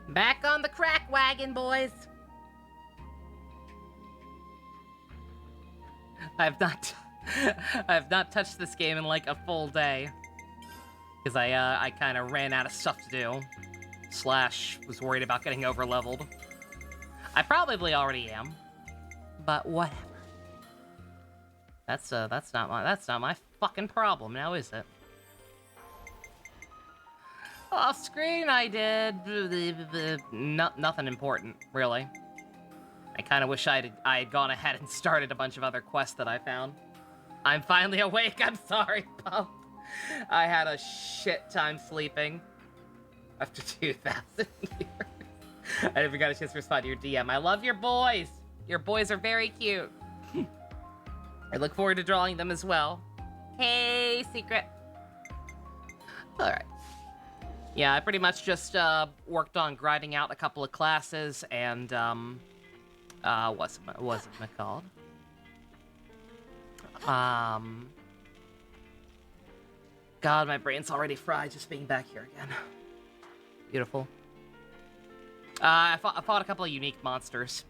Back on the crack wagon, boys. I've not touched this game in like a full day. Because I kind of ran out of stuff to do. / was worried about getting over-leveled. I probably already am. But whatever. That's not my fucking problem now, is it? Off screen, I did nothing important, really. I kind of wish I had gone ahead and started a bunch of other quests that I found. I'm finally awake. I'm sorry, Pump. I had a shit time sleeping after 2,000 years. I never got a chance to respond to your DM. I love your boys. Your boys are very cute. I look forward to drawing them as well. Hey, Secret. All right. Yeah, I pretty much just worked on grinding out a couple of classes and what's it called? God, my brain's already fried just being back here again. Beautiful. I fought a couple of unique monsters.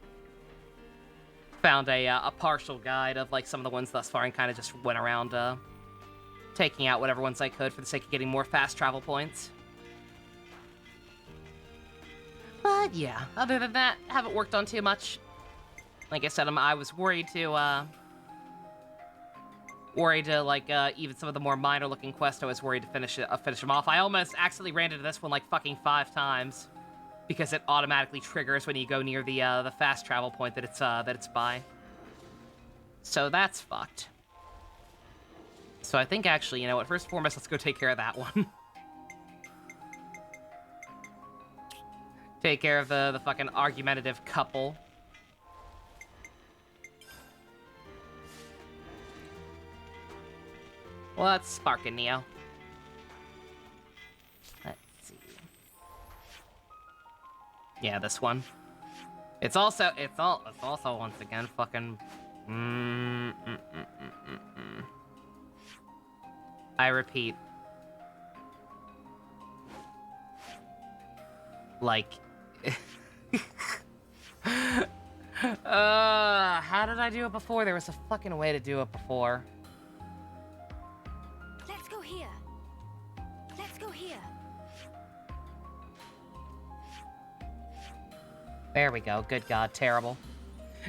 Found a partial guide of like some of the ones thus far and kind of just went around taking out whatever ones I could for the sake of getting more fast travel points. But yeah, other than that, haven't worked on too much. Like I said, I was worried to like even some of the more minor looking quests. I was worried to finish them off. I almost accidentally ran into this one like fucking 5 times because it automatically triggers when you go near the fast travel point that it's by. So that's fucked. So I think actually, you know what? First and foremost, let's go take care of that one. Take care of the fucking argumentative couple. What's sparking, Neo? Let's see. Yeah, this one. It's also once again fucking. I repeat. Like. How did I do it before? There was a fucking way to do it before. Let's go here. Let's go here. There we go. Good God, terrible.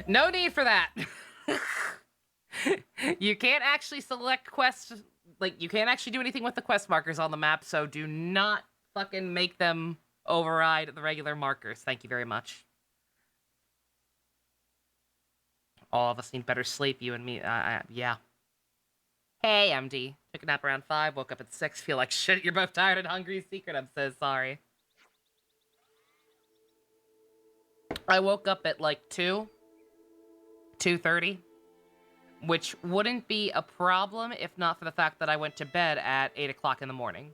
No need for that. You can't actually select quests. Like, you can't actually do anything with the quest markers on the map, so do not fucking make them override the regular markers. Thank you very much. All of us need better sleep, you and me. Yeah. Hey, MD. Took a nap around 5, woke up at 6, feel like shit. You're both tired and hungry. Secret, I'm so sorry. I woke up at like 2:30, which wouldn't be a problem if not for the fact that I went to bed at 8 o'clock in the morning.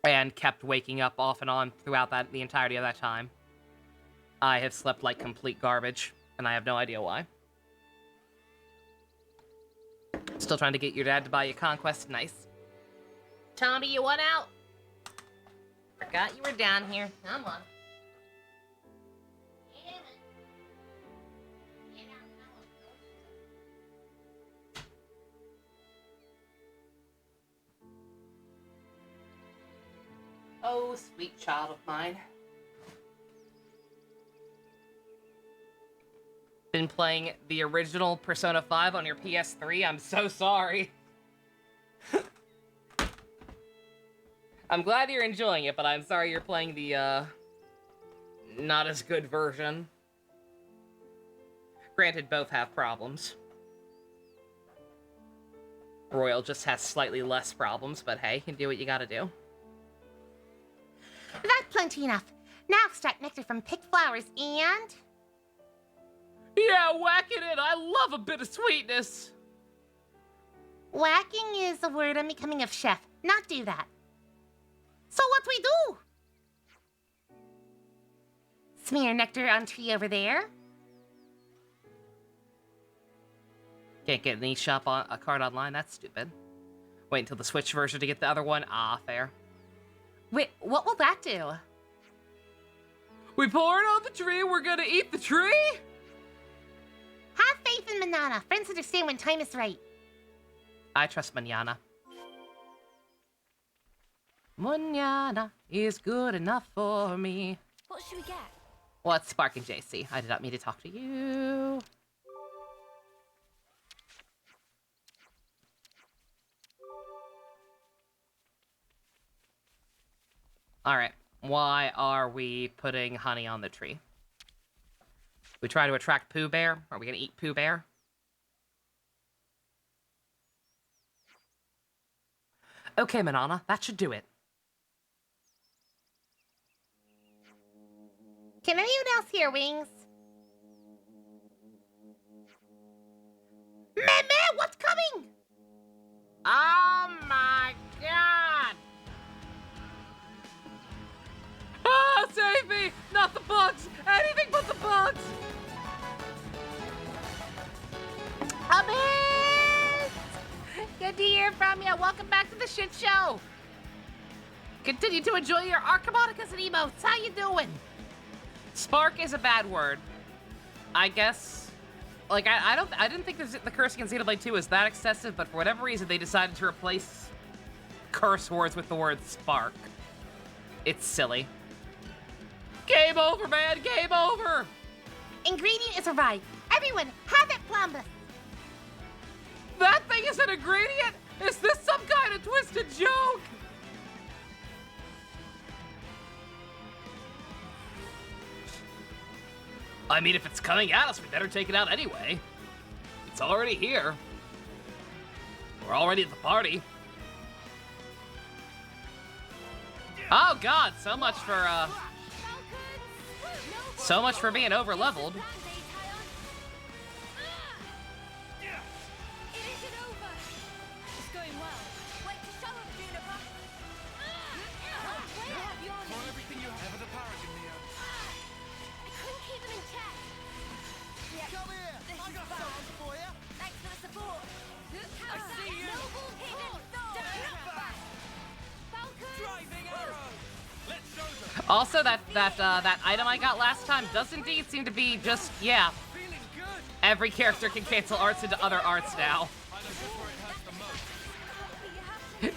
And kept waking up off and on throughout the entirety of that time. I have slept like complete garbage, and I have no idea why. Still trying to get your dad to buy you Conquest. Nice. Tommy, you want out? Forgot you were down here. Come on. Oh, sweet child of mine. Been playing the original Persona 5 on your PS3? I'm so sorry. I'm glad you're enjoying it, but I'm sorry you're playing the, not as good version. Granted, both have problems. Royal just has slightly less problems, but hey, you can do what you gotta do. That's plenty enough. Now extract nectar from picked flowers and... Yeah, whack it in. I love a bit of sweetness. Whacking is the word I'm becoming of chef. Not do that. So what we do? Smear nectar on tree over there. Can't get an eShop on a card online? That's stupid. Wait until the Switch version to get the other one? Ah, fair. Wait, what will that do? We pour it on the tree, we're gonna eat the tree? Have faith in Manana. Friends understand when time is right. I trust Manana. Manana is good enough for me. What should we get? What's sparking, JC? I did not mean to talk to you. Alright, why are we putting honey on the tree? We try to attract Pooh Bear? Are we gonna eat Pooh Bear? Okay, Manana, that should do it. Can anyone else hear wings? Meh, what's coming? Oh my god! Ah, save me! Not the bugs! Anything but the bugs! Abyss! Good to hear from you. Welcome back to the shit show. Continue to enjoy your Archimonicas and emotes. How you doing? Spark is a bad word. I guess. Like, I didn't think the cursing in Xenoblade 2 was that excessive, but for whatever reason, they decided to replace curse words with the word spark. It's silly. Game over, man! Game over! Ingredient is arrived. Everyone, have it, Plumbus. That thing is an ingredient? Is this some kind of twisted joke? I mean, if it's coming at us, we better take it out anyway. It's already here. We're already at the party. Oh god, so much for being over-leveled. Also, that item I got last time does indeed seem to be just, yeah. Every character can cancel arts into other arts now.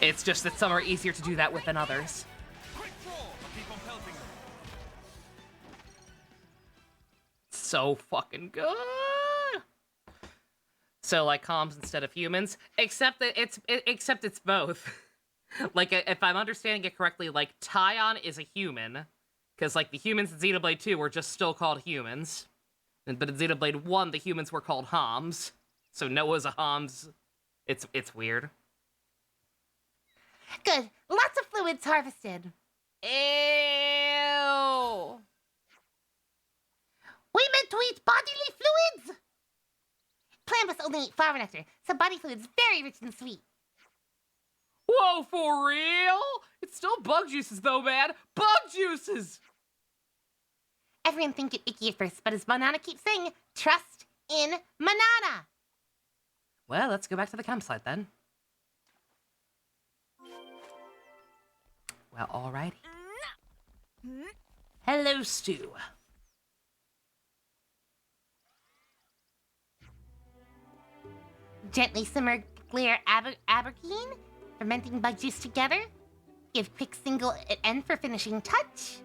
It's just that some are easier to do that with than others. So fucking good. So like comms instead of humans, except that it's both. Like, if I'm understanding it correctly, like, Tyon is a human, because, like, the humans in Xenoblade 2 were just still called humans. But in Xenoblade 1, the humans were called Homs. So Noah's a Homs. It's weird. Good. Lots of fluids harvested. Ew! We meant to eat bodily fluids! Plumbus only ate flower nectar, so body fluids very rich and sweet. Whoa, for real? It's still bug juices, though, man. Bug juices! Everyone think it icky at first, but as Banana keeps saying, trust in Manana. Well, let's go back to the campsite, then. Well, alrighty. Hello, Stu. Gently simmer clear Aberkeen, fermenting bug juice together. Give quick single end for finishing touch.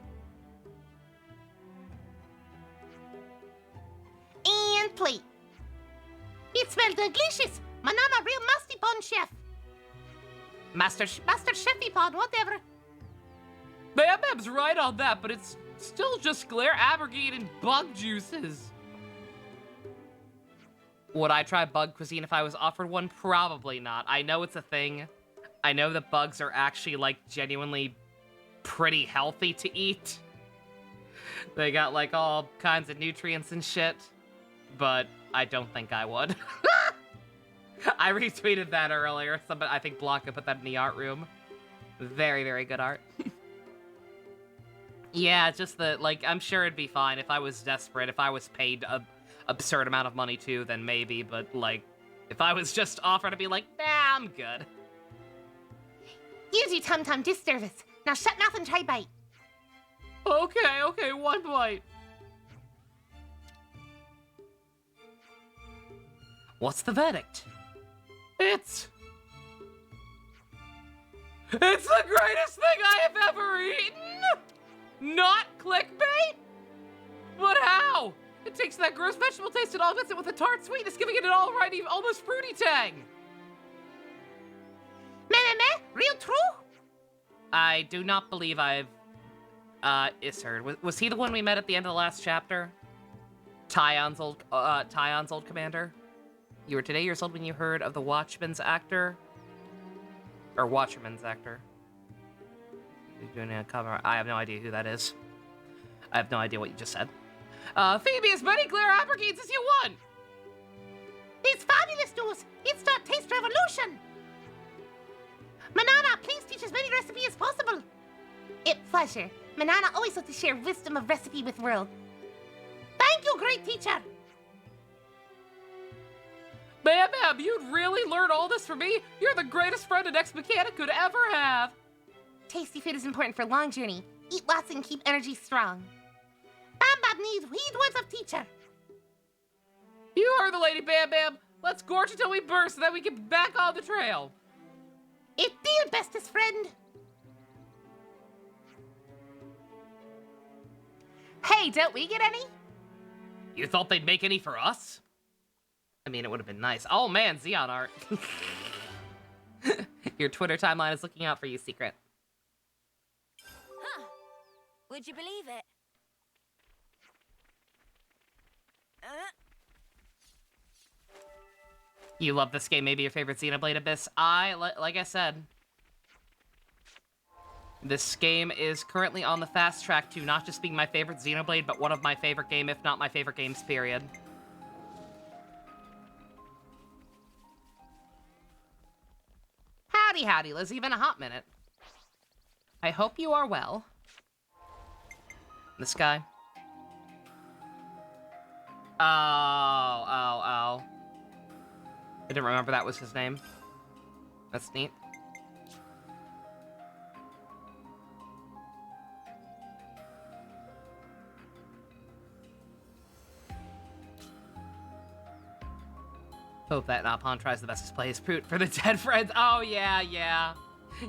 And plate. It smells delicious. Manana real musty pond chef. Master Chefy pod, whatever. Bam Bam's right on that, but it's still just glare Abergine and bug juices. Would I try bug cuisine if I was offered one? Probably not. I know it's a thing. I know that bugs are actually, like, genuinely pretty healthy to eat. They got, like, all kinds of nutrients and shit. But I don't think I would. I retweeted that earlier. Somebody, I think Blanca put that in the art room. Very, very good art. Yeah, just the, like, I'm sure it'd be fine if I was desperate. If I was paid a absurd amount of money too, then maybe. But, like, if I was just offered to be like, nah, I'm good. Use your tum-tum disservice. Now shut mouth and try bite. Okay, one bite. What's the verdict? It's the greatest thing I have ever eaten! Not clickbait? But how? It takes that gross vegetable taste and augments it with a tart sweetness, giving it an alrighty, almost fruity tang. Meh, real true? I do not believe I've, Isard. Was he the one we met at the end of the last chapter? Tyon's old commander? You were today years old when you heard of the Watchman's actor? Or Watcherman's actor. You're doing a cover. I have no idea who that is. I have no idea what you just said. Phoebe, as many clear apricots as you want! It's fabulous news! It's our taste revolution! Manana, please teach as many recipes as possible. It pleasure. Manana always loves to share wisdom of recipe with world. Thank you, great teacher! Bam, you'd really learn all this from me? You're the greatest friend an ex-mechanic could ever have! Tasty food is important for a long journey. Eat lots and keep energy strong. Bam needs heed words of teacher. You heard the lady, Bam Bam. Let's gorge until we burst so that we can back on the trail. It dear bestest friend. Hey, don't we get any? You thought they'd make any for us? I mean, it would have been nice. Oh man, Xeon art. Your Twitter timeline is looking out for you, Secret. Huh. Would you believe it? You love this game, maybe your favorite Xenoblade Abyss. Like I said, this game is currently on the fast track to not just being my favorite Xenoblade, but one of my favorite game, if not my favorite games, period. Howdy, Lizzie, been a hot minute. I hope you are well. This guy. Oh. I didn't remember that was his name. That's neat. Hope that Napon tries the best to play his Poot for the dead friends. Oh, yeah.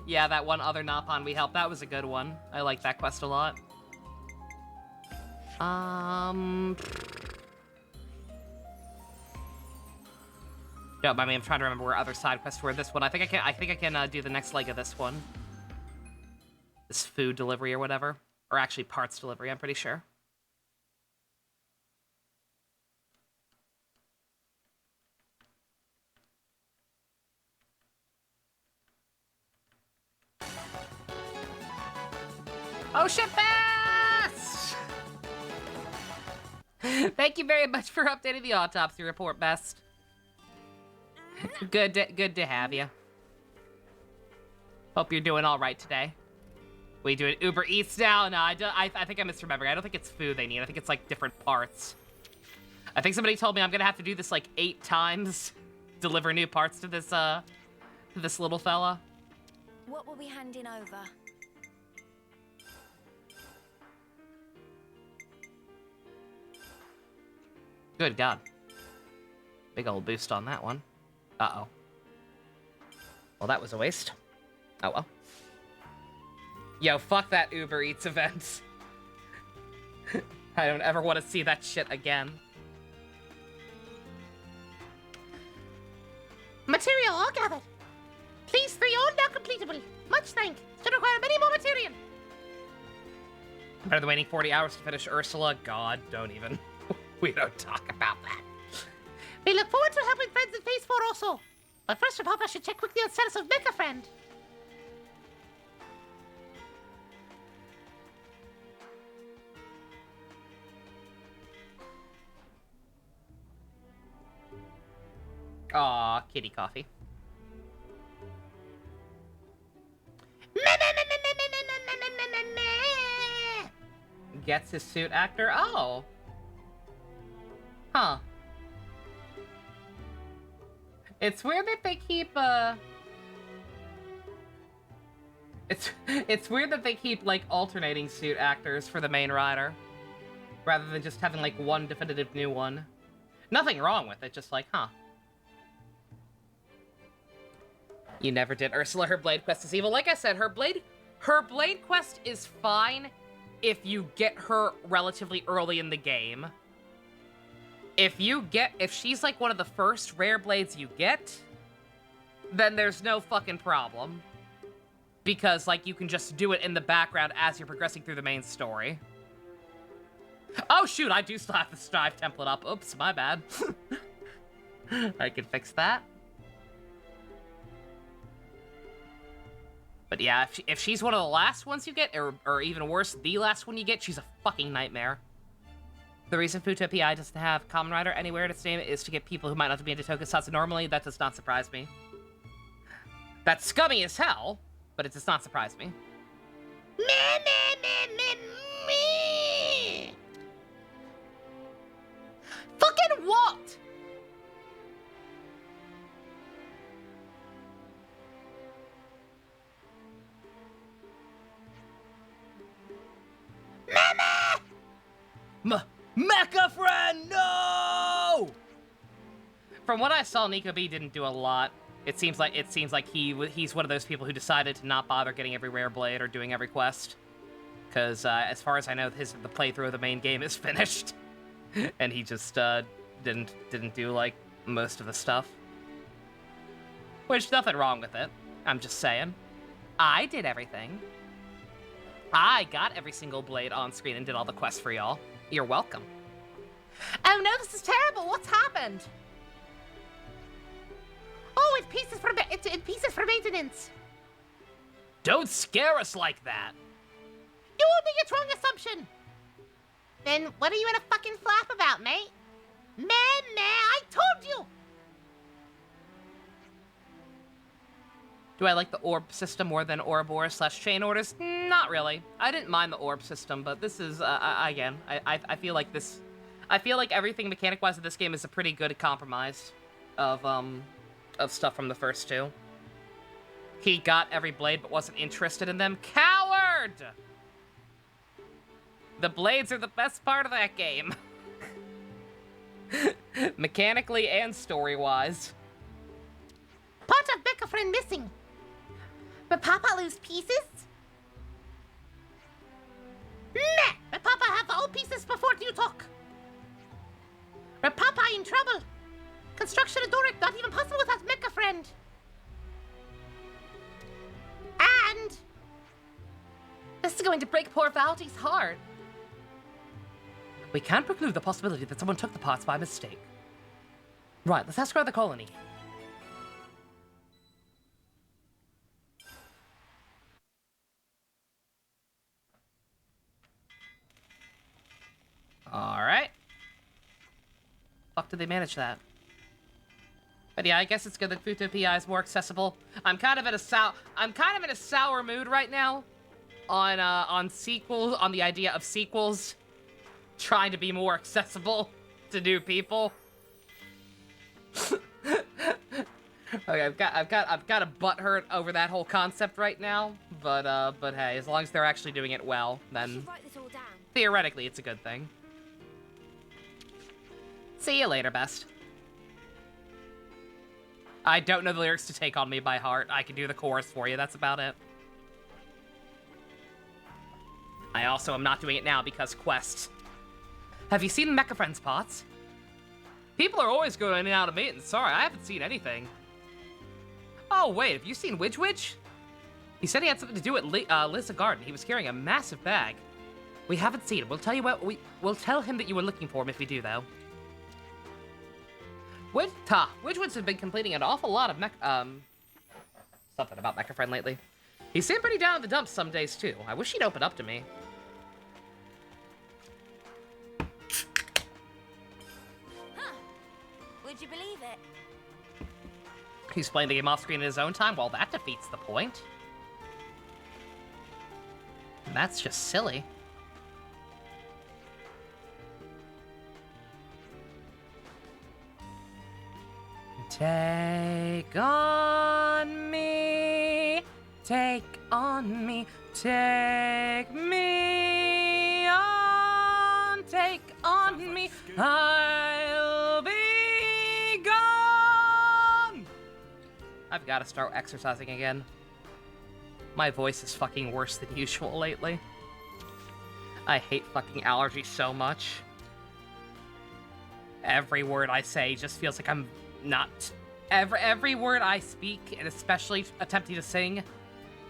Yeah, that one other Napon we helped. That was a good one. I like that quest a lot. Yeah, I mean, I'm trying to remember where other side quests were. This one, I think I can do the next leg of this one. This food delivery or whatever. Or actually parts delivery, I'm pretty sure. Oh shit, Best! Thank you very much for updating the autopsy report, Best. Good to have you. Hope you're doing all right today. We doing Uber Eats now? No, I think I'm misremembering. I don't think it's food they need. I think it's like different parts. I think somebody told me I'm gonna have to do this like 8 times. Deliver new parts to this little fella. What will we handing over? Good God. Big old boost on that one. Uh-oh. Well, that was a waste. Oh, well. Yo, fuck that Uber Eats event. I don't ever want to see that shit again. Material all gathered. Please 3 owned now completable. Much thank. Still require many more material. Better than waiting 40 hours to finish Ursula. God, don't even. We don't talk about that. We look forward to helping friends in Phase 4 also. But first of all, I should check quickly on status of Mecha Friend. Aw, kitty coffee. Gets his suit actor? Oh. Huh. It's weird that they keep, It's weird that they keep, like, alternating suit actors for the main rider, rather than just having, like, one definitive new one. Nothing wrong with it, just like, huh. You never did Ursula. Her Blade quest is evil. Like I said, her Blade quest is fine if you get her relatively early in the game. If she's like one of the first rare blades you get, then there's no fucking problem. Because, like, you can just do it in the background as you're progressing through the main story. Oh, shoot, I do still have the Strive template up. Oops, my bad. I can fix that. But yeah, if she's one of the last ones you get, or even worse, the last one you get, she's a fucking nightmare. The reason Futo PI doesn't have Kamen Rider anywhere in its name is to get people who might not be into tokusatsu normally. That does not surprise me. That's scummy as hell, but it does not surprise me. Fucking what? Mecha friend, no! From what I saw, Nico B didn't do a lot. It seems like he's one of those people who decided to not bother getting every rare blade or doing every quest, because as far as I know, the playthrough of the main game is finished, and he just didn't do like most of the stuff. Which, nothing wrong with it. I'm just saying, I did everything. I got every single blade on screen and did all the quests for y'all. You're welcome. Oh no, this is terrible. What's happened? Oh, it's in pieces for maintenance. Don't scare us like that. You will make a wrong assumption. Then what are you in a fucking flap about, mate? Man, I told you. Do I like the orb system more than Ouroboros/chain orders? Not really. I didn't mind the orb system, but this is, again, I feel like this... I feel like everything mechanic-wise in this game is a pretty good compromise of stuff from the first two. He got every blade but wasn't interested in them. Coward! The blades are the best part of that game. Mechanically and story-wise. Part of Mecha friend missing. But Papa lose pieces? Meh! But Papa have all pieces before you talk. But Papa in trouble. Construction of Doric not even possible without Mecha friend. And this is going to break poor Valdi's heart. We can't preclude the possibility that someone took the parts by mistake. Right, let's ask around the colony. Alright. Fuck, did they manage that? But yeah, I guess it's good that Futo PI is more accessible. I'm kind of in a sour mood right now on sequels, on the idea of sequels trying to be more accessible to new people. Okay, I've got a butthurt over that whole concept right now, but hey, as long as they're actually doing it well, then theoretically it's a good thing. See you later, best. I don't know the lyrics to Take On Me by heart. I can do the chorus for you, that's about it. I also am not doing it now because quests. Have you seen Mecha Friend's pots? People are always going in and out of maintenance. Sorry, I haven't seen anything. Oh, wait, have you seen Widge? He said he had something to do at Lizza Garden. He was carrying a massive bag. We haven't seen him. We'll tell you what we'll tell him that you were looking for him if we do, though. Widgewood's have been completing an awful lot of something about Mecha Friend lately. He seemed pretty down in the dumps some days, too. I wish he'd open up to me. Huh. Would you believe it? He's playing the game off screen in his own time? Well, that defeats the point. That's just silly. Take on me. Take on me, take me on, take on me, I'll be gone. I've got to start exercising again. My voice is fucking worse than usual lately. I hate fucking allergies so much. Every word I say just feels like I'm not... Every word I speak, and especially attempting to sing,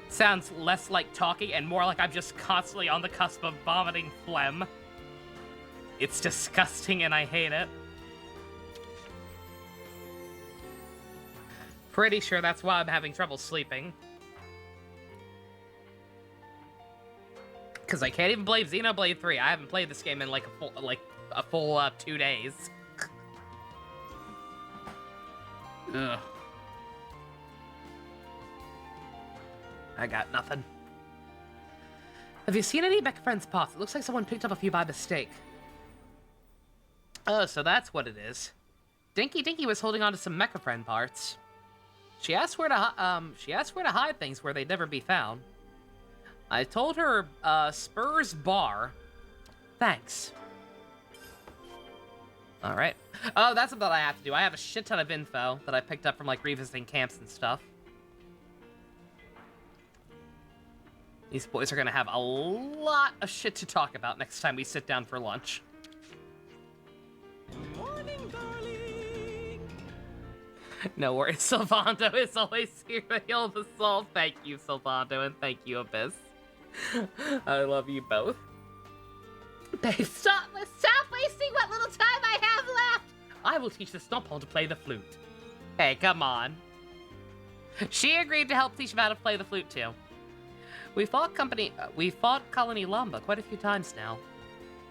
sounds less like talking and more like I'm just constantly on the cusp of vomiting phlegm. It's disgusting and I hate it. Pretty sure that's why I'm having trouble sleeping. Because I can't even play Xenoblade 3. I haven't played this game in like a full 2 days. Ugh. I got nothing. Have you seen any Mecha Friends pots? It looks like someone picked up a few by mistake. Oh, so that's what it is. Dinky Dinky was holding on to some Mecha Friend parts. She asked where to hide things where they'd never be found. I told her, Spurs Bar. Thanks. Alright. Oh, that's what I have to do. I have a shit ton of info that I picked up from, like, revisiting camps and stuff. These boys are gonna have a lot of shit to talk about next time we sit down for lunch. Morning, darling. No worries, Sylvando is always here to heal the soul. Thank you, Sylvando, and thank you, Abyss. I love you both. Babe, stop wasting what little time I have left! I will teach the Snophole to play the flute. Hey, come on. She agreed to help teach him how to play the flute, too. We fought Colony Lamba quite a few times now.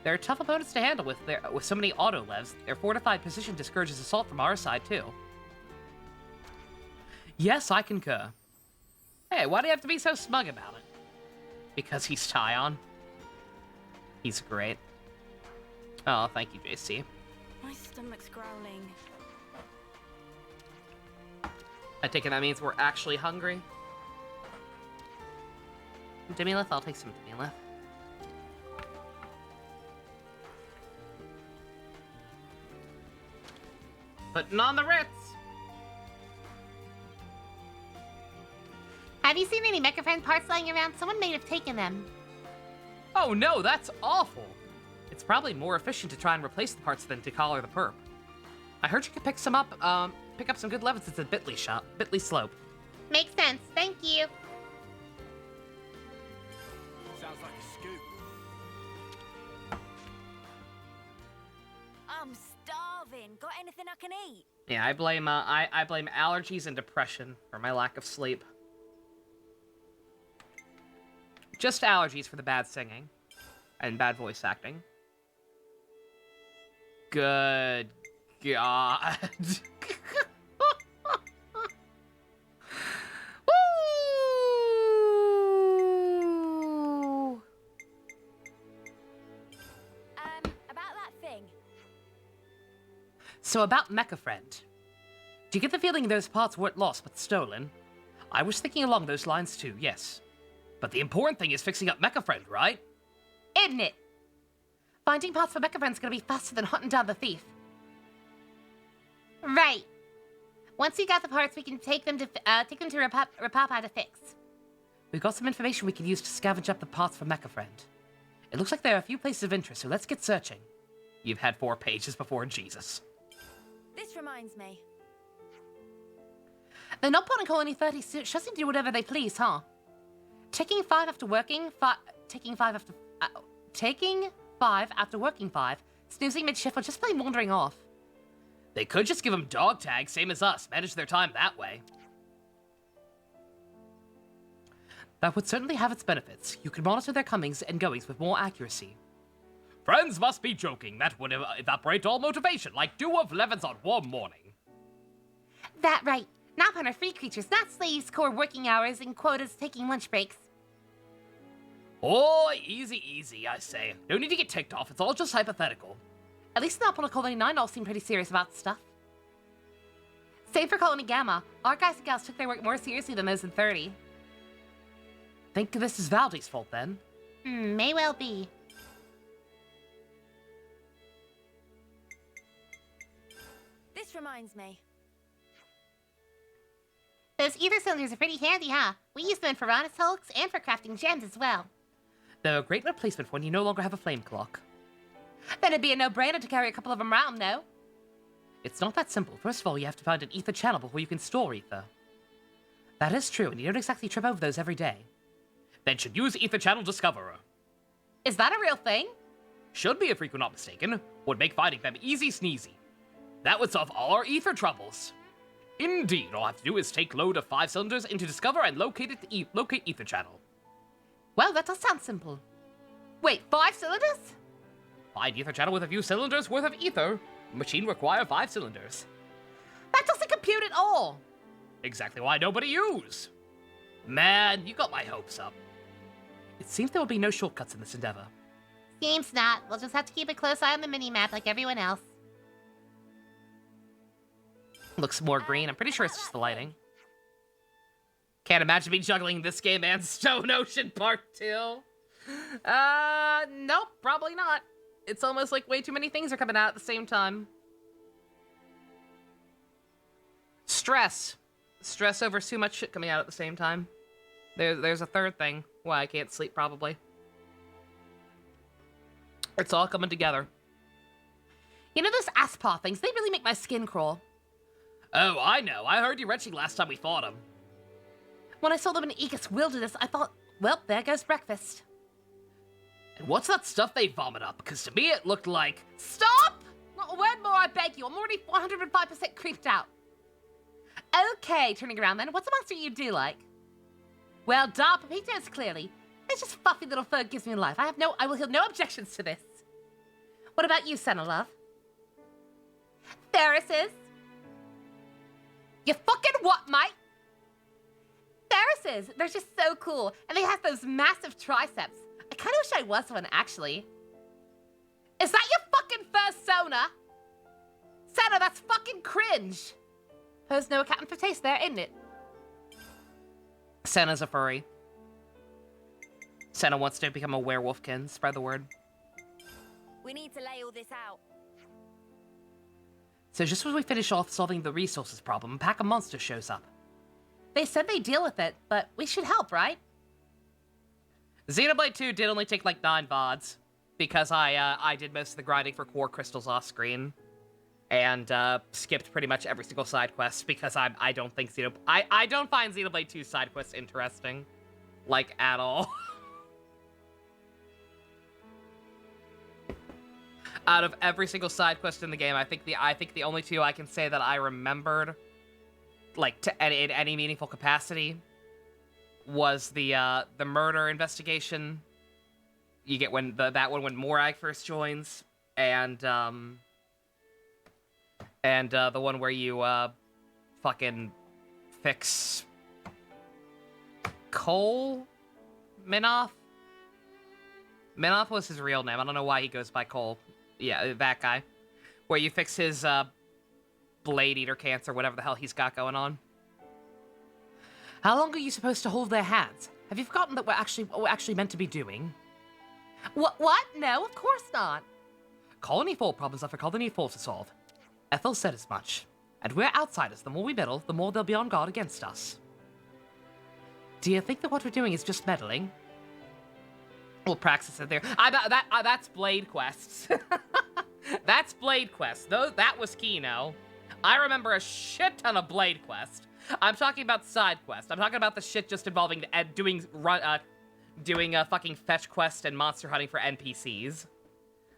They're tough opponents to handle with so many auto-levs. Their fortified position discourages assault from our side, too. Yes, I concur. Hey, why do you have to be so smug about it? Because he's Tyon. He's great. Oh, thank you, JC. My stomach's growling. I take it that means we're actually hungry. Dimulith, I'll take some Dimulith. Putting on the Ritz. Have you seen any Mecha Friend parts lying around? Someone may have taken them. Oh no, that's awful. It's probably more efficient to try and replace the parts than to collar the perp. I heard you could pick some up, pick up some good levels at the Bitly shop, Bitly Slope. Makes sense. Thank you. Sounds like a scoop. I'm starving. Got anything I can eat? Yeah, I blame allergies and depression for my lack of sleep. Just allergies for the bad singing and bad voice acting. Good God. Woo! About that thing. So about Mecha Friend. Do you get the feeling those parts weren't lost but stolen? I was thinking along those lines too, yes. But the important thing is fixing up Mecha Friend, right? Isn't it? Finding parts for Mecha Friend's gonna be faster than hunting down the thief. Right. Once we got the parts, we can take them to Rapapa to fix. We've got some information we can use to scavenge up the parts for Mecha Friend. It looks like there are a few places of interest, so let's get searching. You've had 4 pages before Jesus. This reminds me. They're not putting Colony 30 just to do whatever they please, huh? Taking 5 after working 5, taking 5 after working 5, snoozing mid-shift, or just plain wandering off. They could just give them dog tags, same as us, manage their time that way. That would certainly have its benefits. You could monitor their comings and goings with more accuracy. Friends must be joking. That would evaporate all motivation, like dew of levens on warm morning. That right. Nap on are free creatures, not slaves, core working hours and quotas taking lunch breaks. Oh, easy, easy, I say. No need to get ticked off, it's all just hypothetical. At least Nap on Colony 9 all seem pretty serious about stuff. Same for Colony Gamma. Our guys and gals took their work more seriously than those in 30. Think this is Valdi's fault, then? May well be. This reminds me. Those ether cylinders are pretty handy, huh? We use them in Piranha's hulks and for crafting gems as well. They're a great replacement when you no longer have a flame clock. Then it'd be a no-brainer to carry a couple of them around, no? It's not that simple. First of all, you have to find an ether channel before you can store ether. That is true, and you don't exactly trip over those every day. Then should use Ether Channel Discoverer. Is that a real thing? Should be, if we're not mistaken. Would make finding them easy sneezy. That would solve all our ether troubles. Indeed, all I have to do is take load of 5 cylinders into Discover and locate Ether Channel. Well, that does sound simple. Wait, 5 cylinders? Find Ether Channel with a few cylinders worth of ether. Machine require 5 cylinders. That doesn't compute at all. Exactly why nobody use. Man, you got my hopes up. It seems there will be no shortcuts in this endeavor. Seems not. We'll just have to keep a close eye on the mini-map like everyone else. Looks more green. I'm pretty sure it's just the lighting. Can't imagine me juggling this game and Stone Ocean Part 2. Nope, probably not. It's almost like way too many things are coming out at the same time. Stress. Stress over too much shit coming out at the same time. There's a third thing why I can't sleep, probably. It's all coming together. You know those ass paw things? They really make my skin crawl. Oh, I know. I heard you retching last time we fought him. When I saw them in Aegis Wilderness, I thought, well, there goes breakfast. And what's that stuff they vomit up? Because to me it looked like... Stop! Not a word more, I beg you. I'm already 105% creeped out. Okay, turning around then. What's a monster you do like? Well, dark potatoes, clearly. It's just fluffy little fur gives me life. I will hear no objections to this. What about you, Senna Love? Theruses? You fucking what, mate? Theruses! They're just so cool. And they have those massive triceps. I kind of wish I was one, actually. Is that your fucking fursona? Senna, that's fucking cringe. There's no accounting for taste there, isn't it? Senna's a furry. Senna wants to become a werewolfkin. Spread the word. We need to lay all this out. So just as we finish off solving the resources problem, a pack of monsters shows up. They said they'd deal with it, but we should help, right? Xenoblade 2 did only take like 9 VODs, because I did most of the grinding for core crystals off screen, and skipped pretty much every single side quest because I don't think I don't find Xenoblade 2 side quests interesting, like at all. Out of every single side quest in the game, I think the only 2 I can say that I remembered, like in any meaningful capacity, was the murder investigation you get when that one when Morag first joins, and the one where you fucking fix Cole Minoff. Minoff was his real name. I don't know why he goes by Cole. Yeah, that guy. Where you fix his Blade Eater cancer, whatever the hell he's got going on. How long are you supposed to hold their hands? Have you forgotten that what we're actually meant to be doing? What? No, of course not. Colony 4 problems are for Colony 4 to solve. Ethel said as much. And we're outsiders. The more we meddle, the more they'll be on guard against us. Do you think that what we're doing is just meddling? Well, Praxis said there. That's Blade Quests. That's Blade Quest. That was Kino. I remember a shit ton of Blade Quest. I'm talking about side quest. I'm talking about the shit just involving doing a fucking fetch quest and monster hunting for NPCs.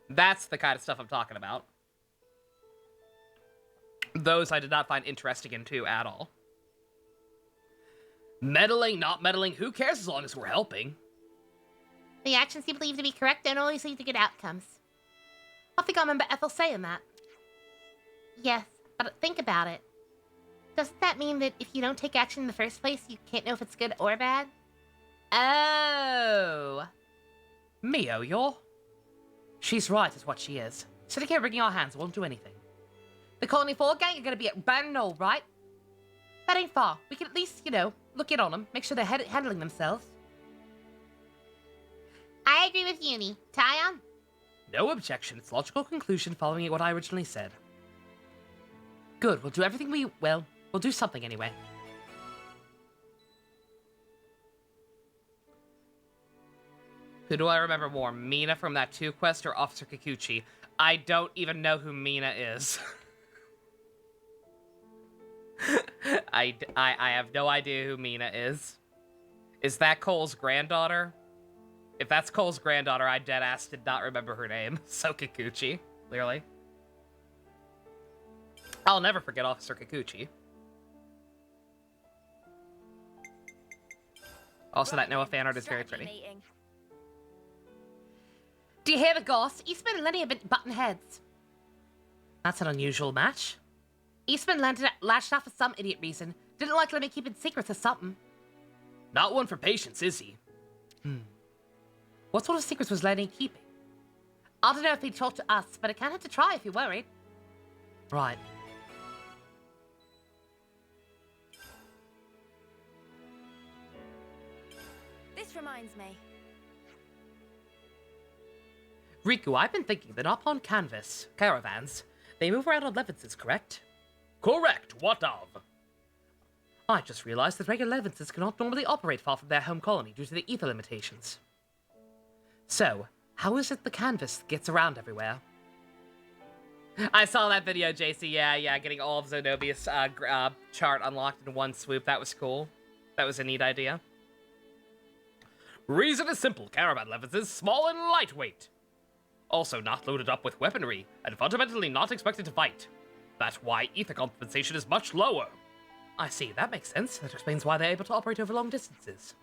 That's the kind of stuff I'm talking about. Those I did not find interesting in 2 at all. Meddling, not meddling, who cares as long as we're helping? The actions you believe to be correct don't always lead to good outcomes. I think I remember Ethel saying that. Yes, but think about it. Doesn't that mean that if you don't take action in the first place, you can't know if it's good or bad? Oh. Mio, you're... She's right, is what she is. Sitting here wringing our hands won't do anything. The Colony 4 gang are gonna be at Bannow, right? That ain't far. We can at least, look in on them, make sure they're handling themselves. I agree with Uni. Tyon? No objection. It's logical conclusion following what I originally said. Good. We'll do everything we'll do something anyway. Who do I remember more, Mina from that 2 quest or Officer Kikuchi? I don't even know who Mina is. I have no idea who Mina is. Is that Cole's granddaughter? If that's Cole's granddaughter, I deadass did not remember her name. So Kikuchi, clearly. I'll never forget Officer Kikuchi. Also, that Noah fan art is very pretty. Do you hear the goss? Eastman and Lenny have been button heads. That's an unusual match. Eastman lashed out for some idiot reason. Didn't like Lenny keeping secrets or something. Not one for patience, is he? What sort of secrets was Lenny keeping? I don't know if he'd talk to us, but I can't have to try if you're worried. Right. This reminds me. Riku, I've been thinking that up on canvas, caravans, they move around on levices, correct? Correct. What of? I just realized that regular levices cannot normally operate far from their home colony due to the ether limitations. So, how is it the canvas gets around everywhere? I saw that video, JC. Yeah, getting all of Zenobia's chart unlocked in one swoop. That was cool. That was a neat idea. Reason is simple. Caravan levices small and lightweight. Also not loaded up with weaponry, and fundamentally not expected to fight. That's why ether compensation is much lower. I see, that makes sense. That explains why they're able to operate over long distances.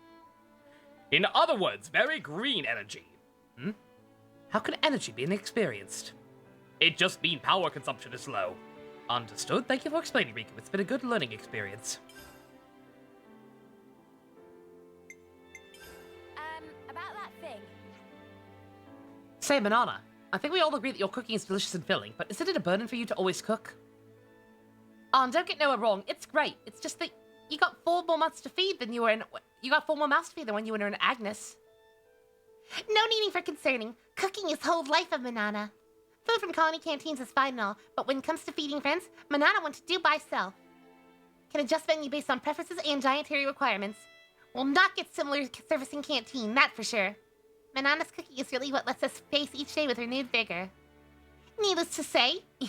In other words, very green energy. How can energy be inexperienced? It just means power consumption is low. Understood. Thank you for explaining, Riku. It's been a good learning experience. About that thing. Say, Manana, I think we all agree that your cooking is delicious and filling, but isn't it a burden for you to always cook? Don't get Noah wrong. It's great. It's just that you got 4 more months to feed than you were in. You got 4 more mouths to feed than when you were in Agnes. No needing for concerning. Cooking is whole life of Manana. Food from colony canteens is fine and all, but when it comes to feeding friends, Manana wants to do by self. Can adjust menu based on preferences and dietary requirements. Will not get similar service in canteen, that for sure. Manana's cooking is really what lets us face each day with renewed vigor. Needless to say, we're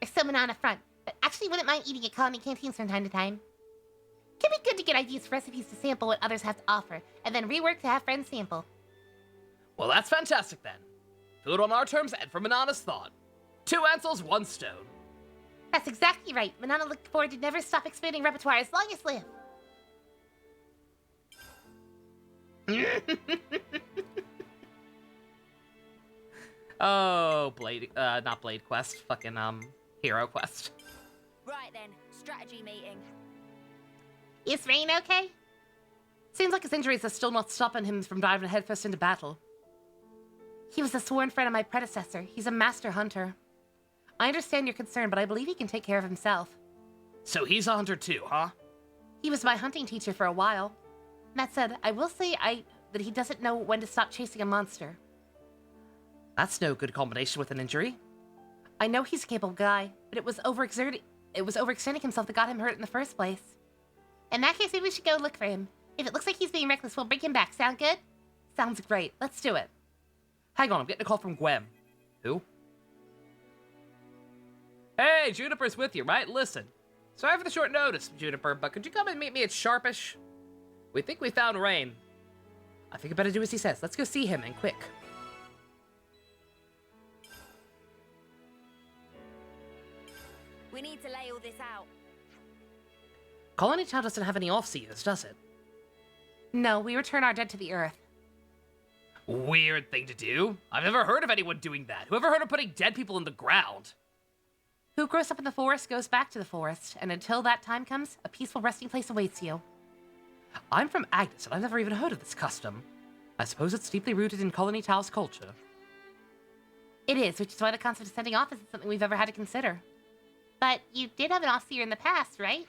still Manana front, but actually wouldn't mind eating at colony canteens from time to time. Can be good to get ideas for recipes to sample what others have to offer, and then rework to have friends sample. Well, that's fantastic then. Food on our terms and from Manana's thought. 2 answers, 1 stone. That's exactly right. Manana looked forward to never stop expanding repertoire as long as live. Oh, Blade, not Blade Quest, fucking, Hero Quest. Right then, strategy meeting. Is Rain okay? Seems like his injuries are still not stopping him from diving headfirst into battle. He was a sworn friend of my predecessor. He's a master hunter. I understand your concern, but I believe he can take care of himself. So he's a hunter too, huh? He was my hunting teacher for a while. That said, I will say that he doesn't know when to stop chasing a monster. That's no good combination with an injury. I know he's a capable guy, but it was overextending himself that got him hurt in the first place. In that case, maybe we should go look for him. If it looks like he's being reckless, we'll bring him back. Sound good? Sounds great. Let's do it. Hang on, I'm getting a call from Gwem. Who? Hey, Juniper's with you, right? Listen. Sorry for the short notice, Juniper, but could you come and meet me at Sharpish? We think we found Rain. I think I better do as he says. Let's go see him, and quick. We need to lay all this out. Colony Town doesn't have any off-seasons, does it? No, we return our dead to the earth. Weird thing to do. I've never heard of anyone doing that. Whoever heard of putting dead people in the ground? Who grows up in the forest goes back to the forest, and until that time comes, a peaceful resting place awaits you. I'm from Agnes, and I've never even heard of this custom. I suppose it's deeply rooted in Colony Tao's culture. It is, which is why the concept of sending off isn't something we've ever had to consider. But you did have an off-seer in the past, right?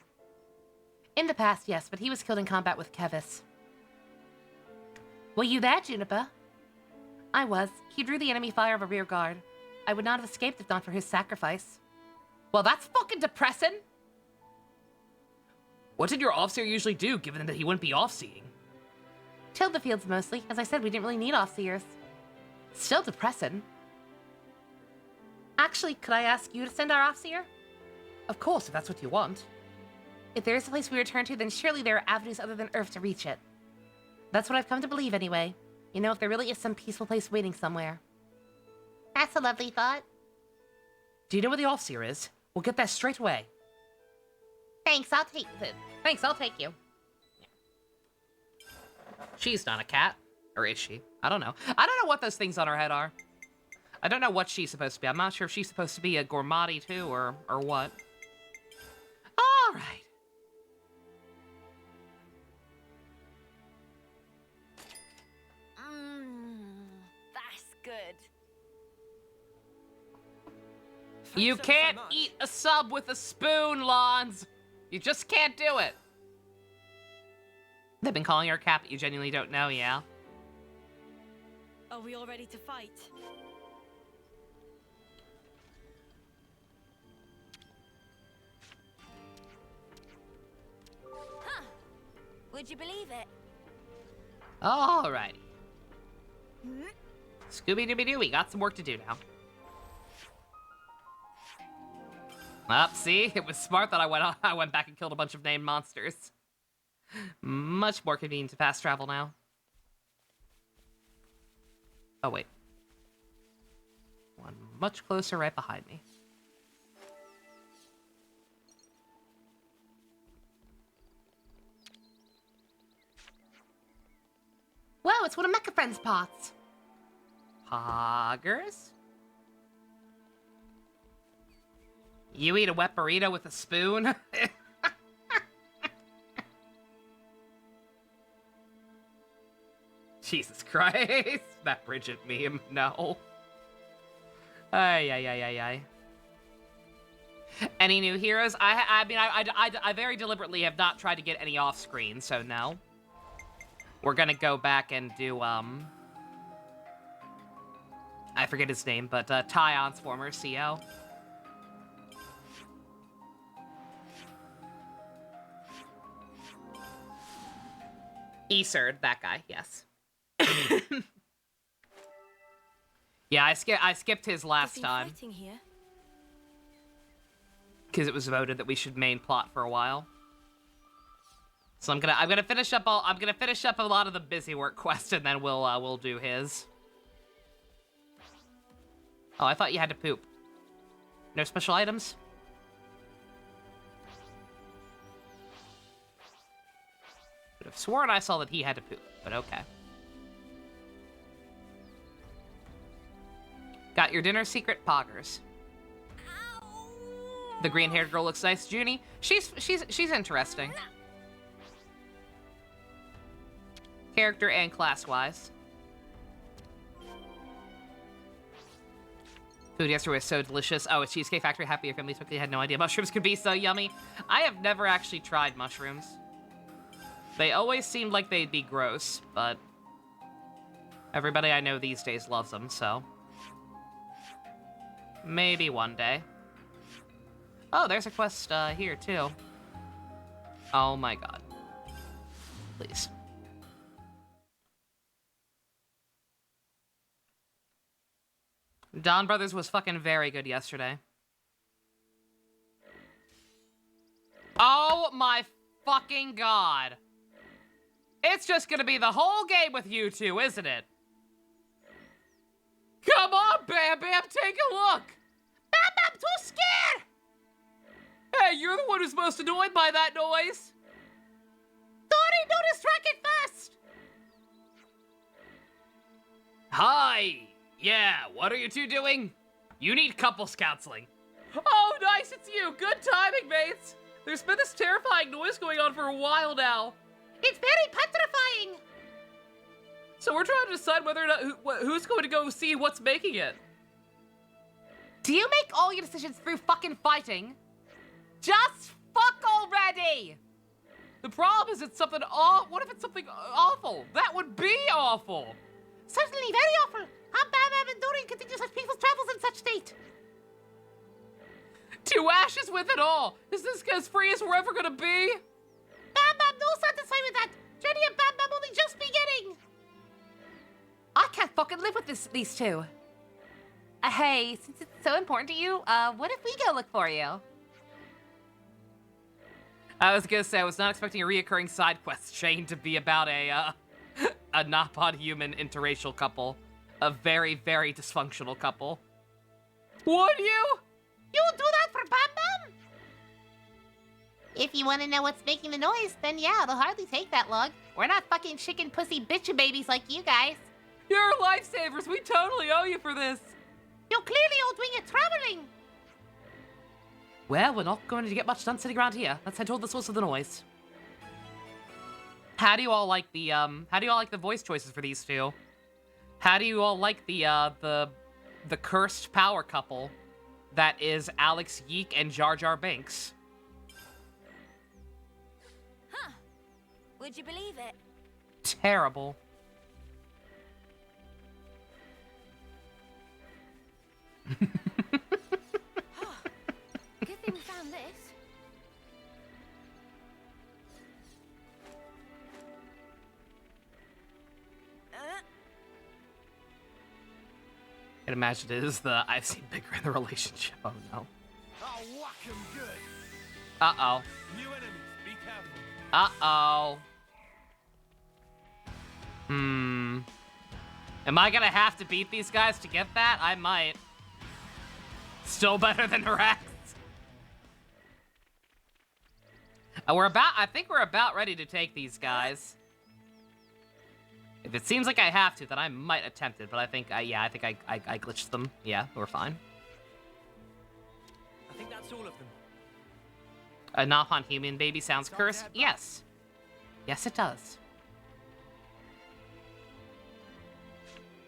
In the past, yes, but he was killed in combat with Kevis. Were you there, Juniper? I was. He drew the enemy fire of a rear guard. I would not have escaped if not for his sacrifice. Well, that's fucking depressing. What did your officer usually do, given that he wouldn't be off-seeing? Tilled the fields mostly. As I said, we didn't really need offseers. Still depressing. Actually, could I ask you to send our offseer? Of course, if that's what you want. If there is a place we return to, then surely there are avenues other than Earth to reach it. That's what I've come to believe anyway. You know, if there really is some peaceful place waiting somewhere. That's a lovely thought. Do you know where the officer is? We'll get there straight away. Thanks, I'll take it. Thanks, I'll take you. She's not a cat. Or is she? I don't know. I don't know what those things on her head are. I don't know what she's supposed to be. I'm not sure if she's supposed to be a gourmati too, or what. All right. That's good. You can't eat a sub with a spoon, Lons. You just can't do it. They've been calling her a cat that you genuinely don't know, yeah? Are we all ready to fight? Huh. Would you believe it? Alrighty. Scooby-Dooby-Doo, we got some work to do now. Up, see? It was smart that I went back and killed a bunch of named monsters. Much more convenient to fast travel now. Oh, wait. One much closer right behind me. Whoa, it's one of Mecha Friend's pots. Poggers? You eat a wet burrito with a spoon? Jesus Christ. That Bridget meme. No. Ay. Any new heroes? I very deliberately have not tried to get any off screen, so no. We're gonna go back and do, I forget his name, but Tyon's former CO. Eserd, that guy, yes. Yeah, I skipped his last time because it was voted that we should main plot for a while. So I'm gonna finish up a lot of the busy work quest, and then we'll do his. Oh, I thought you had to poop. No special items? Could have sworn I saw that he had to poop, but okay. Got your dinner, secret poggers. The green-haired girl looks nice, Junie. She's interesting. Character and class-wise. Food yesterday was so delicious. Oh, a Cheesecake Factory. Happy your family quickly had no idea mushrooms could be so yummy. I have never actually tried mushrooms. They always seemed like they'd be gross, but everybody I know these days loves them, so maybe one day. Oh, there's a quest here, too. Oh my god. Please. Dawn Brothers was fucking very good yesterday. Oh my fucking god. It's just gonna be the whole game with you two, isn't it? Come on, Bam Bam, take a look! Bam Bam, too scared! Hey, you're the one who's most annoyed by that noise! Dory, no distract it first! Hi! Yeah, what are you two doing? You need couples counseling. Oh, nice, it's you! Good timing, mates! There's been this terrifying noise going on for a while now. It's very petrifying! So we're trying to decide whether or not who's going to go see what's making it. Do you make all your decisions through fucking fighting? Just fuck already! The problem is it's something awful. What if it's something awful? That would be awful. Certainly very awful. How Bam Bam and Dorian continue such peaceful travels in such state? To ashes with it all! Is this as free as we're ever gonna be? Bam Bam, no satisfied with that. Journey of Bam Bam only just beginning. I can't fucking live with these two. Hey, since it's so important to you, what if we go look for you? I was gonna say, I was not expecting a reoccurring side quest chain to be about a not human interracial couple. A very, very dysfunctional couple. Would you? You would do that for Bam Bam? If you want to know what's making the noise, then yeah, it'll hardly take that long. We're not fucking chicken pussy bitch babies like you guys. You're lifesavers. We totally owe you for this. You're clearly all doing it traveling. Well, we're not going to get much done sitting around here. Let's head toward the source of the noise. How do you all like the voice choices for these two? How do you all like the cursed power couple that is Alex Yeek and Jar Jar Binks? Huh. Would you believe it? Terrible. Good thing we found this. I can imagine it is the I've seen bigger in the relationship. Oh no. I'll whack 'em good. Uh-oh. New enemies, be careful. Uh-oh. Am I gonna have to beat these guys to get that? I might. Still better than Rex. I think we're about ready to take these guys. If it seems like I have to, then I might attempt it, but I think I glitched them. Yeah, we're fine. I think that's all of them. A Nahon human baby sounds cursed? Yes. Yes, it does.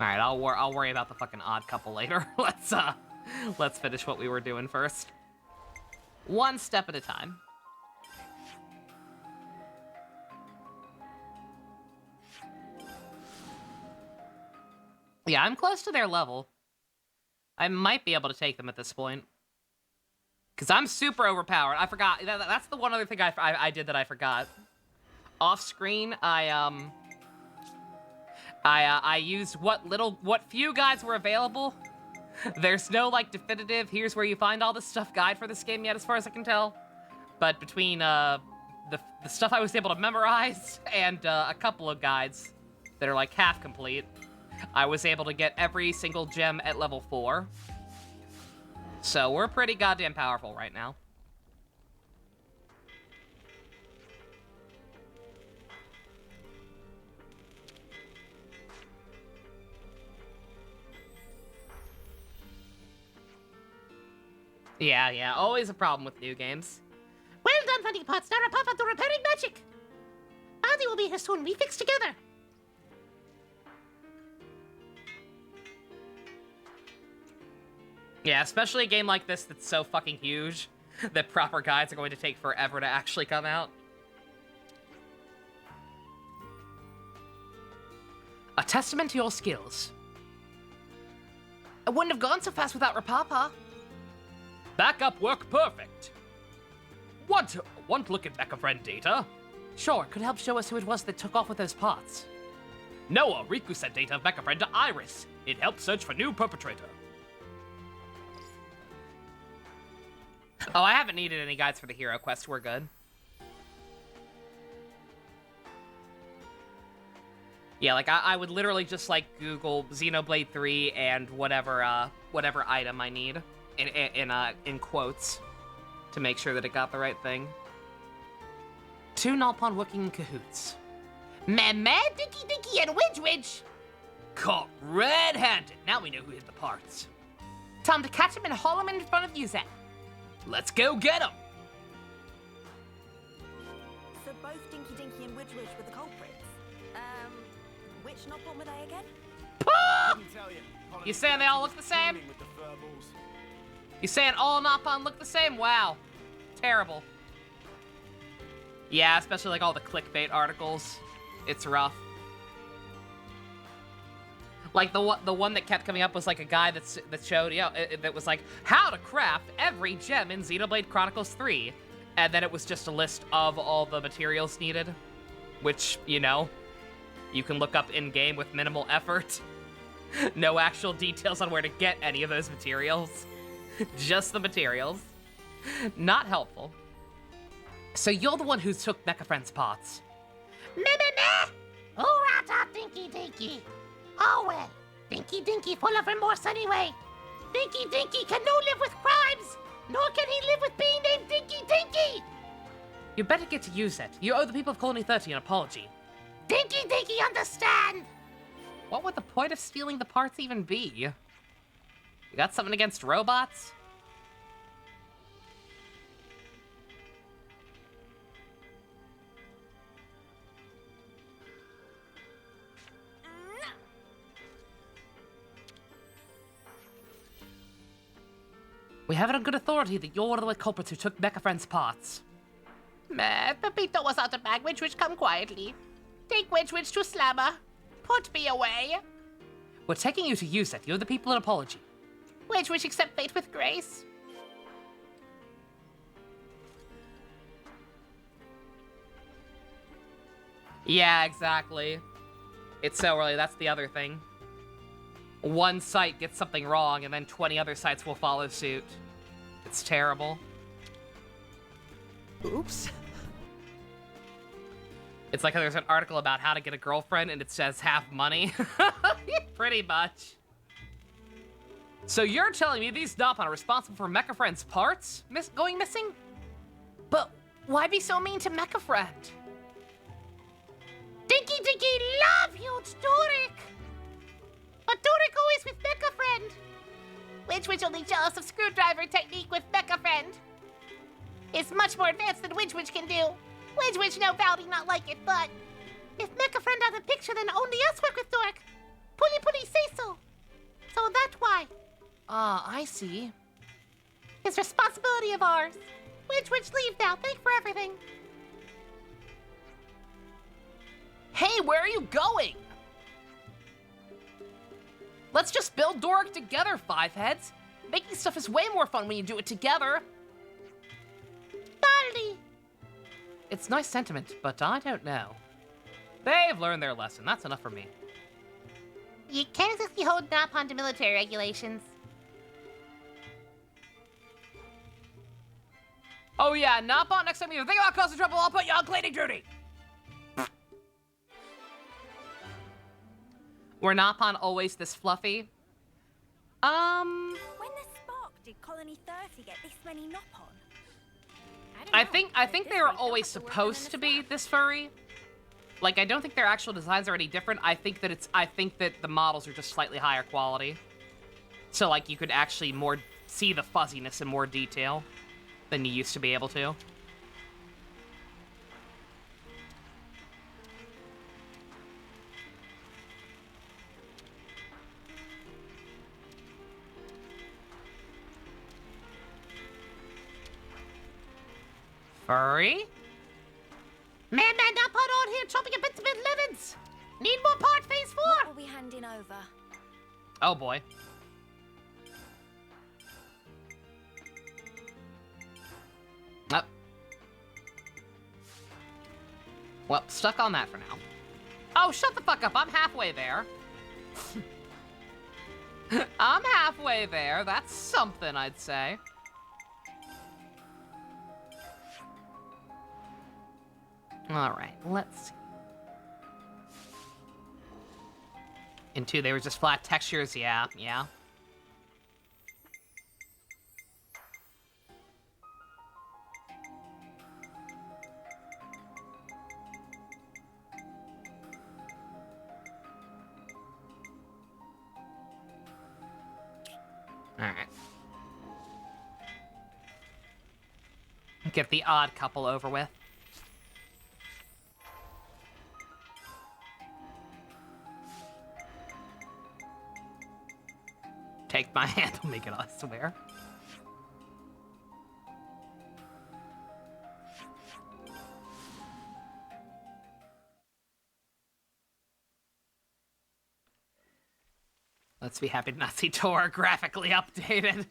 Alright, I'll worry about the fucking odd couple later. Let's finish what we were doing first. One step at a time. Yeah, I'm close to their level. I might be able to take them at this point. Because I'm super overpowered. I forgot. That's the one other thing I did that I forgot. Off screen, I used what few guides were available. There's no, like, definitive, here's where you find all this stuff guide for this game yet, as far as I can tell. But between, the stuff I was able to memorize and, a couple of guides that are, like, half complete, I was able to get every single gem at level 4. So we're pretty goddamn powerful right now. Yeah, always a problem with new games. Well done, Funny Pots. Now Papa to repairing magic. Andy will be here soon. We fix together. Yeah, especially a game like this that's so fucking huge that proper guides are going to take forever to actually come out. A testament to your skills. I wouldn't have gone so fast without Rapapa. Backup work perfect. Want to look at Mecha Friend data? Sure, could help show us who it was that took off with those pots. Noah, Riku sent data of Mecha Friend to Iris. It helps search for new perpetrator. Oh, I haven't needed any guides for the hero quest. We're good. Yeah, like, I would literally just, like, Google Xenoblade 3 and whatever item I need in quotes to make sure that it got the right thing. Two Nalpon working in cahoots. Mad Dinky Dinky and Widge Widge. Caught red-handed. Now we know who hid the parts. Time to catch him and haul him in front of you, Zach. Let's go get him. So both Dinky Dinky and Widge Widge were the culprits. Which Nopon were they again? Couldn't tell you. You saying they all look the same? With the furballs. You saying all Nalpon look the same? Wow. Terrible. Yeah, especially like all the clickbait articles. It's rough. Like the one that kept coming up was like a guy that showed that was like how to craft every gem in Xenoblade Chronicles 3, and then it was just a list of all the materials needed, which you can look up in game with minimal effort. No actual details on where to get any of those materials, just the materials. Not helpful. So you're the one who took Mecha Friend's pots. Meh, meh, meh! Oh, rata, dinky, dinky. Oh, well, dinky, dinky, full of remorse anyway. Dinky, dinky can no live with crimes, nor can he live with being named Dinky, dinky. You better get to use it. You owe the people of Colony 30 an apology. Dinky, dinky, understand. What would the point of stealing the parts even be? You got something against robots? We have it on good authority that you're one of the culprits who took Mecha Friend's parts. Meh, Pepito was out of bag, which come quietly. Take which to Slammer. Put me away. We're taking you to use it. You owe the people an apology. Which accept fate with grace. Yeah, exactly. It's so early, that's the other thing. One site gets something wrong, and then 20 other sites will follow suit. It's terrible. Oops. It's like there's an article about how to get a girlfriend, and it says have money. Pretty much. So you're telling me these Nopon are responsible for Mecha Friend's parts going missing? But why be so mean to Mecha Friend? Dinky, dinky, love you, Durik. But Durik always with Mecha Friend. Which only jealous of screwdriver technique with Mecha Friend. It's much more advanced than which can do. Which no Valdy not like it, but if Mecha Friend has a picture, then only us work with Durik. Pully say so. So that's why. I see. It's responsibility of ours. Which leave now. Thank for everything. Hey, where are you going? Let's just build Doric together, Five Heads. Making stuff is way more fun when you do it together. Baldy. It's nice sentiment, but I don't know. They've learned their lesson. That's enough for me. You can't exactly hold Nopon to military regulations. Oh yeah, Nopon, next time you think about causing trouble, I'll put you on cleaning duty! Were Nopon always this fluffy? When the spark did Colony 30 get this many Nopon? I think they were always supposed to be this furry. Like, I don't think their actual designs are any different. I think that the models are just slightly higher quality. So, like, you could actually see the fuzziness in more detail than you used to be able to. Furry? Man, Nopon on here chopping a bit of livings. Need more part phase 4. What are we handing over? Oh boy. Oh. Well, stuck on that for now. Oh, shut the fuck up. I'm halfway there. I'm halfway there. That's something, I'd say. All right, let's see. In 2, they were just flat textures. Yeah. All right. Get the odd couple over with. Take my hand, I'll make it, I swear. Let's be happy to not see Tor graphically updated.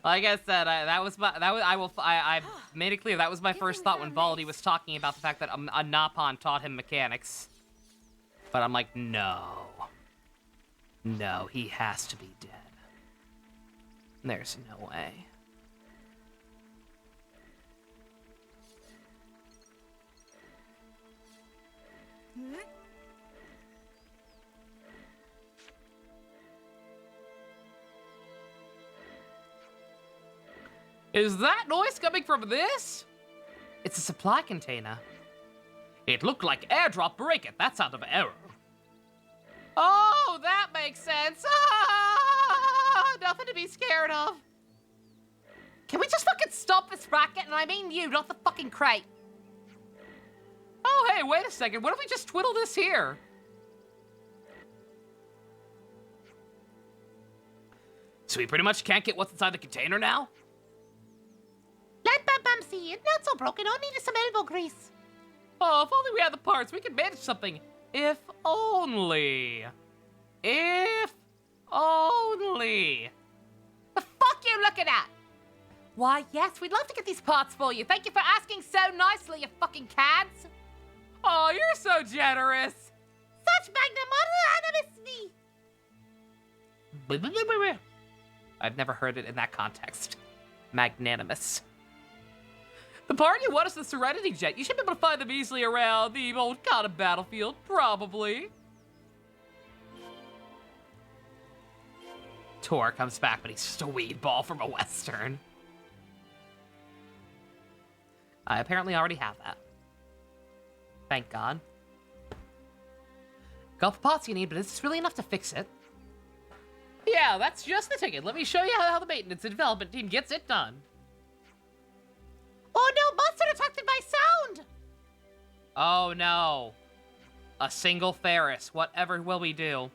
Like I said, I made it clear that was my first thought when Baldy was talking about the fact that a Napon taught him mechanics. But I'm like, no. No, he has to be dead. There's no way. Is that noise coming from this? It's a supply container. It looked like airdrop break it. That's out of error. Oh, that makes sense. Ah, nothing to be scared of. Can we just fucking stop this racket? And I mean you, not the fucking crate. Oh, hey, wait a second. What if we just twiddle this here? So we pretty much can't get what's inside the container now? Let Bam Bam see it. Not so broken. All needed some elbow grease. Oh, if only we had the parts, we could manage something. If only. If only. The fuck you looking at? Why, yes, we'd love to get these parts for you. Thank you for asking so nicely, you fucking cads. Oh, you're so generous. Such magnanimity. I've never heard it in that context. Magnanimous. The part you want is the Serenity Jet. You should be able to find them easily around the old kind of battlefield, probably. Tor comes back, but he's just a weed ball from a Western. I apparently already have that. Thank God. Got the parts you need, but is this really enough to fix it? Yeah, that's just the ticket. Let me show you how the maintenance and development team gets it done. Oh no, monster attracted by sound! Oh no. A single Ferris. Whatever will we do?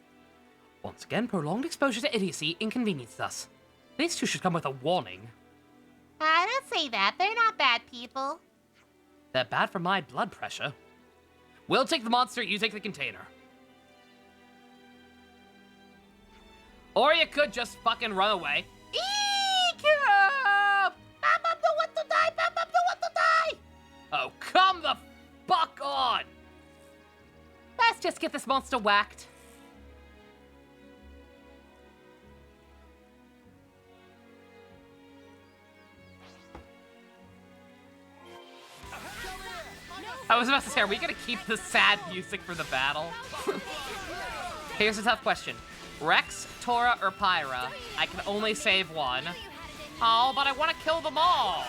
Once again, prolonged exposure to idiocy inconvenienced us. These two should come with a warning. I don't say that. They're not bad people. They're bad for my blood pressure. We'll take the monster, you take the container. Or you could just fucking run away. Eek! Bam Bam don't want to die! Bam Bam don't want to die! Oh, come the fuck on! Let's just get this monster whacked. I was about to say, are we gonna keep the sad music for the battle? Here's a tough question. Rex, Tora, or Pyra? I can only save one. Oh, but I want to kill them all.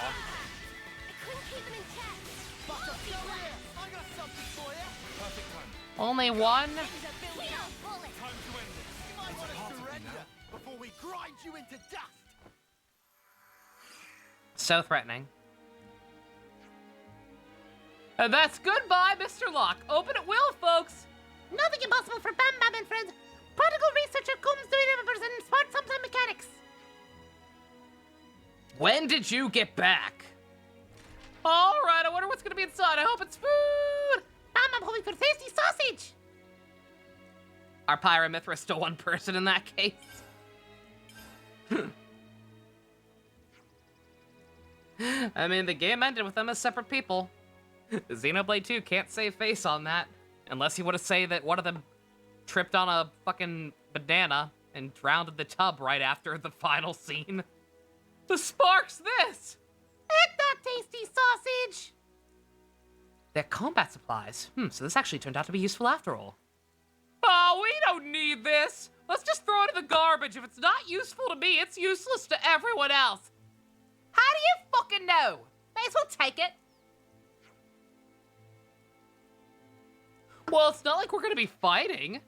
Only one? Before we grind you into dust. So threatening. And that's goodbye, Mr. Locke. Open at will, folks. Nothing impossible for Bam Bam and friends. Prodigal researcher comes to universe and smart sometime mechanics. When did you get back? All right, I wonder what's gonna be inside. I hope it's food. I'm hoping for tasty sausage. Are Pyra and Mithra still one person in that case? I mean, the game ended with them as separate people. Xenoblade 2 can't save face on that. Unless you want to say that one of them tripped on a fucking banana and drowned in the tub right after the final scene. The spark's this! It's not tasty sausage. They're combat supplies. So this actually turned out to be useful after all. Oh, we don't need this! Let's just throw it in the garbage. If it's not useful to me, it's useless to everyone else. How do you fucking know? May as well take it. Well, it's not like we're gonna be fighting.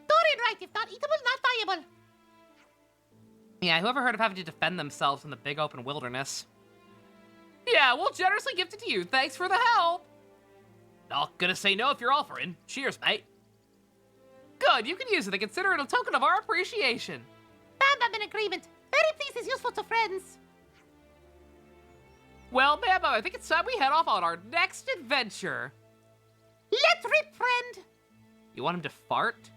Dorian right, if not eatable, not viable. Yeah, whoever heard of having to defend themselves in the big open wilderness? Yeah, we'll generously gift it to you. Thanks for the help. Not gonna say no if you're offering. Cheers, mate. Good, you can use it and consider it a token of our appreciation. Bam Bam in agreement. Very pleased is useful to friends. Well, Bam Bam, I think it's time we head off on our next adventure. Let's rip, friend. You want him to fart?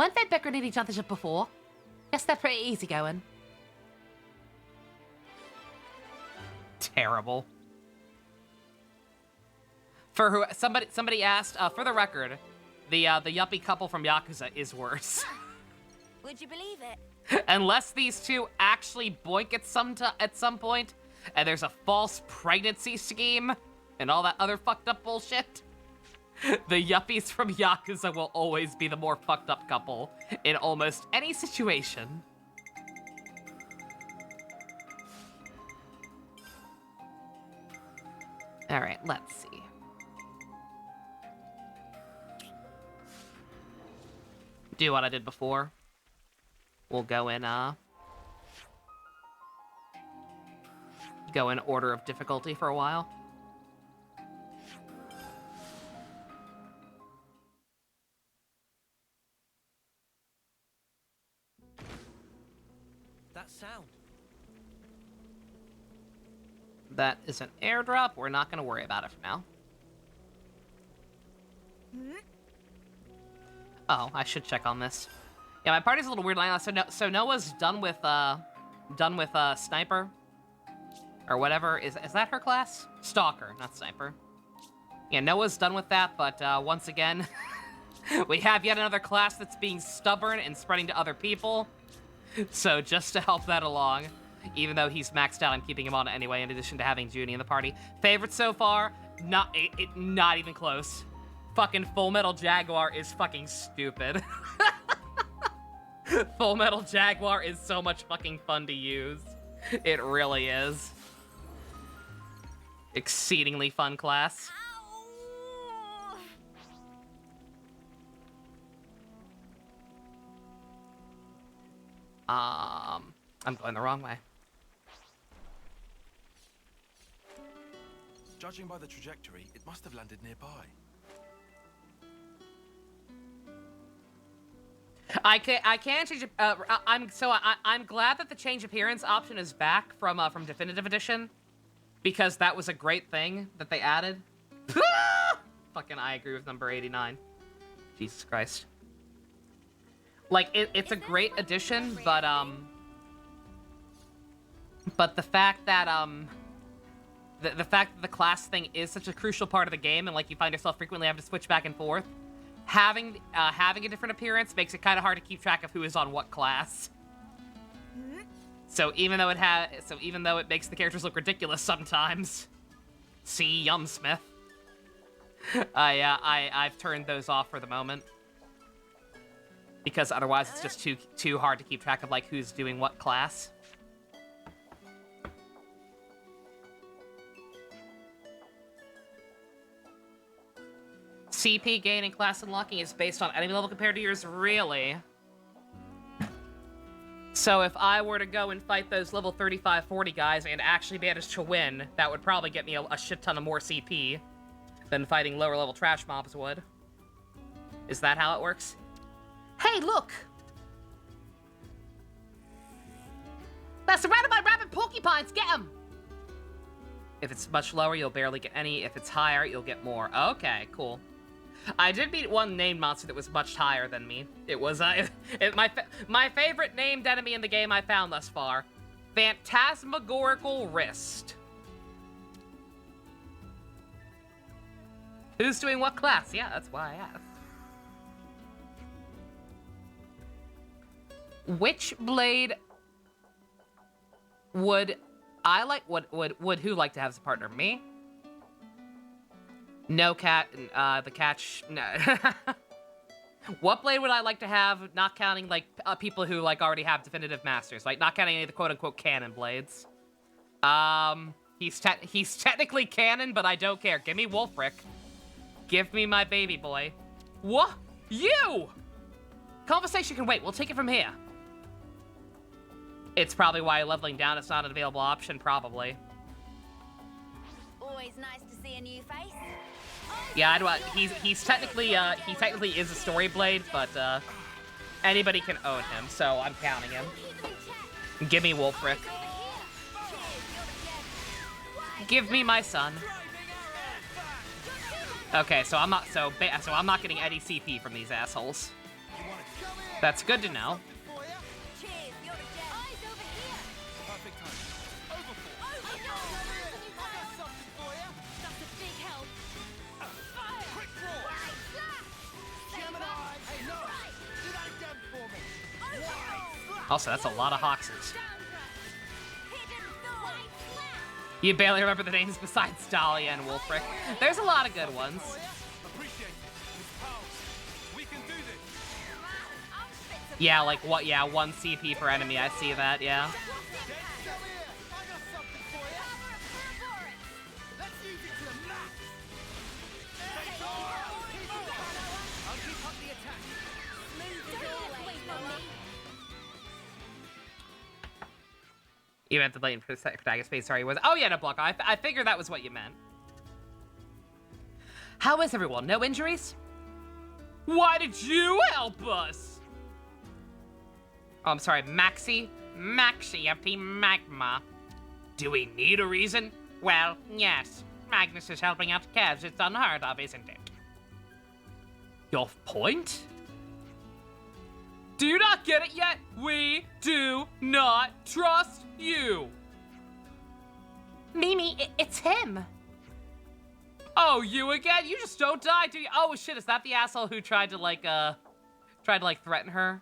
Weren't they bickering at each other just before? Guess they're pretty easygoing. Terrible. For who somebody asked, for the record, the yuppie couple from Yakuza is worse. Would you believe it? Unless these two actually boink at some point, and there's a false pregnancy scheme and all that other fucked up bullshit, the yuppies from Yakuza will always be the more fucked up couple in almost any situation. All right, let's see. Do what I did before. We'll go in order of difficulty for a while. That sound. That is an airdrop. We're not going to worry about it for now. Oh, I should check on this. Yeah, my party's a little weird. So Noah's done with Sniper, or whatever. Is that her class? Stalker, not Sniper. Yeah, Noah's done with that. But once again, we have yet another class that's being stubborn and spreading to other people. So just to help that along, even though he's maxed out, I'm keeping him on anyway. In addition to having Junie in the party, favorite so far, not even close. Fucking Full Metal Jaguar is fucking stupid. Full Metal Jaguar is so much fucking fun to use. It really is. Exceedingly fun class. Ow. I'm going the wrong way. Judging by the trajectory, it must have landed nearby. I can change it. I'm glad that the change appearance option is back from Definitive Edition, because that was a great thing that they added. Fucking, I agree with number 89. Jesus Christ. Like it's a great addition, but the fact that the fact that the class thing is such a crucial part of the game, and like you find yourself frequently having to switch back and forth. Having a different appearance makes it kind of hard to keep track of who is on what class. So even though it makes the characters look ridiculous sometimes, see Yumsmith. I've turned those off for the moment, because otherwise it's just too hard to keep track of like who's doing what class. CP gain and class unlocking is based on enemy level compared to yours, really? So if I were to go and fight those level 35, 40 guys and actually manage to win, that would probably get me a shit ton of more CP than fighting lower level trash mobs would. Is that how it works? Hey, look! They're surrounded by rabid porcupines. Get them! If it's much lower, you'll barely get any. If it's higher, you'll get more. Okay, cool. I did beat one named monster that was much higher than me. It was my favorite named enemy in the game I found thus far. Phantasmagorical Wrist. Who's doing what class? Yeah, that's why I asked. Which blade would I like? Would who like to have as a partner? Me? No cat. The catch. No. What blade would I like to have? Not counting like people who like already have definitive masters, like not counting any of the quote unquote canon blades. He's technically canon, but I don't care. Give me Wolfric. Give me my baby boy. What? You! Conversation can wait. We'll take it from here. It's probably why leveling down is not an available option, probably. Always nice to see a new face. Yeah, he's technically he technically is a story blade, but anybody can own him, so I'm counting him. Give me Wolfric. Give me my son. Okay, so I'm not getting any CP from these assholes. You wanna come here? That's good to know. Cheers, you're a gem. Eyes over here. Perfect timing. Overfall. Oh, no. I got something for you. That's a big help. Fire. Quick draw. Right, slap. Gemini. Hey, no. Do that again for me. Overfall. Also, that's a lot of Hoxes. Downdraft. Hidden thorn. Right, slap. You barely remember the names besides Dahlia and Wolfric. There's a lot of good ones. Appreciate it. It's powerful. We can do this. I'm fit to Yeah, like what? Yeah, 1 CP per enemy. I see that. Yeah. Come here. I got something for you. Let's use it to the max. I'll keep up the attack. You meant the blatant protagonist space. Sorry, was. Oh yeah, no block. I figured that was what you meant. How is everyone? No injuries? Why did you help us? Oh, I'm sorry, Maxi of Team Magma. Do we need a reason? Well, yes. Magnus is helping out Kevs. It's unheard of, isn't it? Your point? Do you not get it yet? We do not trust you. Mimi, it's him. Oh, you again? You just don't die, do you? Oh shit, is that the asshole who tried to threaten her?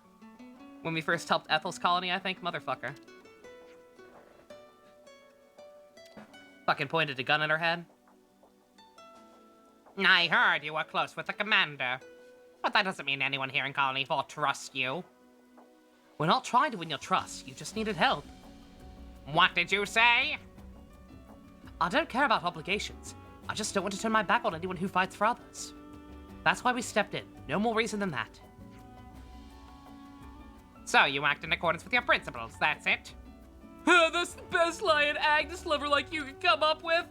When we first helped Ethel's colony, I think? Motherfucker. Fucking pointed a gun at her head. I heard you were close with the commander. But that doesn't mean anyone here in Colony 4 trusts you. We're not trying to win your trust. You just needed help. What did you say? I don't care about obligations. I just don't want to turn my back on anyone who fights for others. That's why we stepped in. No more reason than that. So you act in accordance with your principles, that's it? That's the best lie an Agnes lover like you could come up with.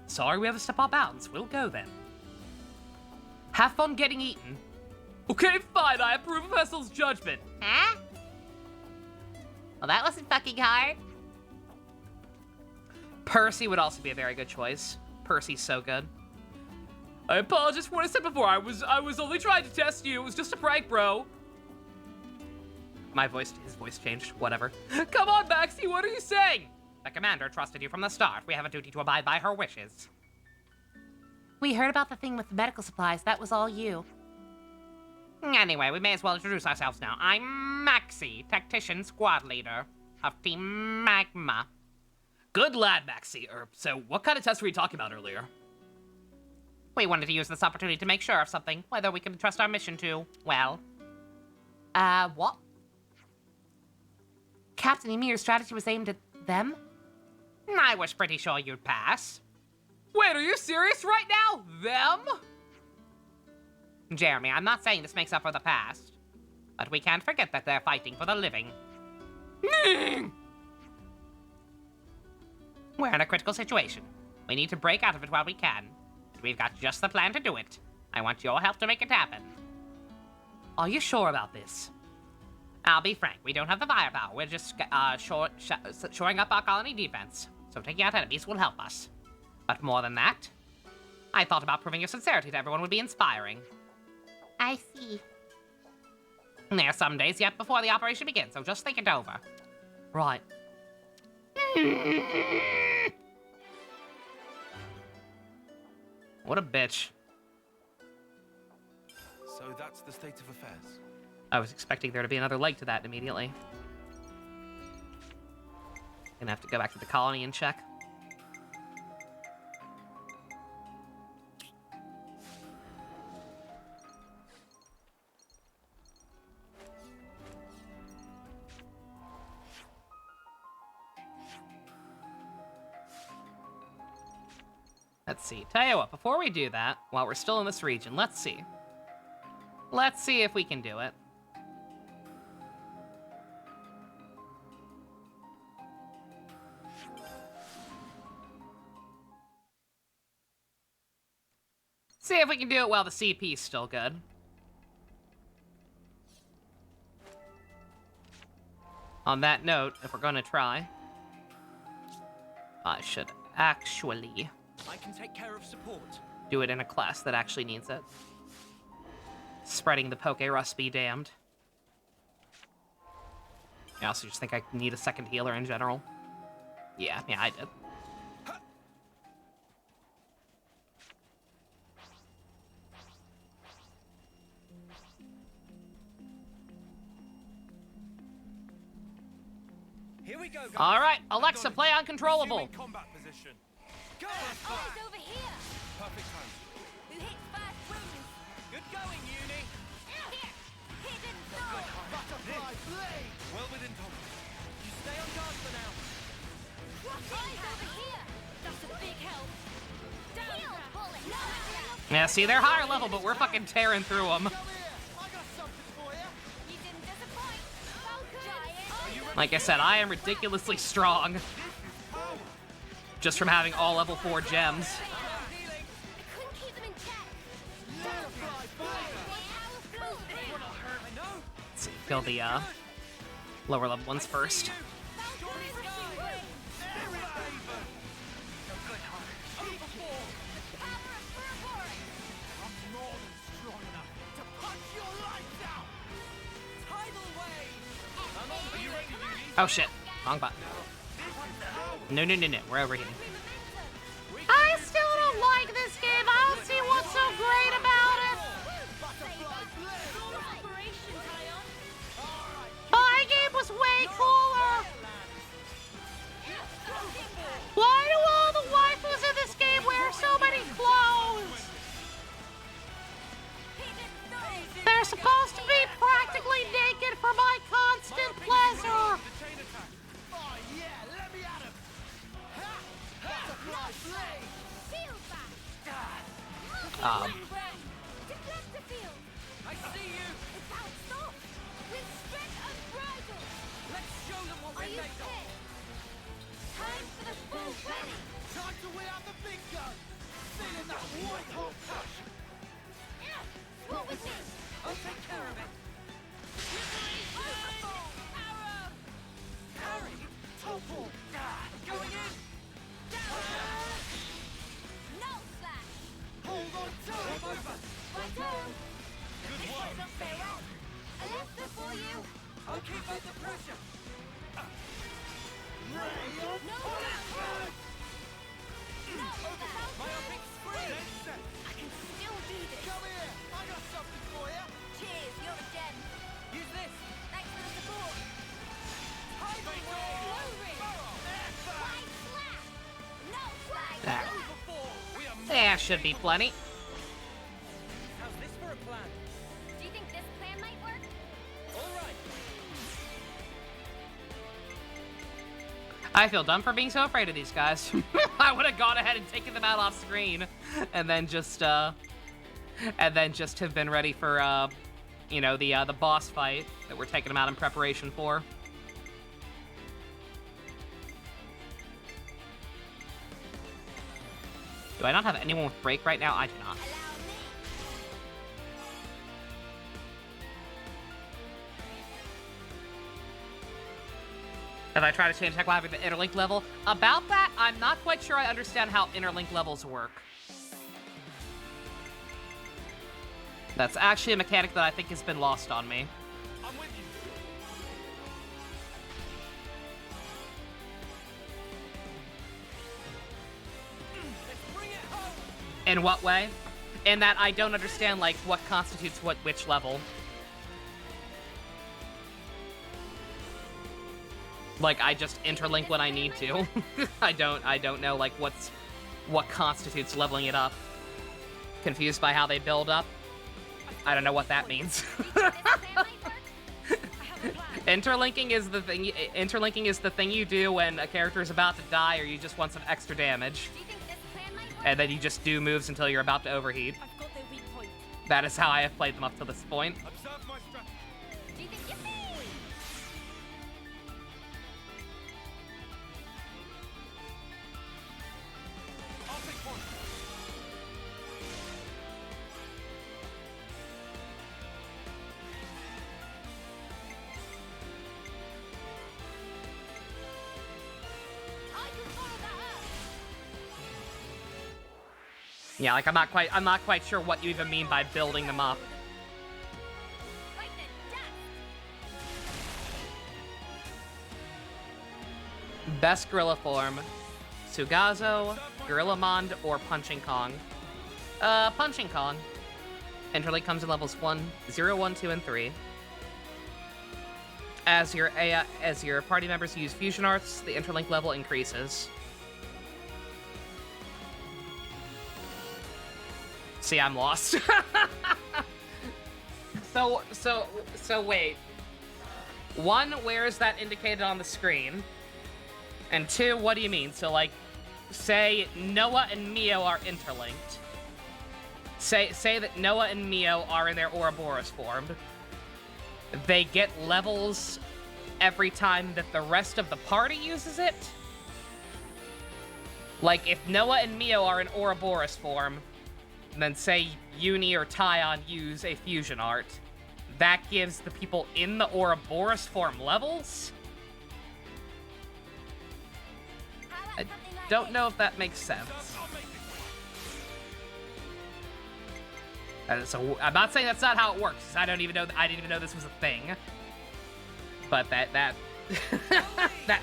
Sorry we have to step our bounds. We'll go then. Have fun getting eaten. Okay, fine. I approve of Vessel's judgment. Huh? Well, that wasn't fucking hard. Percy would also be a very good choice. Percy's so good. I apologize for what I said before. I was only trying to test you. It was just a prank, bro. His voice changed. Whatever. Come on, Maxie, what are you saying? The commander trusted you from the start. We have a duty to abide by her wishes. We heard about the thing with the medical supplies. That was all you. Anyway, we may as well introduce ourselves now. I'm Maxie, tactician squad leader of Team Magma. Good lad, Maxie. So what kind of test were you talking about earlier? We wanted to use this opportunity to make sure of something, whether we can trust our mission to, well... What? Captain Emir's strategy was aimed at them? I was pretty sure you'd pass. Wait, are you serious right now? Them? Jeremy, I'm not saying this makes up for the past, but we can't forget that they're fighting for the living. We're in a critical situation. We need to break out of it while we can. And we've got just the plan to do it. I want your help to make it happen. Are you sure about this? I'll be frank, we don't have the firepower. We're just shoring up our colony defense. So taking out enemies will help us. But more than that, I thought about proving your sincerity to everyone would be inspiring. I see. There are some days yet before the operation begins, so just think it over. Right. What a bitch. So that's the state of affairs. I was expecting there to be another leg to that immediately. Gonna have to go back to the colony and check. Let's see. Tell you what, before we do that, while we're still in this region, let's see. Let's see if we can do it. See if we can do it while the CP's still good. On that note, if we're gonna try, I should actually I can take care of support. do it in a class that actually needs it. Spreading the poke rust be damned. I also just think I need a second healer in general. Yeah, I did. Here we go, guys. All right, Alexa, play Uncontrollable. Resume combat position. Go! Eyes over here. Perfect time. Who hits first wins. Good going, Uni. Here. Hidden sword. Butterfly blade. Well within tolerance. You stay on guard for now. Eyes over here. That's a big help. Heal bullet. Yeah, see, they're higher level, but we're fucking tearing through them. Come here. I got something for you. You didn't disappoint. Giant. Like I said, I am ridiculously strong. Just from having all level 4 gems. I couldn't keep them in check. Let's see, kill the lower level ones first. Oh shit, wrong button. No, we're over here. I still don't like this game. I don't see what's so great about it. My game was way cooler. Why do all the waifus in this game wear so many clothes? They're supposed to be practically naked for my constant pleasure. Oh yeah, let me at him. Butterfly blade. I see you. Let's show them what we're made of. Time for the full ready. Time to wear out the big gun. Feeling that white hot passion. What was this? I'll take care of it. Harry, topple. Going in. No slash. Hold on to it. Over. Right on. Good one. I left it for you. I'll keep up the pressure. Ray of No fire. No slash. My optic screen. I can still do this. Come here. I got something for you. Cheers, you're a gem. Use this. Thanks for the support. Tidal wave. Glory. White slap. No slash. There. Overfall. We are There should be plenty. How's this for a plan? Do you think this plan might work? All right. I feel dumb for being so afraid of these guys. I would have gone ahead and taken them out off screen, and then just have been ready for, you know, the boss fight that we're taking them out in preparation for. Do I not have anyone with break right now? I do not. Allow me. If I try to change tech lab with the interlink level, about that, I'm not quite sure I understand how interlink levels work. That's actually a mechanic that I think has been lost on me. I'm with you. Let's bring it home. In what way? In that I don't understand, like, what constitutes which level. Like, I just interlink when I need to. I don't know, like, what constitutes leveling it up. Confused by how they build up. I don't know what that means. Interlinking is the thing you do when a character is about to die or you just want some extra damage. Do you think this plan might work? And then you just do moves until you're about to overheat. I've got their weak point. That is how I have played them up to this point. Observe my strategy. Do you think yippee? I'll take one. I can follow that up. Yeah, like I'm not quite sure what you even mean by building them up. Right then, done. Best gorilla form. Sugazo, Gorillamond, or Punching Kong. Punching Kong. Interlink comes in levels 0, 1, 2, and 3. As your party members use fusion arts, the interlink level increases. See, I'm lost. So wait. 1, where is that indicated on the screen? And 2, what do you mean? So, like, say Noah and Mio are interlinked. Say that Noah and Mio are in their Ouroboros form. They get levels every time that the rest of the party uses it? Like, if Noah and Mio are in Ouroboros form, then say Uni or Tyon use a fusion art, that gives the people in the Ouroboros form levels? I don't know if that makes sense. So I'm not saying that's not how it works. 'Cause I didn't even know this was a thing. But that that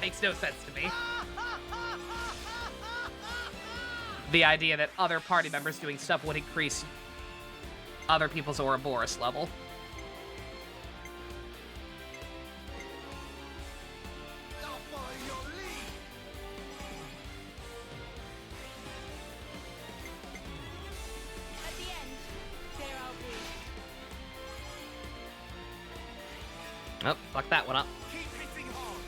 makes no sense to me. The idea that other party members doing stuff would increase other people's Ouroboros level. I'll follow your lead. At the end, there I'll be. Oh, fuck that one up. Keep hitting hard.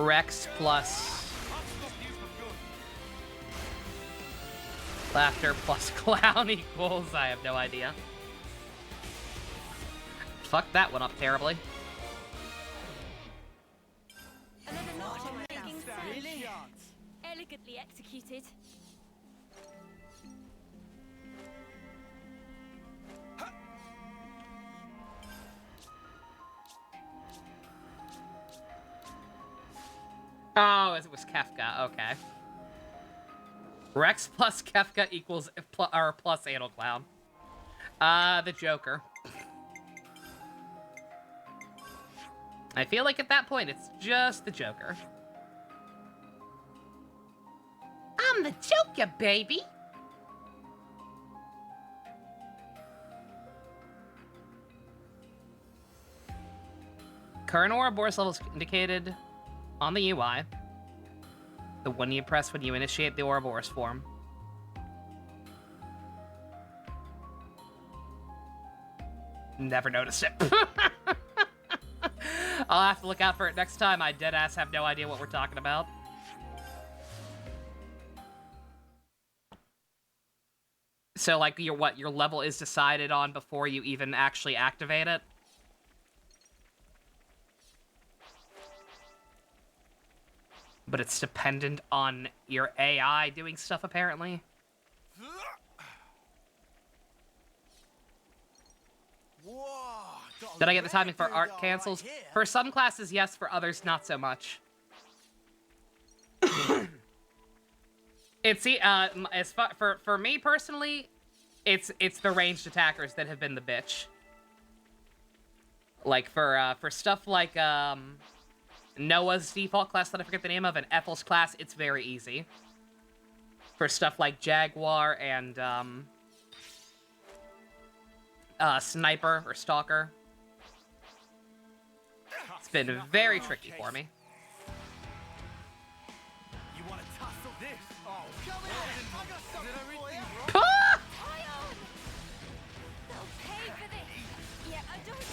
Rex plus I'll stop you for good. laughter plus clown equals... I have no idea. Fuck that one up terribly. Another notch on making sense. Really? Chance. Elegantly executed. Oh, it was Kefka. Okay. Rex plus Kefka equals plus Anal Clown. The Joker. I feel like at that point it's just the Joker. I'm the Joker, baby. Current Ouroboros levels indicated on the UI. The one you press when you initiate the Ouroboros form. Never noticed it. I'll have to look out for it next time. I deadass have no idea what we're talking about. So, like, your level is decided on before you even actually activate it? But it's dependent on your AI doing stuff, apparently. Whoa, Did I get the timing for art Right cancels? here. For some classes, yes. For others, not so much. It's as for me personally, it's the ranged attackers that have been the bitch. Like for stuff like Noah's default class that I forget the name of, and Ethel's class, it's very easy. For stuff like Jaguar and Sniper or Stalker, it's been very tricky for me. You want to tussle this? Oh, come here. I got something for you. Ah! Tyon! They'll pay for this. Yeah, I don't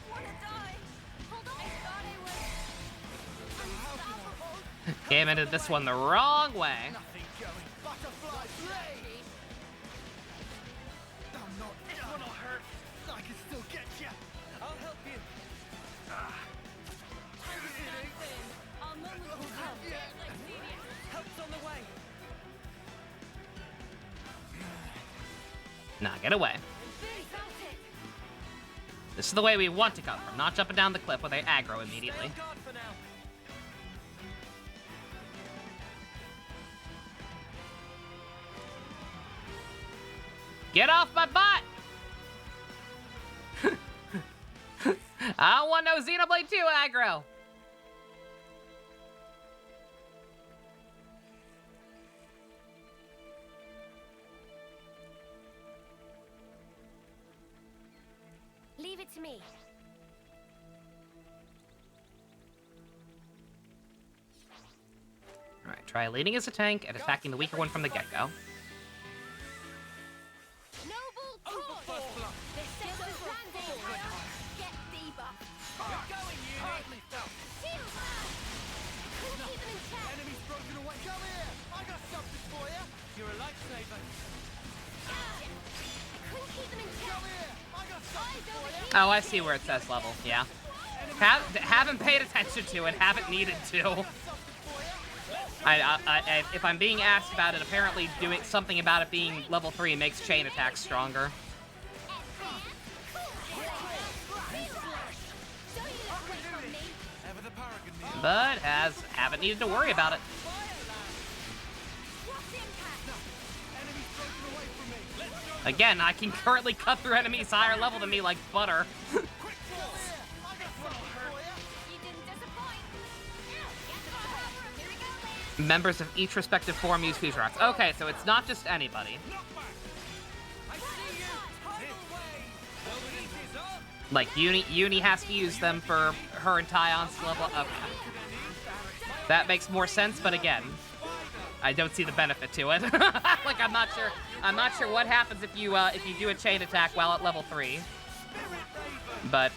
want to die. Hold on. I thought I was unstoppable. Came into this one the wrong way. Nothing going. Butterfly blade. I'm not. It will not hurt. I can still get you. I'll help you. Our moment will come. Like Phoenix. Help's on the way. Nah, get away. Billy felt it. This is the way we want to come from, not jumping down the cliff where they aggro immediately. Stay on guard for now. Get off my butt! I don't want no Xenoblade 2 aggro. to me. Alright, try leading as a tank and attacking the weaker one from the get-go. Noble Torch! This sets us landing! Get debuff! You're going, you! Hardly felt. Shield man! Couldn't keep them in check! Enemy's broken away. Come here! I got something for you! You're a lifesaver. Couldn't keep them in check! Come here! I got something Eyes for over you! here! Oh, I see where it says level, yeah. Haven't paid attention to it, haven't needed to. If I'm being asked about it, apparently doing something about it being level 3 makes chain attacks stronger. Ever the paragon near. But haven't needed to worry about it. Enemy's broken away from me. Let's go. Again, I can currently cut through enemies higher level than me like butter. Quick ball. I got something for you. You didn't disappoint! Get the power! Here we go, man! Members of each respective form use fusion rocks. Okay, so it's not just anybody. I see you. Tidal wave. Well, the heat is up. Like, Uni has to use them for her and Tyon's level. Okay. That makes more sense, but again, I don't see the benefit to it. Like, I'm not sure what happens if you do a chain attack while at level 3. But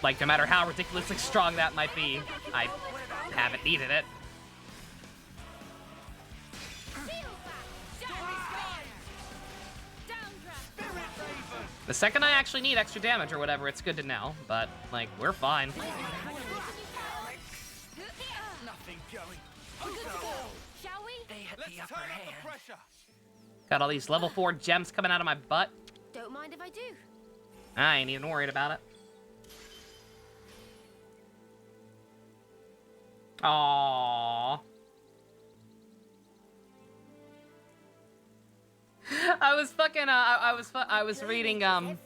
like, no matter how ridiculously strong that might be, I haven't needed it. The second I actually need extra damage or whatever, it's good to know. But like, we're fine. Nothing going. Shall we? Let's turn up the pressure. Got all these level 4 gems coming out of my butt. Don't mind if I do. I ain't even worried about it. Aww. I was reading Everywhere.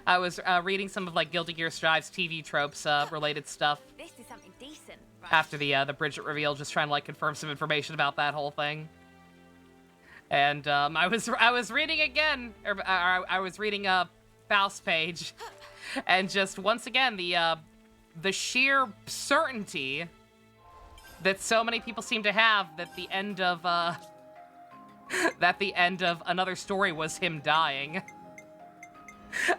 I was reading some of like Guilty Gear Strive's TV tropes related stuff This is something decent, right? after the Bridget reveal, just trying to like confirm some information about that whole thing. And I was reading again, or I was reading Faust's page, and just once again the sheer certainty that so many people seem to have that the end of another story was him dying.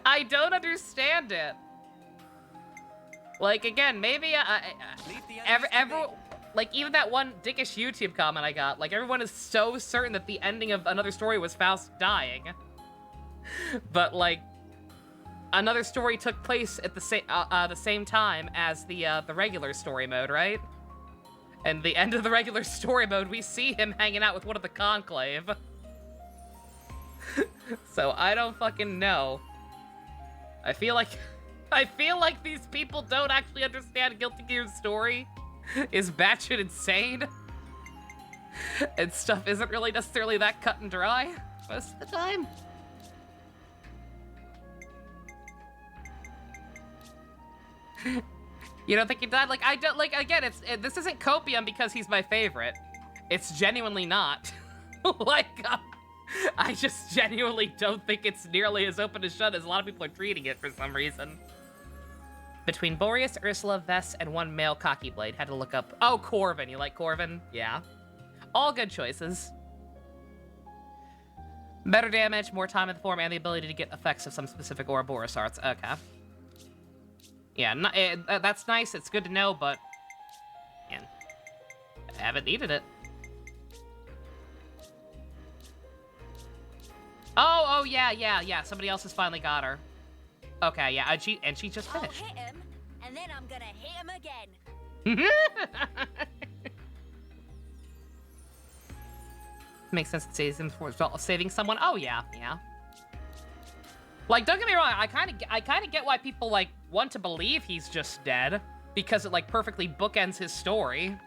I don't understand it. Like, again, maybe like, even that one dickish YouTube comment I got, like, everyone is so certain that the ending of another story was Faust dying. But, like, another story took place at the same time as the regular story mode, right? And the end of the regular story mode, we see him hanging out with one of the Conclave. So I don't fucking know. I feel like these people don't actually understand Guilty Gear's story is batshit insane. And stuff isn't really necessarily that cut and dry most of the time. You don't think he died? Like, I don't, like, again, this isn't copium because he's my favorite. It's genuinely not. Like, I just genuinely don't think it's nearly as open as shut as a lot of people are treating it for some reason. Between Boreas, Ursula, Vess, and one male cocky blade, had to look up. Oh, Corvin. You like Corvin? Yeah. All good choices. Better damage, more time in the form, and the ability to get effects of some specific Ouroboros arts. Okay. Yeah, that's nice. It's good to know, but man, I haven't needed it. Oh, yeah. Somebody else has finally got her. Okay, yeah, and she just I'll finished. hit him, and then I'm gonna hit him again. Makes sense to save him for saving someone. Oh yeah. Like, don't get me wrong, I kind of get why people like want to believe he's just dead, because it like perfectly bookends his story.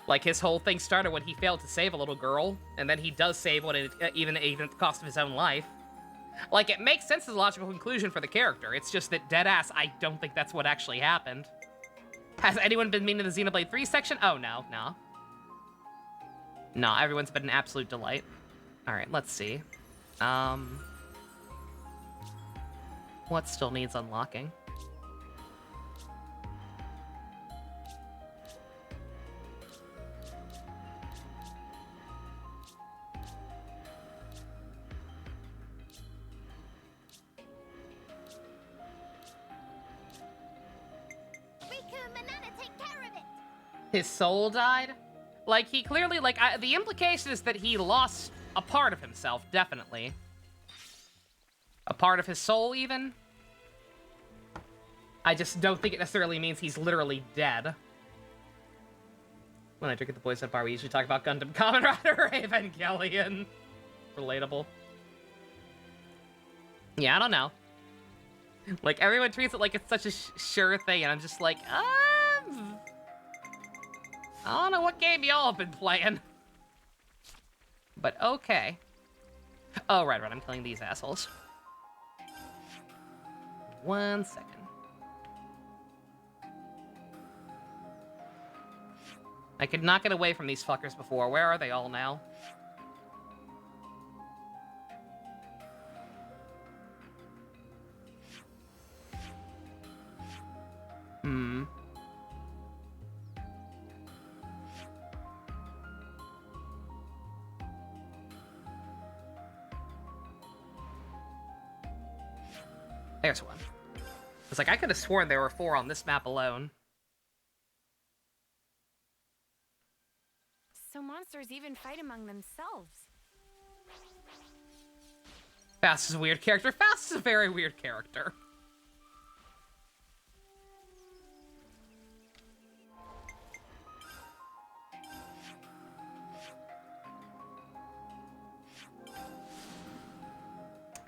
Like, his whole thing started when he failed to save a little girl, and then he does save one even at the cost of his own life. Like, it makes sense as a logical conclusion for the character. It's just that deadass, I don't think that's what actually happened. Has anyone been mean to the Xenoblade 3 section? Oh no. No, everyone's been an absolute delight. All right, let's see. What still needs unlocking? Riku, Manana, take care of it. His soul died? Like, he clearly, like, the implication is that he lost a part of himself, definitely. A part of his soul, even? I just don't think it necessarily means he's literally dead. When I drink at the Boys Ed Bar, we usually talk about Gundam, Kamen Rider, or Evangelion. Relatable. Yeah, I don't know. Like, everyone treats it like it's such a sure thing, and I'm just like, I don't know what game y'all have been playing. But okay. Oh, right, I'm killing these assholes. 1 second. I could not get away from these fuckers before. Where are they all now? Hmm. There's one. It's like, I could have sworn there were 4 on this map alone. So monsters even fight among themselves. Faust is a weird character. Faust is a very weird character.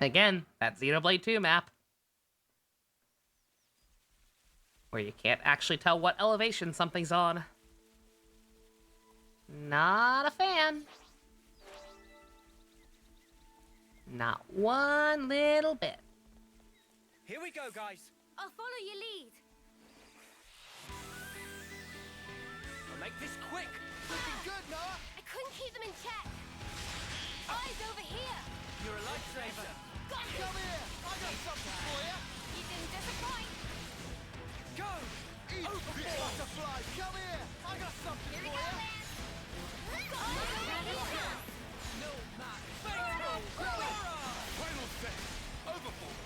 Again, that Xenoblade 2 map. Where you can't actually tell what elevation something's on. Not a fan. Not one little bit. Here we go, guys. I'll follow your lead. I'll make this quick. Looking good, Noah. I couldn't keep them in check. Eyes over here. You're a lifesaver. Got you. Come here. I got something for you. You didn't disappoint. Go. Eat this butterfly. Come here. I got something Here we for go, you. man. Eyes over here. No match. Final set. Overboard.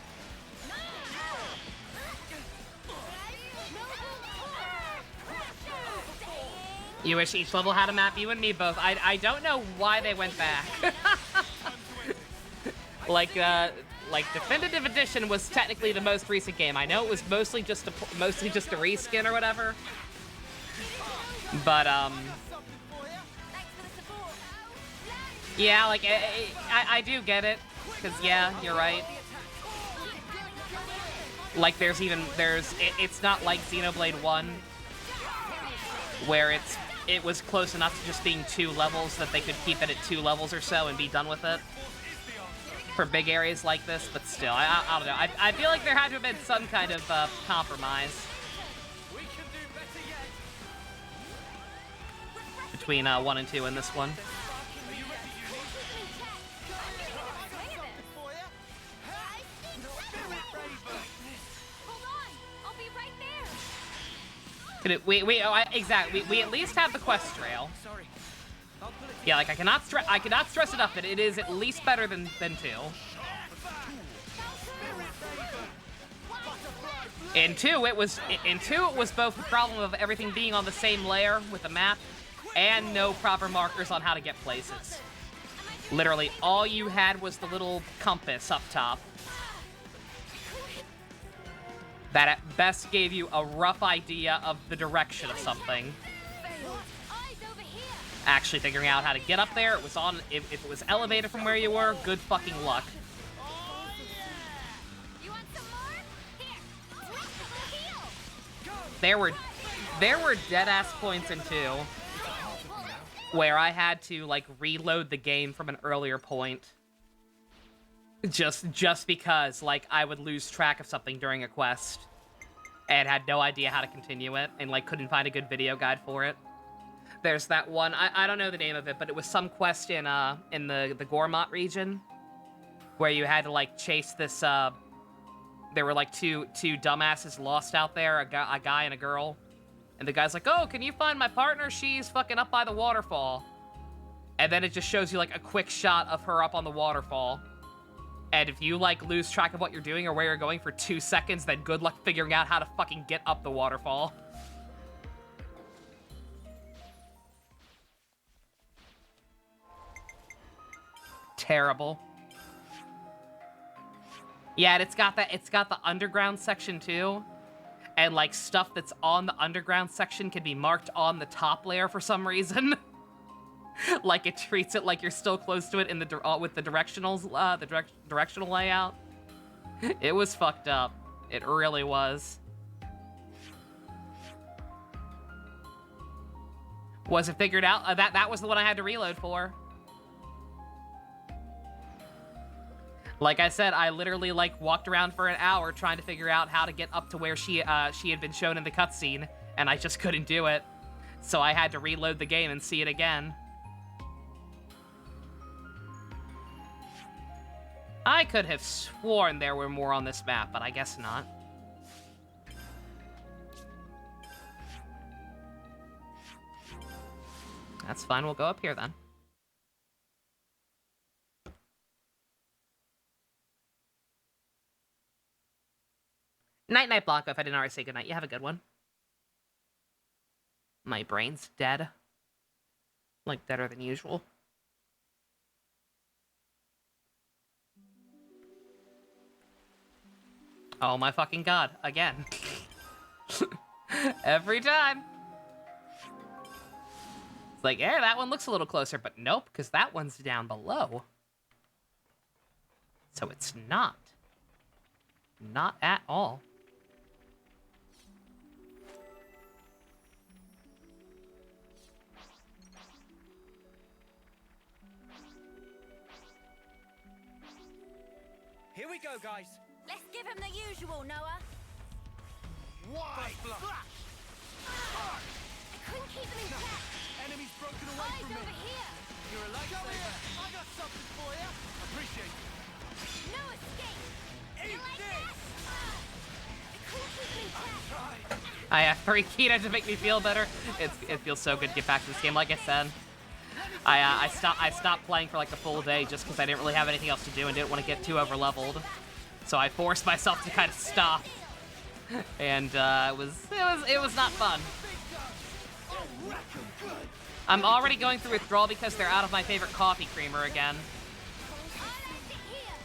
You wish each level had a map, you and me both. I don't know why they went back. like Definitive Edition was technically the most recent game. I know it was mostly just a reskin or whatever. But yeah, like I do get it, because yeah, you're right. Like it's not like Xenoblade 1 where it was close enough to just being 2 levels that they could keep it at 2 levels or so and be done with it for big areas like this, but still, I don't know. I feel like there had to have been some kind of compromise between 1 and 2 in this one. Exactly. We at least have the quest trail. Yeah, like I cannot stress enough that it is at least better than 2. In 2, it was both the problem of everything being on the same layer with the map and no proper markers on how to get places. Literally, all you had was the little compass up top that at best gave you a rough idea of the direction of something. Actually figuring out how to get up there, it was on, if it was elevated from where you were, good fucking luck. There were dead-ass points in 2 where I had to, like, reload the game from an earlier point. Just because, like, I would lose track of something during a quest and had no idea how to continue it and, like, couldn't find a good video guide for it. There's that one, I don't know the name of it, but it was some quest in the Gormott region where you had to, like, chase this there were like two dumbasses lost out there, a guy and a girl. And the guy's like, oh, can you find my partner? She's fucking up by the waterfall. And then it just shows you like a quick shot of her up on the waterfall. And if you like lose track of what you're doing or where you're going for 2 seconds, then good luck figuring out how to fucking get up the waterfall. Terrible. Yeah, and it's got the underground section too. And like stuff that's on the underground section can be marked on the top layer for some reason. Like it treats it like you're still close to it in the with the directionals, directional layout. It was fucked up. It really was. Was it figured out? That was the one I had to reload for. Like I said, I literally like walked around for an hour trying to figure out how to get up to where she had been shown in the cutscene, and I just couldn't do it. So I had to reload the game and see it again. I could have sworn there were more on this map, but I guess not. That's fine, we'll go up here then. Night, night, Blanco, if I didn't already say goodnight. You have a good one. My brain's dead. Like, deader than usual. Oh my fucking god, again. Every time. It's like, yeah, that one looks a little closer, but nope, because that one's down below. So it's not. Not at all. Here we go, guys. Let's give him the usual, Noah. Why? I couldn't keep them in check. Enemy's broken away Eyes from me. over here. You're a lifesaver. I got something for you. Appreciate it. No escape. Eat You like this. that? I couldn't keep them in check. Right. I have 3 keto to make me feel better. It feels so good to get back to this game. Like I said, I stopped playing for like a full day just because I didn't really have anything else to do and didn't want to get too overleveled. So I forced myself to kind of stop, and it was not fun. I'm already going through withdrawal because they're out of my favorite coffee creamer again.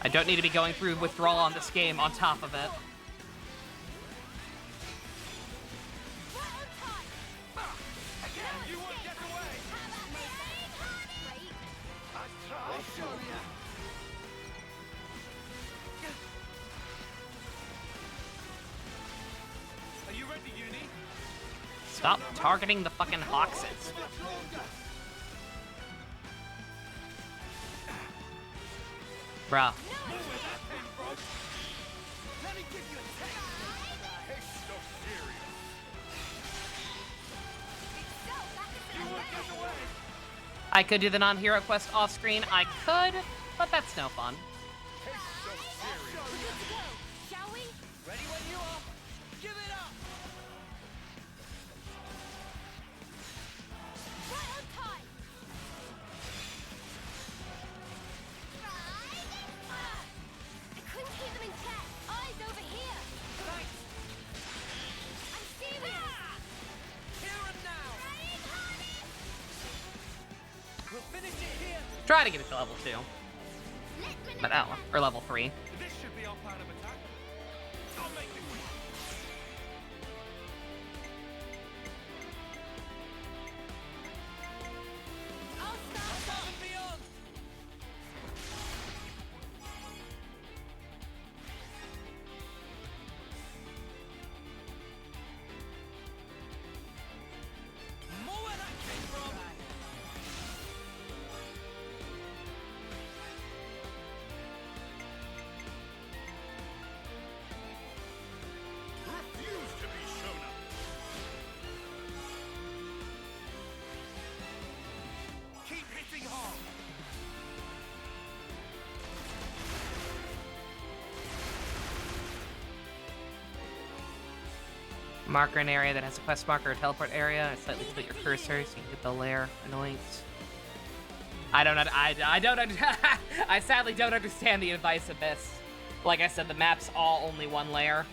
I don't need to be going through withdrawal on this game on top of it. You won't get away. I'll show you. Are you ready, Uni? Stop targeting the fucking boxes. Bruh. Let me give you a taste. It's so serious. You won't get away. I could do the non-hero quest off screen. I could, but that's no fun. It's so serious. Shall we? Ready when you are. Give it up. Right on time. I couldn't keep them in check. Eyes over here. Thanks. I'm serious. Here and now. We'll finish it here. Try to get it to level 2. Let's finish But oh, or level 3. This should be our plan of attack. I'll make it quick. I'll start. Above and beyond. More where that came from. Marker an area that has a quest marker or teleport area, and slightly split your cursor so you can get the lair annoyance. I sadly don't understand the advice of this. Like I said, the map's all only one layer.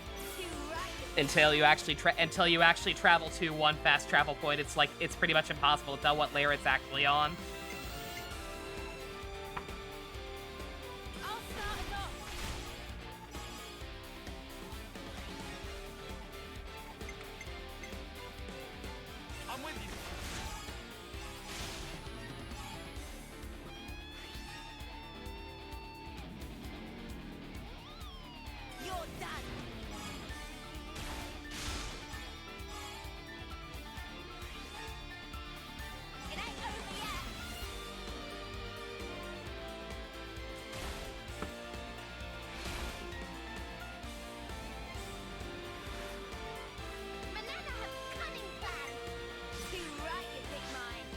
Until you actually travel to one fast travel point, it's pretty much impossible to tell what layer it's actually on. I'll start us off. I'm with you. You're done. It ain't over yet. Banana has a cunning plan. Too right, you pick mine.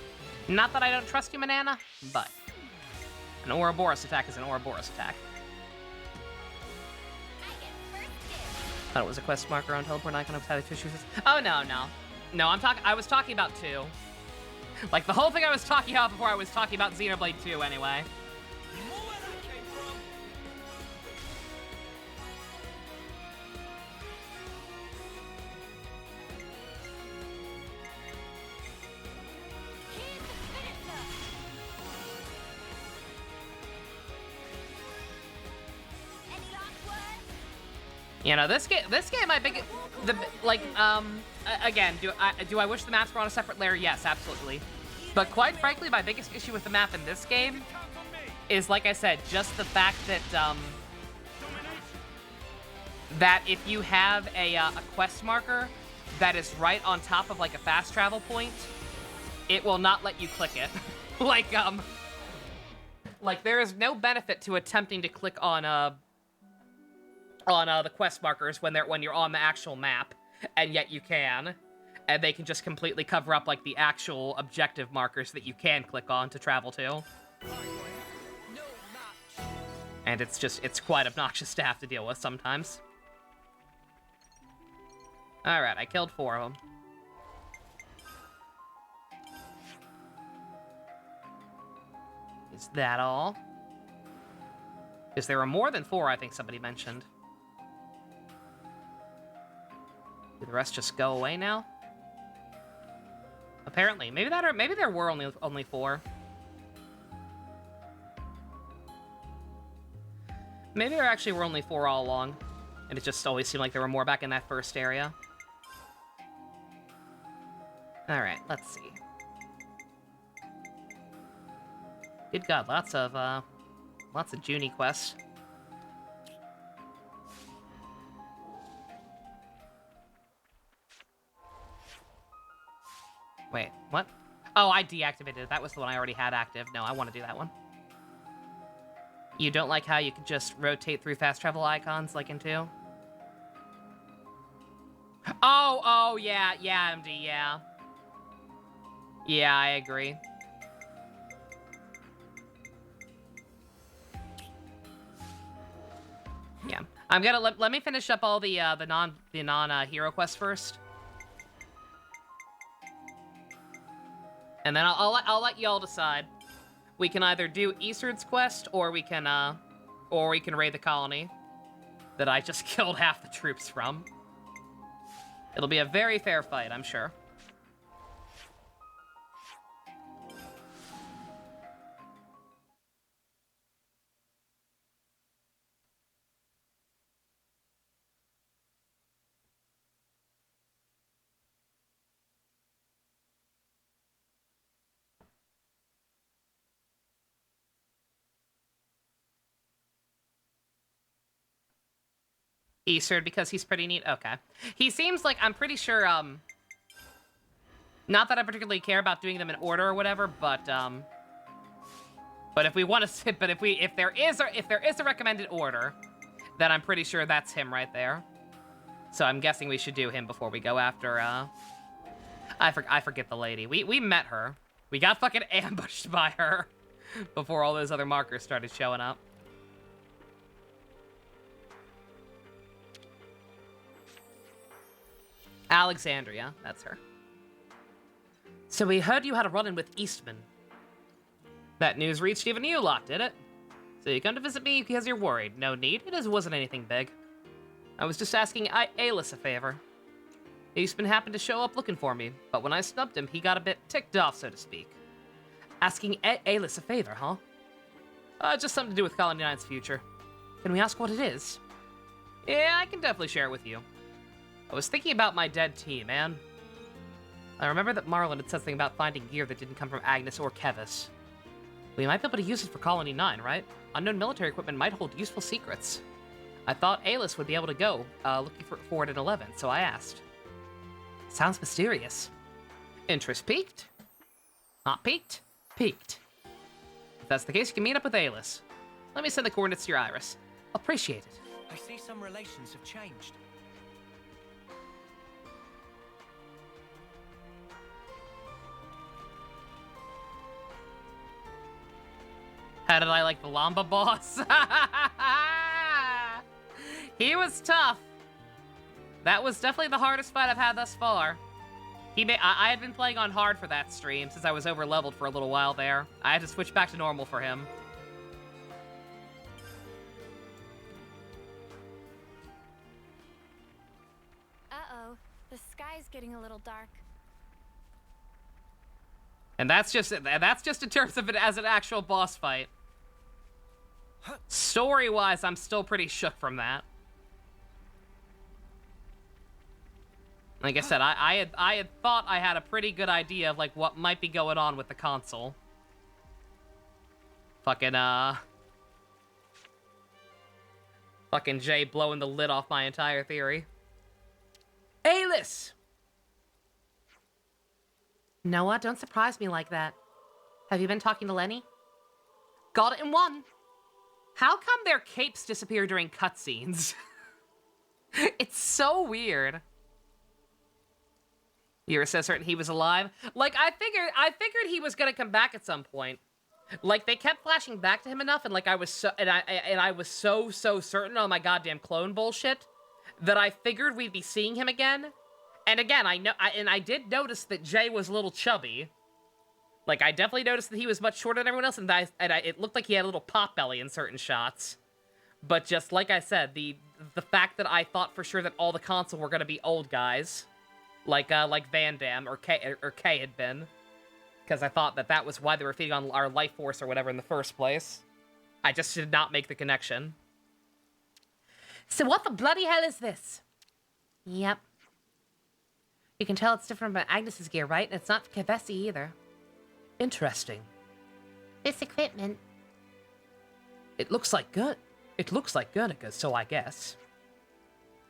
Not that I don't trust you, Manana, but an Ouroboros attack is an Ouroboros attack. I get first dibs. Thought it was a quest marker on teleport icon of static tissue. Oh no. I was talking about 2. Like the whole thing I was talking about before I was talking about Xenoblade 2 anyway. More where that came from. Here's the finisher. Any last words? You know, this game, my big, again, do I wish the maps were on a separate layer? Yes, absolutely. But quite frankly, my biggest issue with the map in this game Count on me. is, like I said, just the fact that, Domination. that if you have a quest marker that is right on top of, like, a fast travel point, it will not let you click it. like, there is no benefit to attempting to click on the quest markers when you're on the actual map, and yet you can, and they can just completely cover up like the actual objective markers that you can click on to travel to. No match. And it's quite obnoxious to have to deal with sometimes. All right, I killed 4 of them. Is that all? Because there were more than 4, I think somebody mentioned. Did the rest just go away now? Apparently. Maybe there were only 4. Maybe there actually were only 4 all along. And it just always seemed like there were more back in that first area. Alright, let's see. Good God, lots of Junie quests. Wait, what? Oh, I deactivated it. That was the one I already had active. No, I want to do that one. You don't like how you can just rotate through fast travel icons like in 2? Oh, yeah, MD, yeah. Yeah, I agree. Yeah, I'm gonna let me finish up all the non hero quests first, and then I'll let y'all decide. We can either do Isurd's quest, or we can raid the colony that I just killed half the troops from. It'll be a very fair fight, I'm sure. Eastern because he's pretty neat. Okay. He seems like, I'm pretty sure, not that I particularly care about doing them in order or whatever, but if we want to, but if there is a recommended order, then I'm pretty sure that's him right there. So I'm guessing we should do him before we go after, I forget the lady. We met her. We got fucking ambushed by her before all those other markers started showing up. Alexandria, that's her. So we heard you had a run-in with Eastman. That news reached even you lot, did it? So you come to visit me because you're worried. No need, wasn't anything big. I was just asking Alice a favor. Eastman happened to show up looking for me, but when I snubbed him, he got a bit ticked off, so to speak. Asking Alice a favor, huh? Just something to do with Colony 9's future. Can we ask what it is? Yeah, I can definitely share it with you. I was thinking about my dead team, man. I remember that Marlon had said something about finding gear that didn't come from Agnes or Kevis. We might be able to use it for Colony 9, right? Unknown military equipment might hold useful secrets. I thought Alice would be able to go, looking for it at 11, so I asked. Sounds mysterious. Interest peaked? Not peaked? Peaked. If that's the case, you can meet up with Alice. Let me send the coordinates to your Iris. Appreciate it. I see some relations have changed. How did I like the Lamba boss? He was tough. That was definitely the hardest fight I've had thus far. I had been playing on hard for that stream since I was over leveled for a little while there. I had to switch back to normal for him. Uh-oh. The sky's getting a little dark. And that's just in terms of it as an actual boss fight. Story-wise, I'm still pretty shook from that. Like I said, I had thought I had a pretty good idea of like what might be going on with the console. Fucking Jay blowing the lid off my entire theory. Alice! Noah, don't surprise me like that. Have you been talking to Lenny? Got it in one. How come their capes disappear during cutscenes? It's so weird. You're so certain he was alive? Like, I figured he was gonna come back at some point. Like, they kept flashing back to him enough, and like I was so certain on my goddamn clone bullshit that I figured we'd be seeing him again. And again, I did notice that Jay was a little chubby. Like, I definitely noticed that he was much shorter than everyone else, and it looked like he had a little pot belly in certain shots. But just like I said, the fact that I thought for sure that all the console were gonna be old guys, like Van Damme or K had been, because I thought that was why they were feeding on our life force or whatever in the first place. I just did not make the connection. So what the bloody hell is this? Yep. You can tell it's different from Agnes's gear, right? And it's not Kevesi either. Interesting. This equipment. It looks like good. It looks like Guernica, so I guess.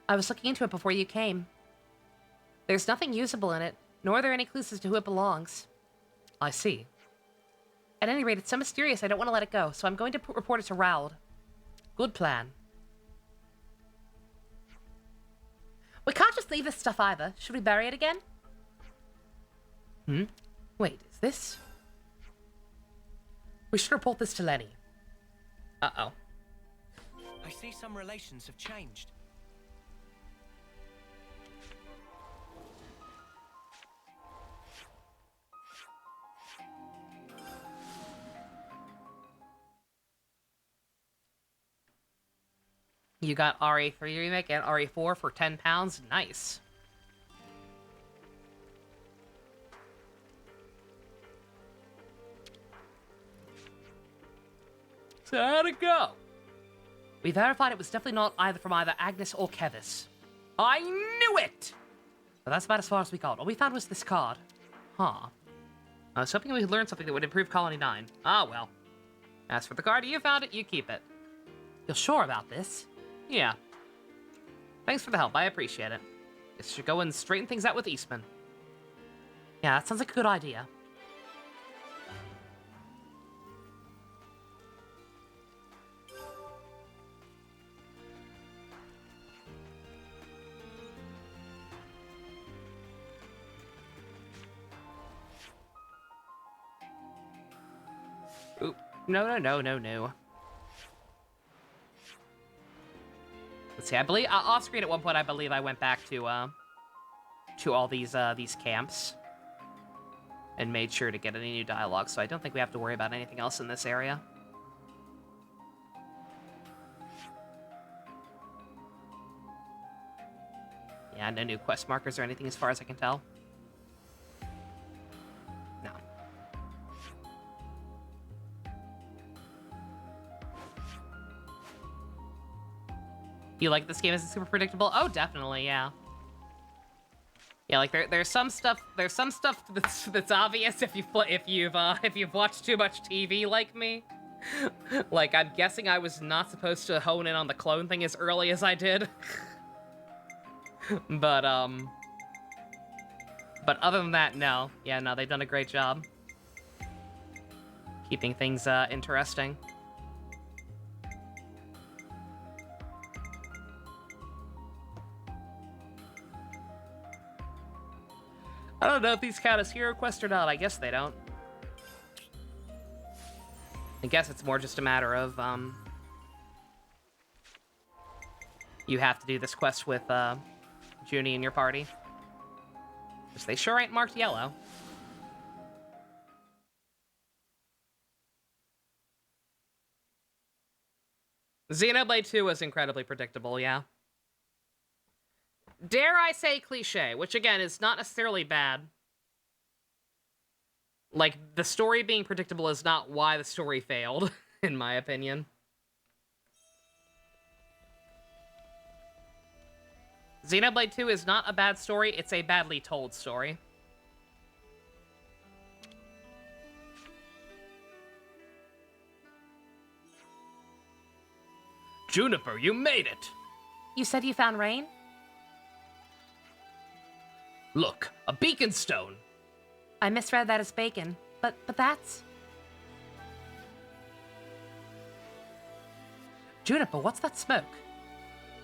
I was looking into it before you came. There's nothing usable in it, nor are there any clues as to who it belongs. I see. At any rate, it's so mysterious I don't want to let it go, so I'm going to report it to Raoul. Good plan. We can't just leave this stuff either. Should we bury it again? Wait, is this? We should report this to Lenny. Uh-oh. I see some relations have changed. You got RE3 remake and RE4 for £10. Nice. So how'd it go? We verified it was definitely not from either Agnes or Kevis. I knew it! But that's about as far as we got. All we found was this card. Huh. I was hoping we could learn something that would improve Colony 9. Ah, well. As for the card, you found it, you keep it. You're sure about this? Yeah. Thanks for the help, I appreciate it. This should go and straighten things out with Eastman. Yeah, that sounds like a good idea. Oop. No. Let's see, I believe, off-screen at one point, I believe I went back to to all these camps and made sure to get any new dialogue, so I don't think we have to worry about anything else in this area. Yeah, no new quest markers or anything as far as I can tell. No. You like this game? Is it super predictable? Oh, definitely, yeah. Yeah, like there's some stuff that's obvious if you've watched too much TV like me. Like, I'm guessing I was not supposed to hone in on the clone thing as early as I did. But other than that, no. Yeah, no, they've done a great job keeping things interesting. I don't know if these count as hero quests or not. I guess they don't. I guess it's more just a matter of, you have to do this quest with, Junie in your party. Because they sure ain't marked yellow. Xenoblade 2 was incredibly predictable, yeah. Dare I say cliche, which again is not necessarily bad. Like, the story being predictable is not why the story failed, in my opinion. Xenoblade 2 is not a bad story, it's a badly told story. Juniper, you made it! You said you found Rain? Look, a beacon stone! I misread that as bacon, but that's... Juniper, what's that smoke?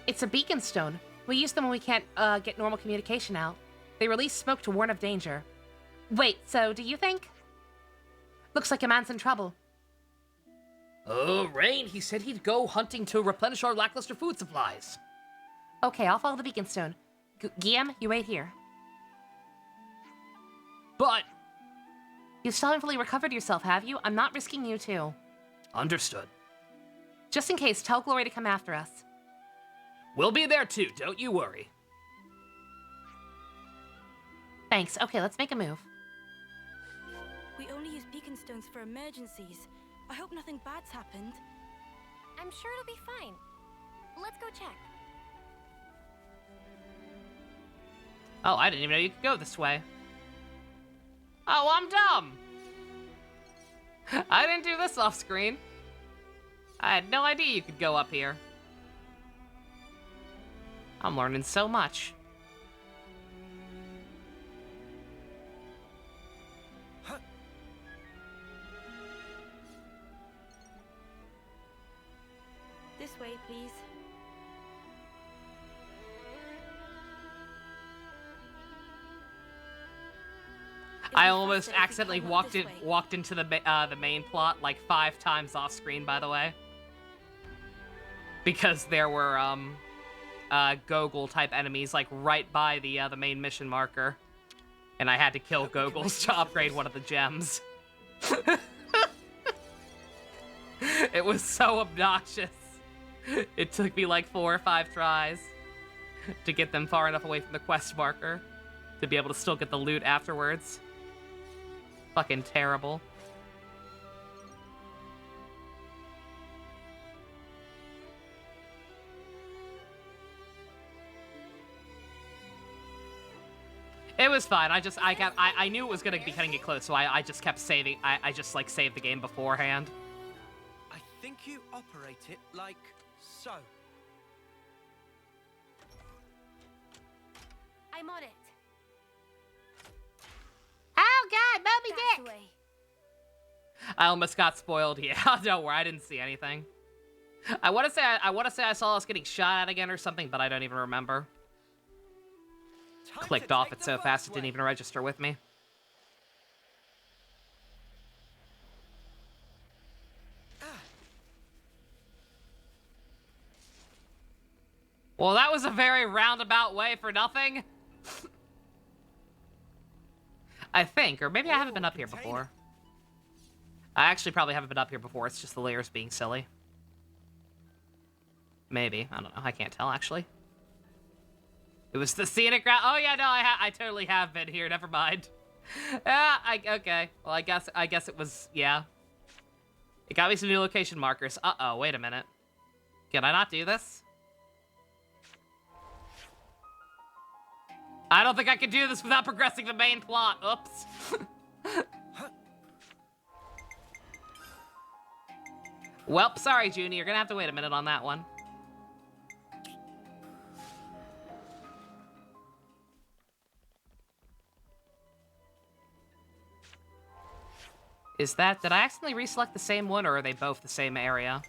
It's a beacon stone. We use them when we can't get normal communication out. They release smoke to warn of danger. Wait, so do you think? Looks like a man's in trouble. Oh, Rain, he said he'd go hunting to replenish our lackluster food supplies. Okay, I'll follow the beacon stone. Guillaume, you wait here. But... You still haven't fully recovered yourself, have you? I'm not risking you too. Understood. Just in case, tell Glory to come after us. We'll be there too, don't you worry. Thanks. Okay, let's make a move. We only use beacon stones for emergencies. I hope nothing bad's happened. I'm sure it'll be fine. Let's go check. Oh, I didn't even know you could go this way. Oh, I'm dumb! I didn't do this off screen. I had no idea you could go up here. I'm learning so much. This way, please. I almost accidentally walked into the main plot like 5 times off screen, by the way, because there were Gogol type enemies like right by the main mission marker, and I had to kill Gogols to upgrade one of the gems. It was so obnoxious. It took me like 4 or 5 tries to get them far enough away from the quest marker to be able to still get the loot afterwards. Fucking terrible. It was fine. I knew it was gonna be cutting it close, so I just kept saving. I just like saved the game beforehand. I think you operate it like so. I'm on it. Oh god, Moby That's Dick! the way. I almost got spoiled. Yeah, don't worry. I didn't see anything. I want to say I saw us getting shot at again or something, but I don't even remember. Time Clicked to off take it the so first fast it way. didn't even register with me. Well, that was a very roundabout way for nothing. I think, or maybe I haven't been up here before. I actually probably haven't been up here before. It's just the layers being silly. Maybe. I don't know. I can't tell, actually. It was the scenic route. Oh, yeah, no, I totally have been here. Never mind. Okay. Well, I guess it was, yeah. It got me some new location markers. Uh-oh, wait a minute. Can I not do this? I don't think I can do this without progressing the main plot. Oops. Welp, sorry, Junie. You're gonna have to wait a minute on that one. Is that... Did I accidentally reselect the same one, or are they both the same area?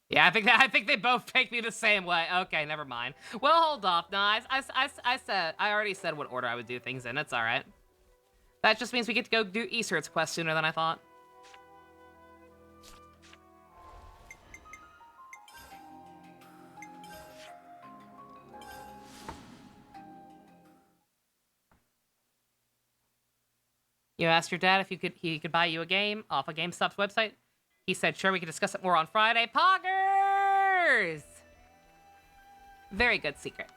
Yeah, I think they both take me the same way. Okay, never mind. Well, hold off. No, I already said what order I would do things in. It's all right. That just means we get to go do Easter's quest sooner than I thought. You asked your dad if he could buy you a game off of GameStop's website. He said, sure, we can discuss it more on Friday. Poggers! Very good secret.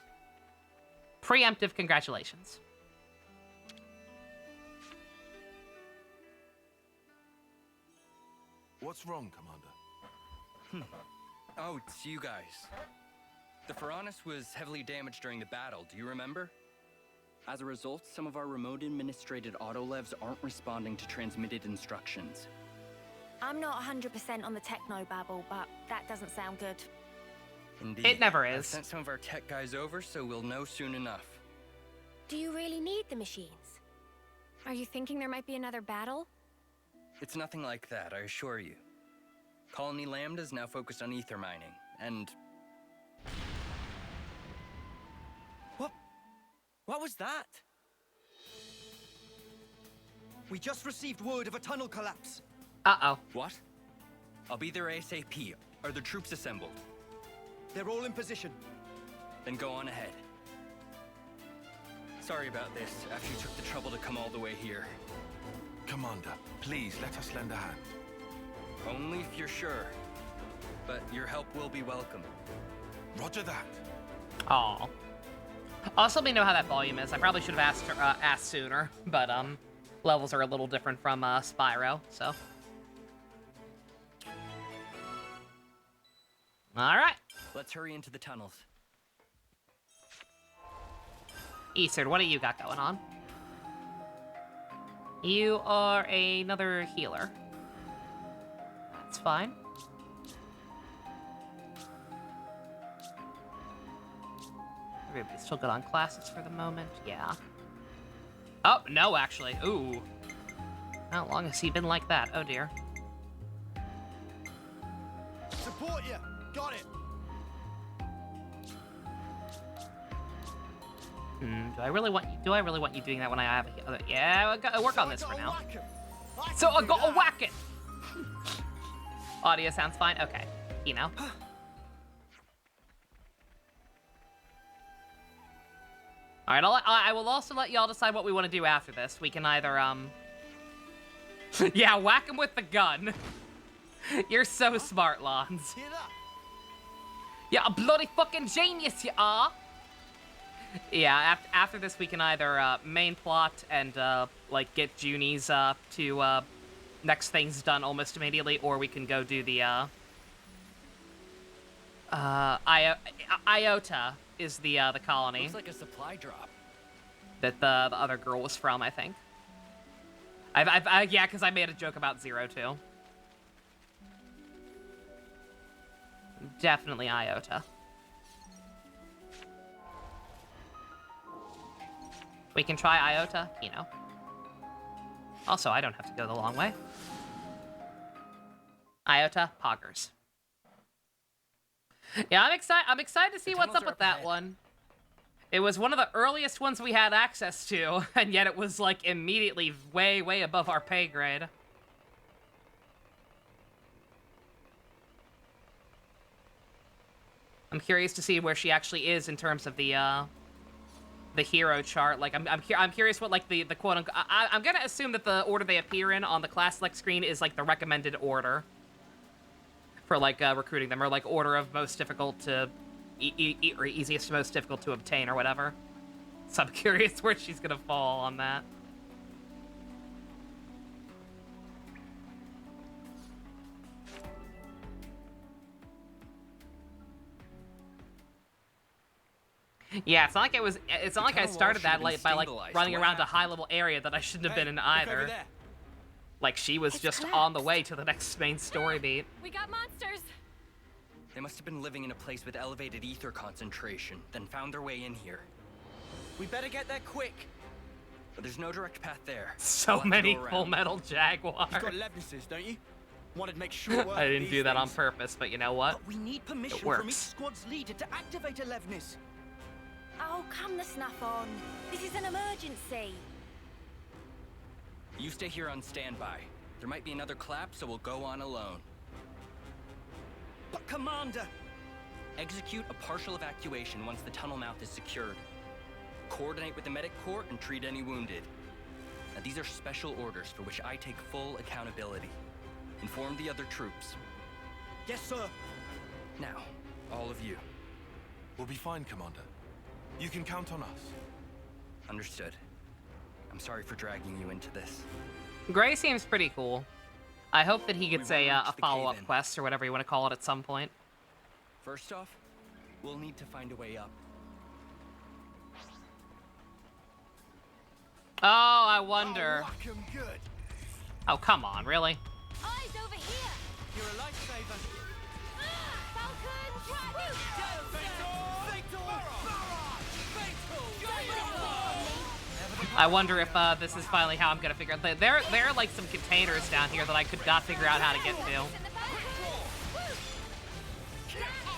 Preemptive congratulations. What's wrong, Commander? Oh, it's you guys. The Pharaonis was heavily damaged during the battle, do you remember? As a result, some of our remote administrated autolevs aren't responding to transmitted instructions. I'm not 100% on the techno-babble, but that doesn't sound good. Indeed. It never I've is. sent some of our tech guys over, so we'll know soon enough. Do you really need the machines? Are you thinking there might be another battle? It's nothing like that, I assure you. Colony Lambda is now focused on ether mining, and... What was that? We just received word of a tunnel collapse. Uh-oh. What? I'll be there ASAP. Are the troops assembled? They're all in position. Then go on ahead. Sorry about this, after you took the trouble to come all the way here. Commander, please let us lend a hand. Only if you're sure. But your help will be welcome. Roger that. Aw. Also, let me know how that volume is. I probably should have asked sooner, but levels are a little different from Spyro, so. All right. Let's hurry into the tunnels. Eastern, what do you got going on? You are another healer. That's fine. Everybody's still good on classes for the moment. Yeah. Oh, no, actually. Ooh. How long has he been like that? Oh, dear. Support you. Got it. Do I really want you doing that when I have a... Yeah, I gotta work on this for now. So I gotta whack it! Audio sounds fine? Okay. You know. Alright, I will also let y'all decide what we want to do after this. We can either, yeah, whack him with the gun. You're so smart, Lons. Hear that? Yeah, a bloody fucking genius you are! Yeah, after this we can either, main plot and, like, get Junie's, to, next things done almost immediately, or we can go do the, Iota is the colony. Looks like a supply drop. That the other girl was from, I think. Yeah, because I made a joke about Zero, too. Definitely Iota. We can try Iota, you know. Also, I don't have to go the long way. Iota, poggers. Yeah, I'm excited to see what's up with that one. It was one of the earliest ones we had access to, and yet it was, like, immediately way, way above our pay grade. I'm curious to see where she actually is in terms of the hero chart. Like, I'm curious what, like, the quote-unquote... I'm gonna assume that the order they appear in on the class select screen is, like, the recommended order for, like, recruiting them, or, like, order of most difficult to... or easiest to most difficult to obtain, or whatever. So I'm curious where she's gonna fall on that. Yeah, it's not like it was. It's not like I started that like by like running around a high-level area that I shouldn't have been in either. Like she was just on the way to the next main story beat. We got monsters. They must have been living in a place with elevated ether concentration, then found their way in here. We better get there quick. But there's no direct path there. So We'll have to many go around. Full Metal Jaguars. You've got Levnesses, don't you? Wanted to make sure. I didn't do that on purpose, but you know what? But we need permission works. from each squad's leader to activate a Levness. Oh, come the snuff on. This is an emergency. You stay here on standby. There might be another clap, so we'll go on alone. But Commander! Execute a partial evacuation once the tunnel mouth is secured. Coordinate with the medic corps and treat any wounded. Now, these are special orders for which I take full accountability. Inform the other troops. Yes, sir. Now, all of you. We'll be fine, Commander. You can count on us. Understood. I'm sorry for dragging you into this. Gray seems pretty cool. I hope that he gets We a won't reach the follow-up cave-in. quest or whatever you want to call it at some point. First off, we'll need to find a way up. Oh, I wonder. Oh, whack 'em good. Oh, come on, really? Eyes over here. You're a lifesaver. Falcon, Dragon. I wonder if this is finally how I'm gonna figure out. There are like some containers down here that I could not figure out how to get to.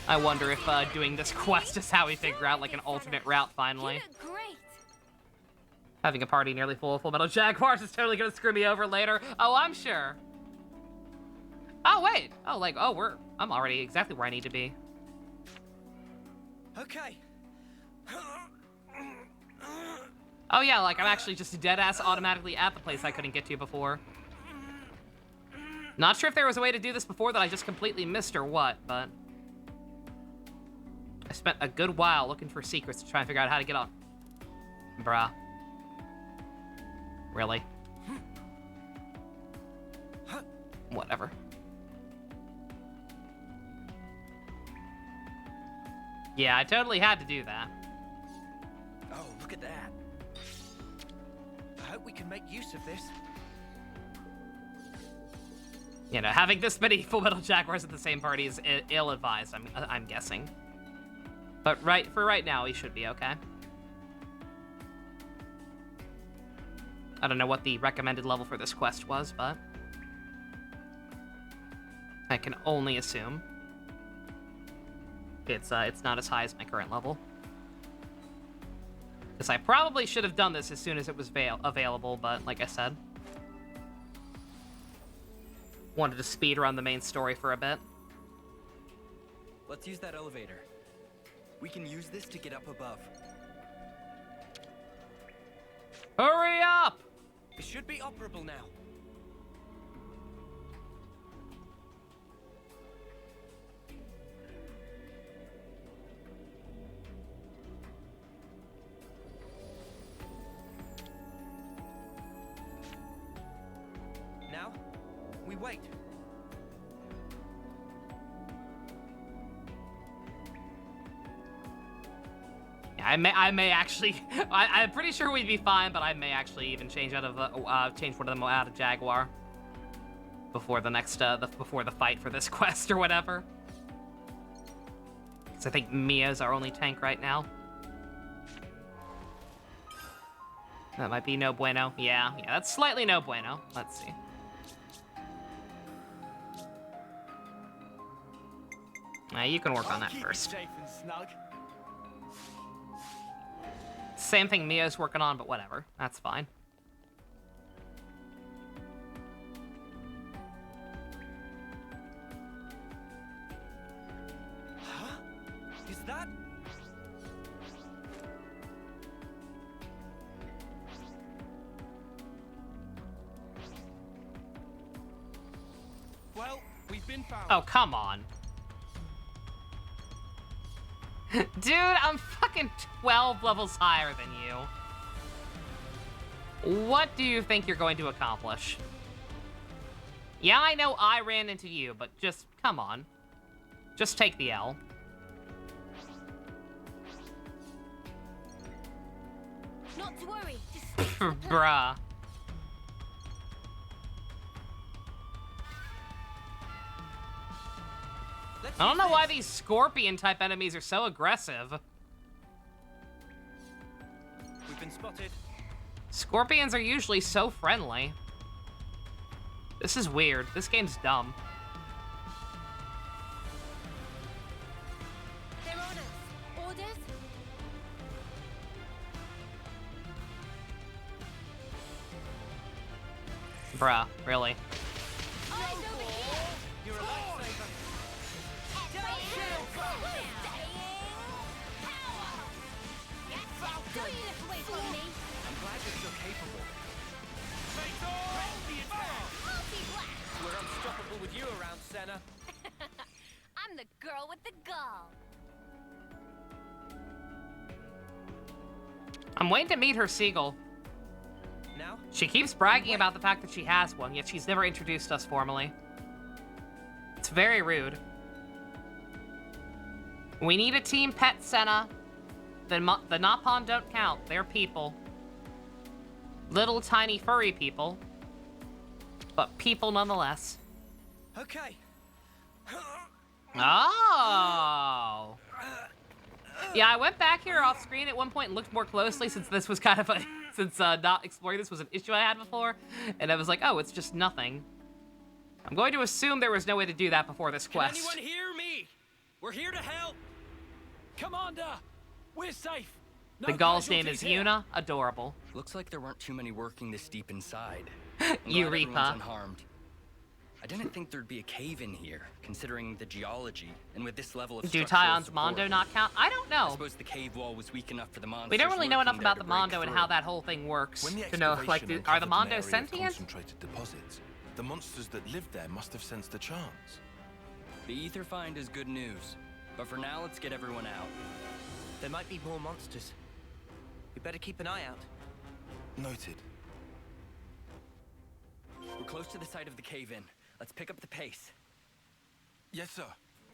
I wonder if doing this quest is how we figure out like an alternate route finally. You look great. Having a party nearly full of Full Metal Jaguars is totally gonna screw me over later. Oh, I'm sure. Oh wait. Oh, like I'm already exactly where I need to be. Okay. Oh yeah, like I'm actually just dead-ass automatically at the place I couldn't get to before. Not sure if there was a way to do this before that I just completely missed or what, but... I spent a good while looking for secrets to try and figure out how to get on. Bruh. Really? Whatever. Yeah, I totally had to do that. Oh, look at that. I hope we can make use of this. You know, having this many Full Metal Jaguars at the same party is ill-advised, I'm guessing. But for right now, he should be okay. I don't know what the recommended level for this quest was, but... I can only assume. It's not as high as my current level. Because I probably should have done this as soon as it was available, but like I said... Wanted to speed run the main story for a bit. Let's use that elevator. We can use this to get up above. Hurry up! It should be operable now. Now, we wait. Yeah, I may actually. I'm pretty sure we'd be fine, but I may actually even change out of change one of them out of Jaguar before the next before the fight for this quest or whatever. Because I think Mia's our only tank right now. That might be no bueno. Yeah, that's slightly no bueno. Let's see. You can work on that Keep it first. safe and snug. Same thing Mia's working on, but whatever. That's fine. Well, we've been found. Oh, come on. Dude, I'm fucking 12 levels higher than you. What do you think you're going to accomplish? Yeah, I know I ran into you, but just, come on. Just take the L. Not to worry. Just stick to the plan. Bruh. I don't know why these scorpion-type enemies are so aggressive. We've been spotted. Scorpions are usually so friendly. This is weird. This game's dumb. They're on us. Orders? Bruh, really? Eyes over here. You're a lifesaver. Don't you look away from me. I'm glad you're still capable. Multi-blast. We're unstoppable with you around, Senna. I'm the girl with the gall. I'm waiting to meet her seagull. Now? She keeps bragging about the fact that she has one, yet she's never introduced us formally. It's very rude. We need a team pet, Senna. The Napon don't count. They're people. Little tiny furry people. But people nonetheless. Okay. Oh. Yeah, I went back here off screen at one point and looked more closely since this was kind of a... Since not exploring this was an issue I had before. And I was like, oh, it's just nothing. I'm going to assume there was no way to do that before this Can quest. anyone hear me? We're here to help. Commander, we're safe. No The Gall's name is casualties here. Yuna. Adorable. Looks like there weren't too many working this deep inside. I'm glad everyone's Eureka. unharmed. I didn't think there'd be a cave in here, considering the geology, and with this level of Do structural Tyon's support. Mondo not count? I don't I know. suppose the cave wall was weak enough for the monsters. We don't really know lurking enough there about to the break Mondo and through. how that whole thing works When the to know, like, excavation are the uncovered an Mondos area of sentient? concentrated deposits, the monsters that lived there must have sensed the chance. The ether find is good news, but for now, let's get everyone out. There might be more monsters. We better keep an eye out. Noted. We're close to the site of the cave-in. Let's pick up the pace. Yes, sir.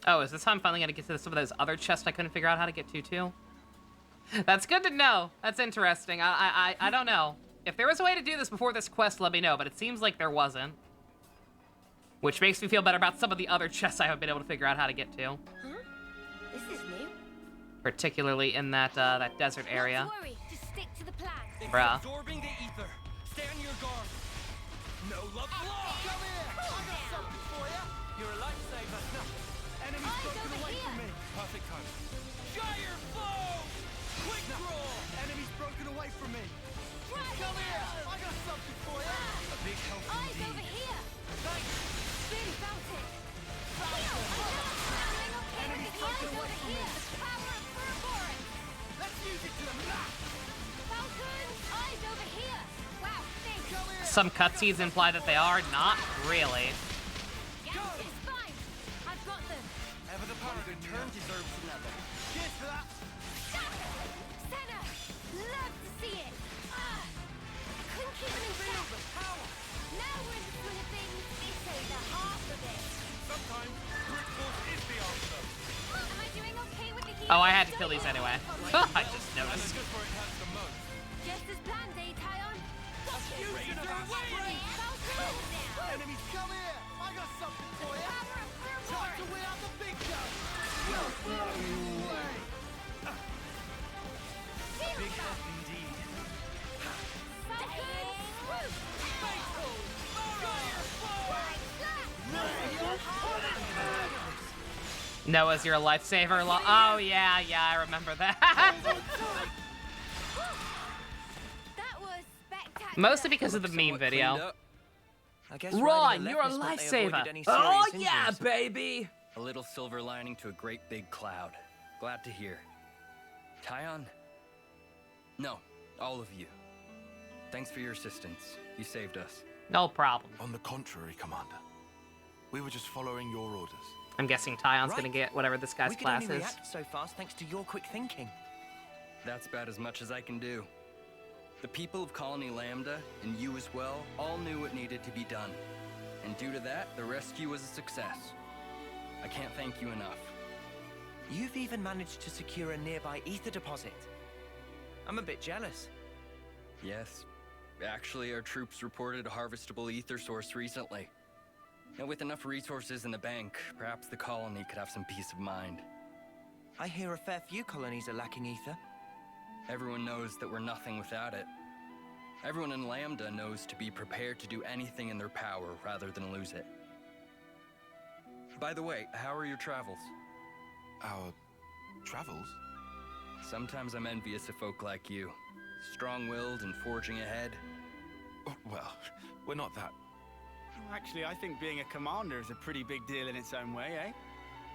Oh, is this how I'm finally gonna get to some of those other chests I couldn't figure out how to get to, too? That's good to know. That's interesting. I don't know. If there was a way to do this before this quest, let me know, but it seems like there wasn't. Which makes me feel better about some of the other chests I haven't been able to figure out how to get to. Huh? This is new. Particularly in that, that desert area. Not to worry. Just stick to the plan. It's Bruh. absorbing the ether. Stay on your guard. No love lost. Come here. I got something for you. You're a lifesaver. No. Enemies Eyes broken over away here. from me. Perfect time. Gyre flow. Quick draw. Enemies broken away from me. Come here. I got something for you. A big help Eyes indeed. over here. Thanks. Really felt it. Enemies broken away from me. Power of Furborn. Let's use it to the max. Falcon, eyes over here. Wow, thanks. Come here. Some cutscenes imply that they are. Not really. It's fine. I've got them. Ever the paragon Turn deserves another. Cheers for that. Senna, love to see it. Couldn't keep them in Feel check. the power. Now we're in the swing of things. This ain't the half of it. Sometimes brute force is the answer. Am I doing okay with the heat? Oh, I had to kill these anyway. I just And noticed. it's just where it hurts the most. Just as planned, eh, Tyon? Fusion of our strength. Falcon, now. Enemies, come here. I got something for you. Power of Time to Furborn. win out the big guns. No way. Big help indeed. Falcon, swoop. Fatal. Gyre flow. Right slap. Noah's your lifesaver. Oh, yeah, I remember that. That was spectacular. Mostly because of the Somewhat meme video. cleaned up. I guess Ron, you're a lifesaver. Oh, yeah, baby. A little silver lining to a great big cloud. Glad to hear. Tyon? No, all of you. Thanks for your assistance. You saved us. No problem. On the contrary, Commander. We were just following your orders. I'm guessing Tyon's Right. gonna get whatever this guy's We could class only is. react so fast thanks to your quick thinking. That's about as much as I can do. The people of Colony Lambda, and you as well, all knew what needed to be done. And due to that, the rescue was a success. I can't thank you enough. You've even managed to secure a nearby ether deposit. I'm a bit jealous. Yes. Actually, our troops reported a harvestable ether source recently. And with enough resources in the bank, perhaps the colony could have some peace of mind. I hear a fair few colonies are lacking ether. Everyone knows that we're nothing without it. Everyone in Lambda knows to be prepared to do anything in their power rather than lose it. By the way, how are your travels? Our travels? Sometimes I'm envious of folk like you. Strong-willed and forging ahead. Oh, well, we're not that. Actually, I think being a commander is a pretty big deal in its own way, eh?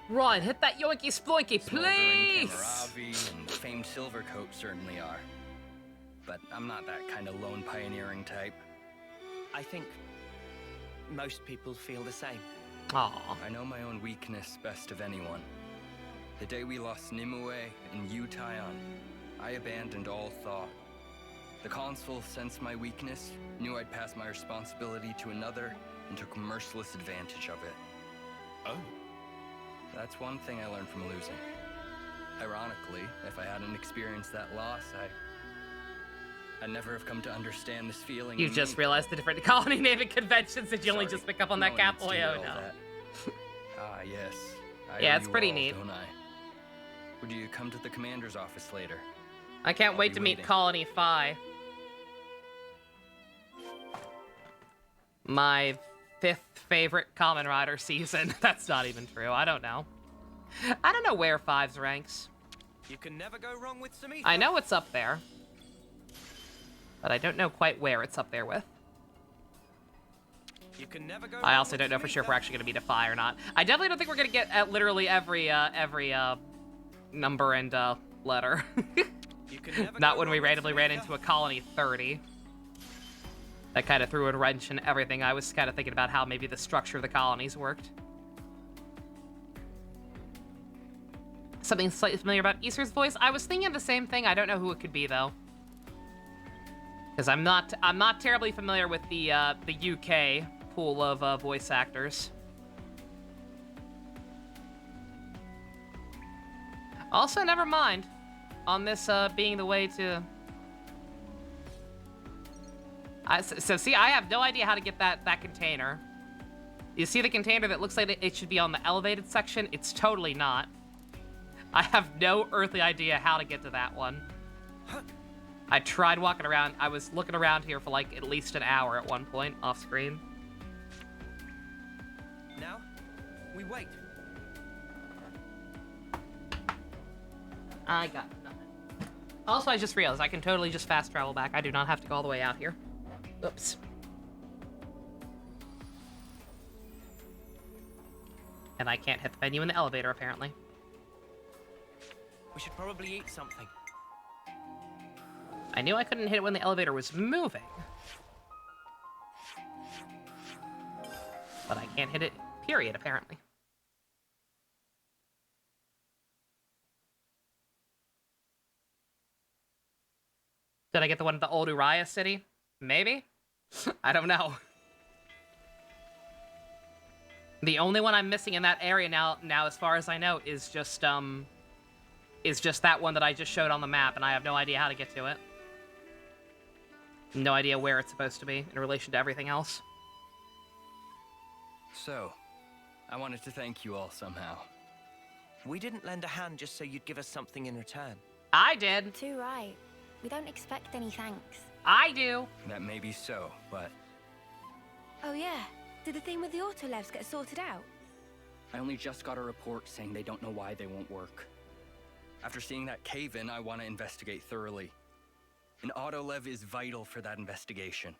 Right, hit that yoinky sploinky, Smoldering please! Camaravi and famed Silvercoat certainly are. But I'm not that kind of lone pioneering type. I think most people feel the same. Aw. I know my own weakness best of anyone. The day we lost Nimue and you, Tyon, I abandoned all thought. The consul sensed my weakness, knew I'd pass my responsibility to another, and took merciless advantage of it. Oh. That's one thing I learned from losing. Ironically, if I hadn't experienced that loss, I'd never have come to understand this feeling. You in just me. realized the different colony naming conventions that you only Sorry, just pick up on no that one cap. needs to Oh, hear no. all that. Ah, yes. I Yeah, owe it's you pretty all, neat. Don't I? Would you come to the commander's office later? I can't I'll wait be to meet waiting. Colony Phi. My 5th favorite Kamen Rider season. That's not even true. I don't know. I don't know where 5's ranks. You can never go wrong with some ether. I know it's up there. But I don't know quite where it's up there with. You can never go I wrong also with don't know some for sure if ether. we're actually going to beat a Phi or not. I definitely don't think we're going to get at literally every number and letter. You can never Not go when we wrong with randomly some ran ether. into a Colony 30. That kind of threw a wrench in everything. I was kind of thinking about how maybe the structure of the colonies worked. Something slightly familiar about Easter's voice. I was thinking of the same thing. I don't know who it could be though, because I'm not terribly familiar with the UK pool of voice actors. Also, never mind. On this being the way to. So see, I have no idea how to get that container. You see the container that looks like it should be on the elevated section? It's totally not. I have no earthly idea how to get to that one. I tried walking around. I was looking around here for like at least an hour at one point off screen. Now, we wait. I got nothing. Also, I just realized I can totally just fast travel back. I do not have to go all the way out here. Oops. And I can't hit the menu in the elevator, apparently. We should probably eat something. I knew I couldn't hit it when the elevator was moving. But I can't hit it, period, apparently. Did I get the one at the old Uriah city? Maybe? I don't know. The only one I'm missing in that area now, as far as I know, is just that one that I just showed on the map, and I have no idea how to get to it. No idea where it's supposed to be in relation to everything else. So, I wanted to thank you all somehow. We didn't lend a hand just so you'd give us something in return. I did. Too right. We don't expect any thanks. I do. That may be so, but Oh yeah. Did the thing with the autolevs get sorted out? I only just got a report saying they don't know why they won't work. After seeing that cave-in, I want to investigate thoroughly. An autolev is vital for that investigation.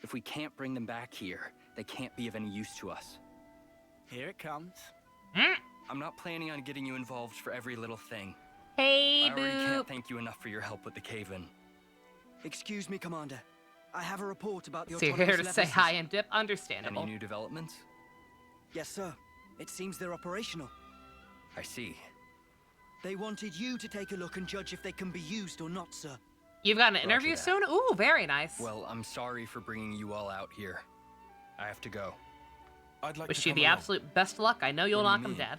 If we can't bring them back here, they can't be of any use to us. Here it comes. I'm not planning on getting you involved for every little thing. Hey, I already Boop. can't thank you enough for your help with the cave-in. Excuse me, Commander. I have a report about the So you're here to say hi and dip? Understandable. Any new developments? Yes, sir. It seems they're operational. I see. They wanted you to take a look and judge if they can be used or not, sir. You've got an interview that. soon? Ooh, very nice. Well, I'm sorry for bringing you all out here. I have to go. I'd like Wish to you come the along. absolute best luck. I know you'll What do knock you them mean? dead.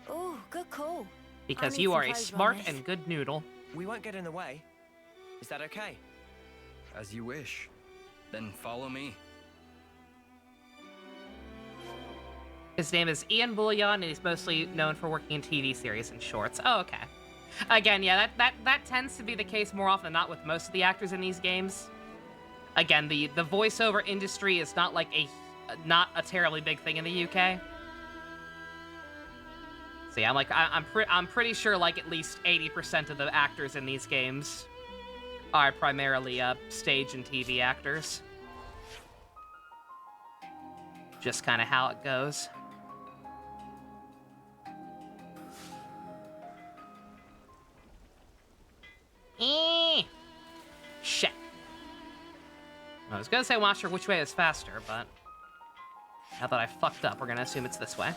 Oh, good call. Because need you some are a clothes on smart this. and good noodle. We won't get in the way. Is that okay? As you wish. Then follow me. His name is Ian Bouillon, and he's mostly known for working in TV series and shorts. Oh, okay. Again, yeah, that tends to be the case more often than not with most of the actors in these games. Again, the voiceover industry is not like not a terribly big thing in the UK. So yeah, I'm pretty sure like at least 80% of the actors in these games are primarily stage and TV actors. Just kind of how it goes. Shit. I was gonna say I'm not sure which way is faster, but now that I fucked up, we're gonna assume it's this way.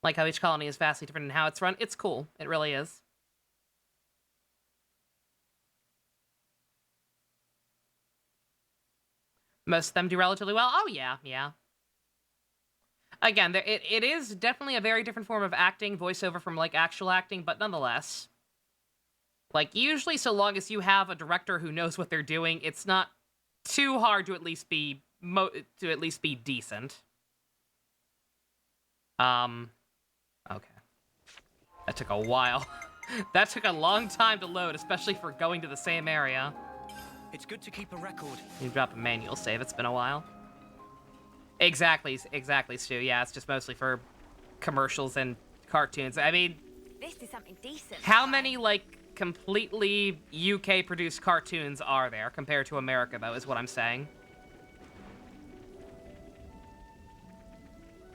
Like how each colony is vastly different in how it's run. It's cool. It really is. Most of them do relatively well. Oh, yeah, yeah. Again, it is definitely a very different form of acting, voiceover from, like, actual acting, but nonetheless. Like, usually so long as you have a director who knows what they're doing, it's not too hard to at least be decent. Okay. That took a while. That took a long time to load, especially for going to the same area. It's good to keep a record. You drop a manual save, it's been a while. Exactly, Stu. Yeah, it's just mostly for commercials and cartoons. I mean, This is something decent. how many, like, completely UK-produced cartoons are there compared to America, though, is what I'm saying.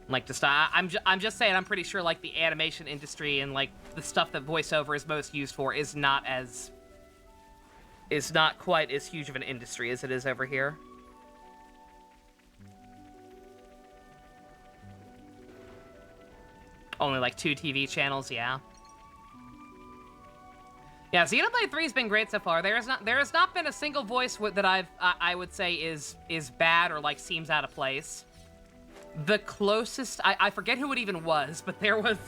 Like, just, I'm just saying, I'm pretty sure, like, the animation industry and, like, the stuff that voiceover is most used for is not quite as huge of an industry as it is over here. Only, like, 2 TV channels, yeah. Yeah, Xenoblade 3 has been great so far. There has not been a single voice that I would say is bad or, like, seems out of place. The closest, I forget who it even was, but there was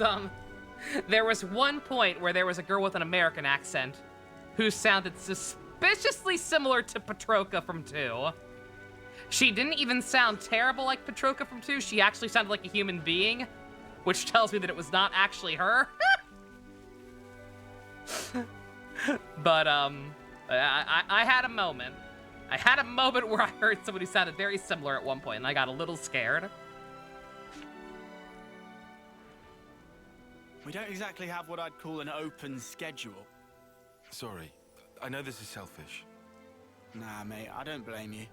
one point where there was a girl with an American accent who sounded suspiciously similar to Petroka from 2. She didn't even sound terrible like Petroka from 2. She actually sounded like a human being, which tells me that it was not actually her. But, I had a moment. I had a moment where I heard someone who sounded very similar at one point, and I got a little scared. We don't exactly have what I'd call an open schedule. Sorry. I know this is selfish. Nah, mate, I don't blame you.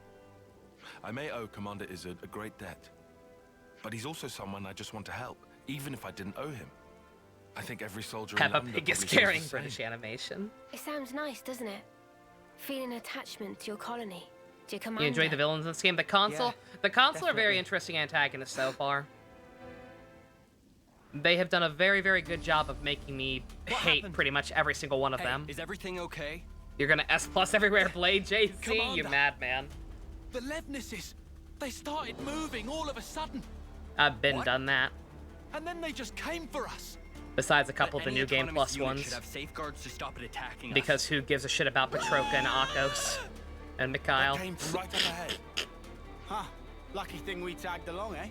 I may owe Commander Izzard a great debt. But he's also someone I just want to help, even if I didn't owe him. I think every soldier in Peppa London Pig is probably feels carrying the same. British animation. It sounds nice, doesn't it? Feeling attachment to your colony, to your commander. You enjoyed the villains in this game? The console are very definitely. interesting antagonists so far. They have done a very, very good job of making me hate happened? pretty much every single one of Hey, them. is everything okay? You're gonna S+ everywhere, Blade JC, you Commander. madman. The Levnesses, they started moving all of a sudden, I've been What? done that. and then they just came for us. Besides a couple But of the any New Game autonomous Plus unit ones. should have safeguards to stop it attacking us. Because who gives a shit about Petroka and Akos and Mikhail? That came from right up ahead. Huh. Lucky thing we tagged along, eh?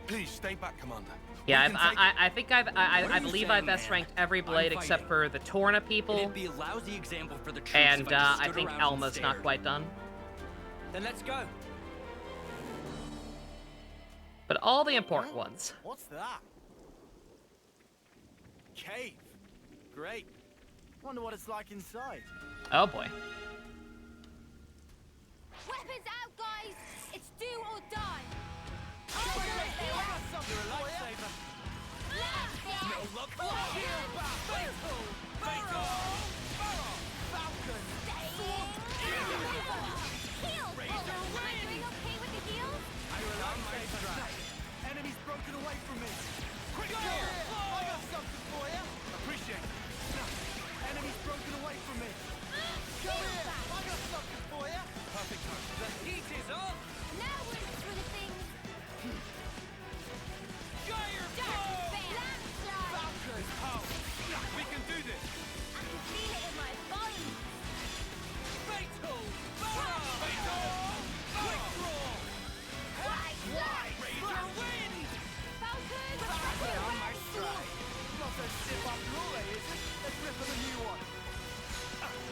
Please, stay back, Commander. Yeah, We can take it. I think I are you believe I saying, best man? ranked every I'm blade except fighting. for the Torna people, It'd be a lousy example for the troops and if I just I stood think around and Elma's not stared. quite done. Then let's go. But all the important ones. What's that? Cave. Great. Wonder what it's like inside. Oh boy. Weapons out, guys! It's do or die! You're a lifesaver. No Look, fatal, fatal, falcon, sword, Heal! Are you okay with the heals? You're a lifesaver. broken away from me. Quick here! I got something for you. Appreciate it. Enemy's broken away from me. Come here! I got something for you. Perfect time. The heat is on! Now we're through the things. Gyre Dark Flow! landslide. Falcon! Oh, we can do this! I can feel it in my bones. Fatal! Barrage! Fatal! Quick draw! White light. Razor Wind! Falcon. Falcon on my stride. Not so stiff after all, eh, is it? Let's rip on a new one.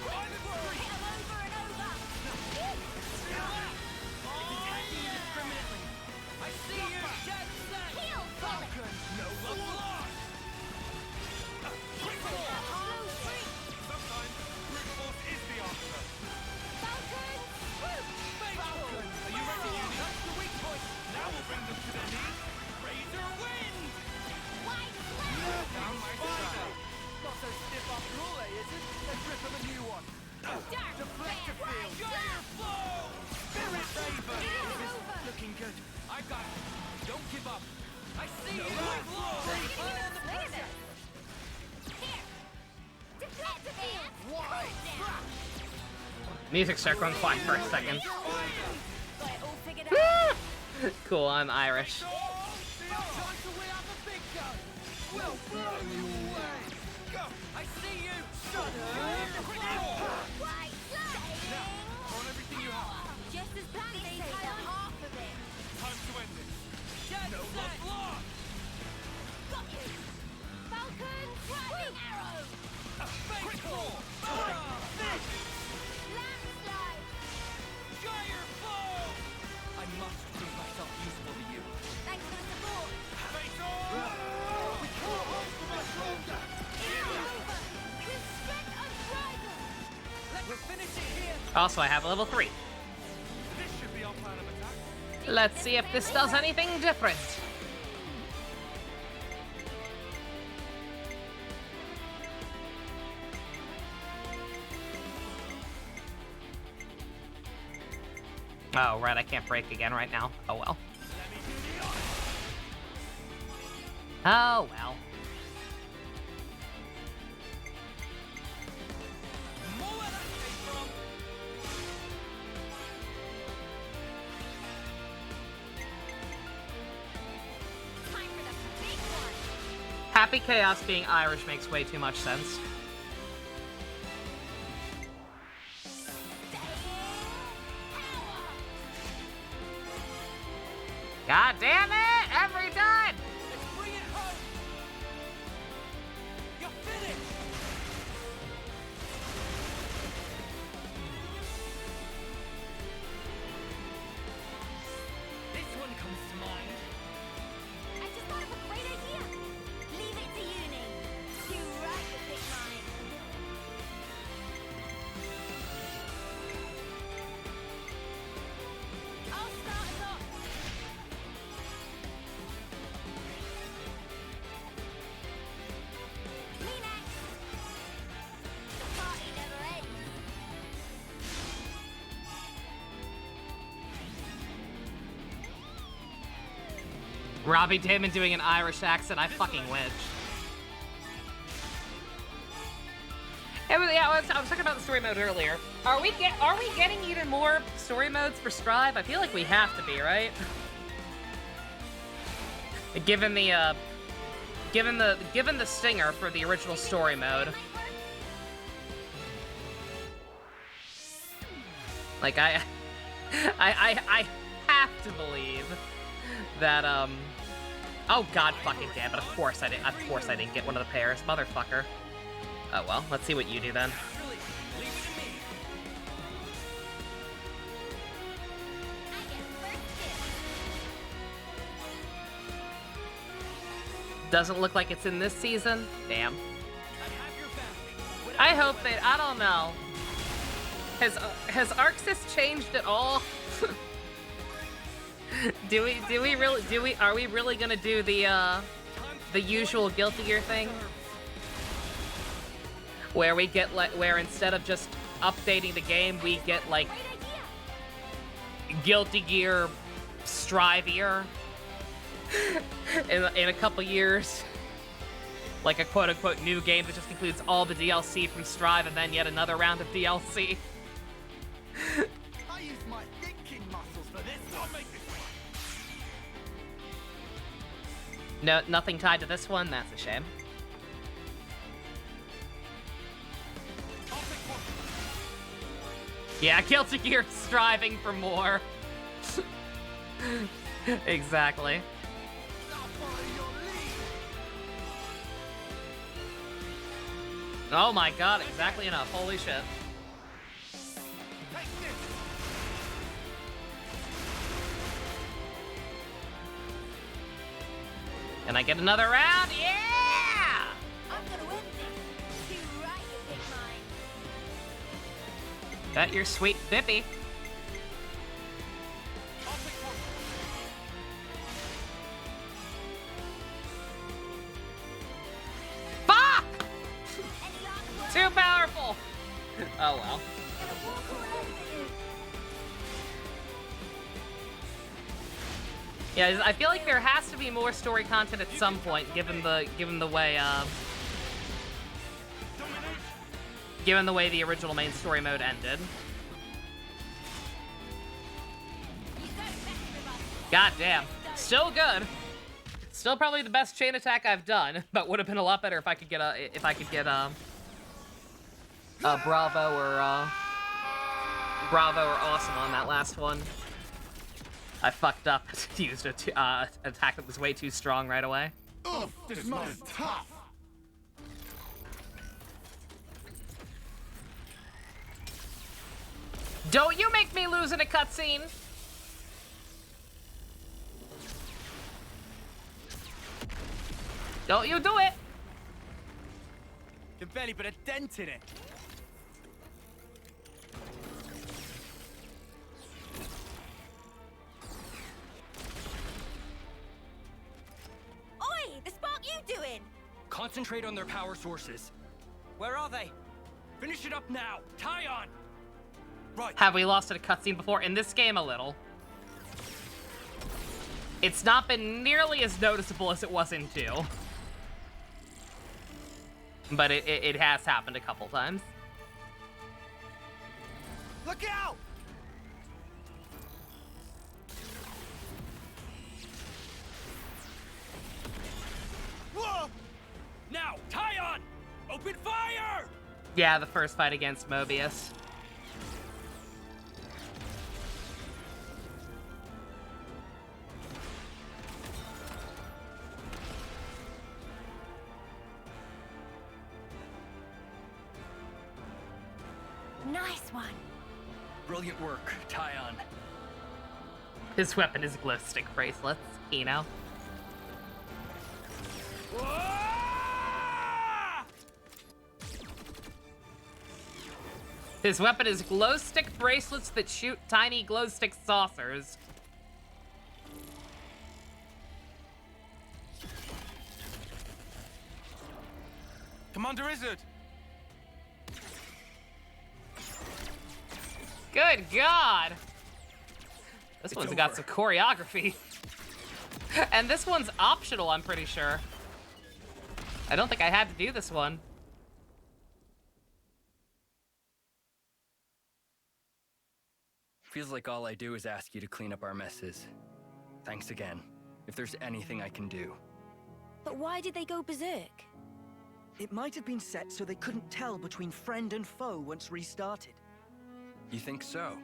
Hit 'em over and over. Indiscriminately! I see you, dead set! Heal bullet. Falcon! No love lost! Quick draw! Slow streak. Sometimes brute force is the answer. Falcon. Swoop. Fatal! Are you ready? That's the weak point! Now we'll bring them to their knees! Razor Wind! White flame. Down my stride! Not so stiff after all, eh, is it? Let's rip on a new one. Dark Deflector flame. field. Gyre Flow! Spirit Saber! It's over. Looking good. I got it! Don't give up! I see you! love. Flow! Swing of the Here. Deflect the field. Why? Music started going quiet for a second. Got it all figured out. Cool, I'm Irish. Time to win out the big gun. We'll blow you away. Go. I see you! Quick draw. White lightning. On everything you have! Just as planned, they take half of it. Time to end this! Dead No set! love Got you. Falcon. Lightning arrow. Quick draw! Landslide. Gyre Flow! I must prove myself useful to you. Thanks for the support. It's over. With strength unrivaled. We'll finish it here! Also, I have level 3. This should be our plan of attack. Let's see if this does anything different. Oh, right, I can't break again right now. Oh well. Oh well. More where that came from! Time for the big one. Happy Chaos being Irish makes way too much sense. God damn it! Every time! Let's bring it home! You're finished! This one comes to mind. I just thought of a great idea. Leave it to uni. Too right to pick mine. I'll start us off. Me next. The party never ends. Robbie Damon doing an Irish accent, I fucking wish. Yeah, I was talking about the story mode earlier. Are we getting even more story modes for Strive? I feel like we have to be, right? Given the stinger for the original story mode. Like I have to believe that oh god fucking damn it, of course I didn't get one of the pairs, motherfucker. Oh well, let's see what you do then. Naturally, leave it to me. I get first dibs. Doesn't look like it's in this season. Damn. I have your back. I hope that, I don't know. Has Arxis changed at all? Are we really gonna do the usual Guilty Gear thing? Where we get where instead of just updating the game, we get like Great idea. Guilty Gear Strive-ier? in a couple years. Like a quote-unquote new game that just includes all the DLC from Strive and then yet another round of DLC. I use my thinking muscles for this. Don't make this one. No, nothing tied to this one. That's a shame. Yeah, Guilty Gear striving for more. Exactly. Oh my god, exactly enough. Holy shit. Can I get another round? Yeah! I'm gonna win this. Too right, you pick mine. Got your sweet Bippy. Fuck! Too powerful! Oh well. Yeah, I feel like there has to be more story content at some point, given the way the original main story mode ended. God damn, still good. Still probably the best chain attack I've done, but would have been a lot better if I could get Bravo or Awesome on that last one. I fucked up. Used an attack that was way too strong right away. Oof, this mud is tough. Don't you make me lose in a cutscene! Don't you do it! Can barely put a dent in it. Oi! The spark you doing? Concentrate on their power sources. Where are they? Finish it up now. Tie on. Right. Have we lost at a cutscene before? In this game, a little. It's not been nearly as noticeable as it was in 2. But it has happened a couple times. Look out! Whoa! Now, tie on. Open fire. Yeah, the first fight against Mobius. Nice one. Brilliant work. Tie on. His weapon is glow stick bracelets, you know? His weapon is glow stick bracelets that shoot tiny glow stick saucers. Commander Izzard! Good God! This It's one's got over. some choreography. And this one's optional, I'm pretty sure. I don't think I had to do this one. Feels like all I do is ask you to clean up our messes. Thanks again. If there's anything I can do. But why did they go berserk? It might have been set so they couldn't tell between friend and foe once restarted. You think so?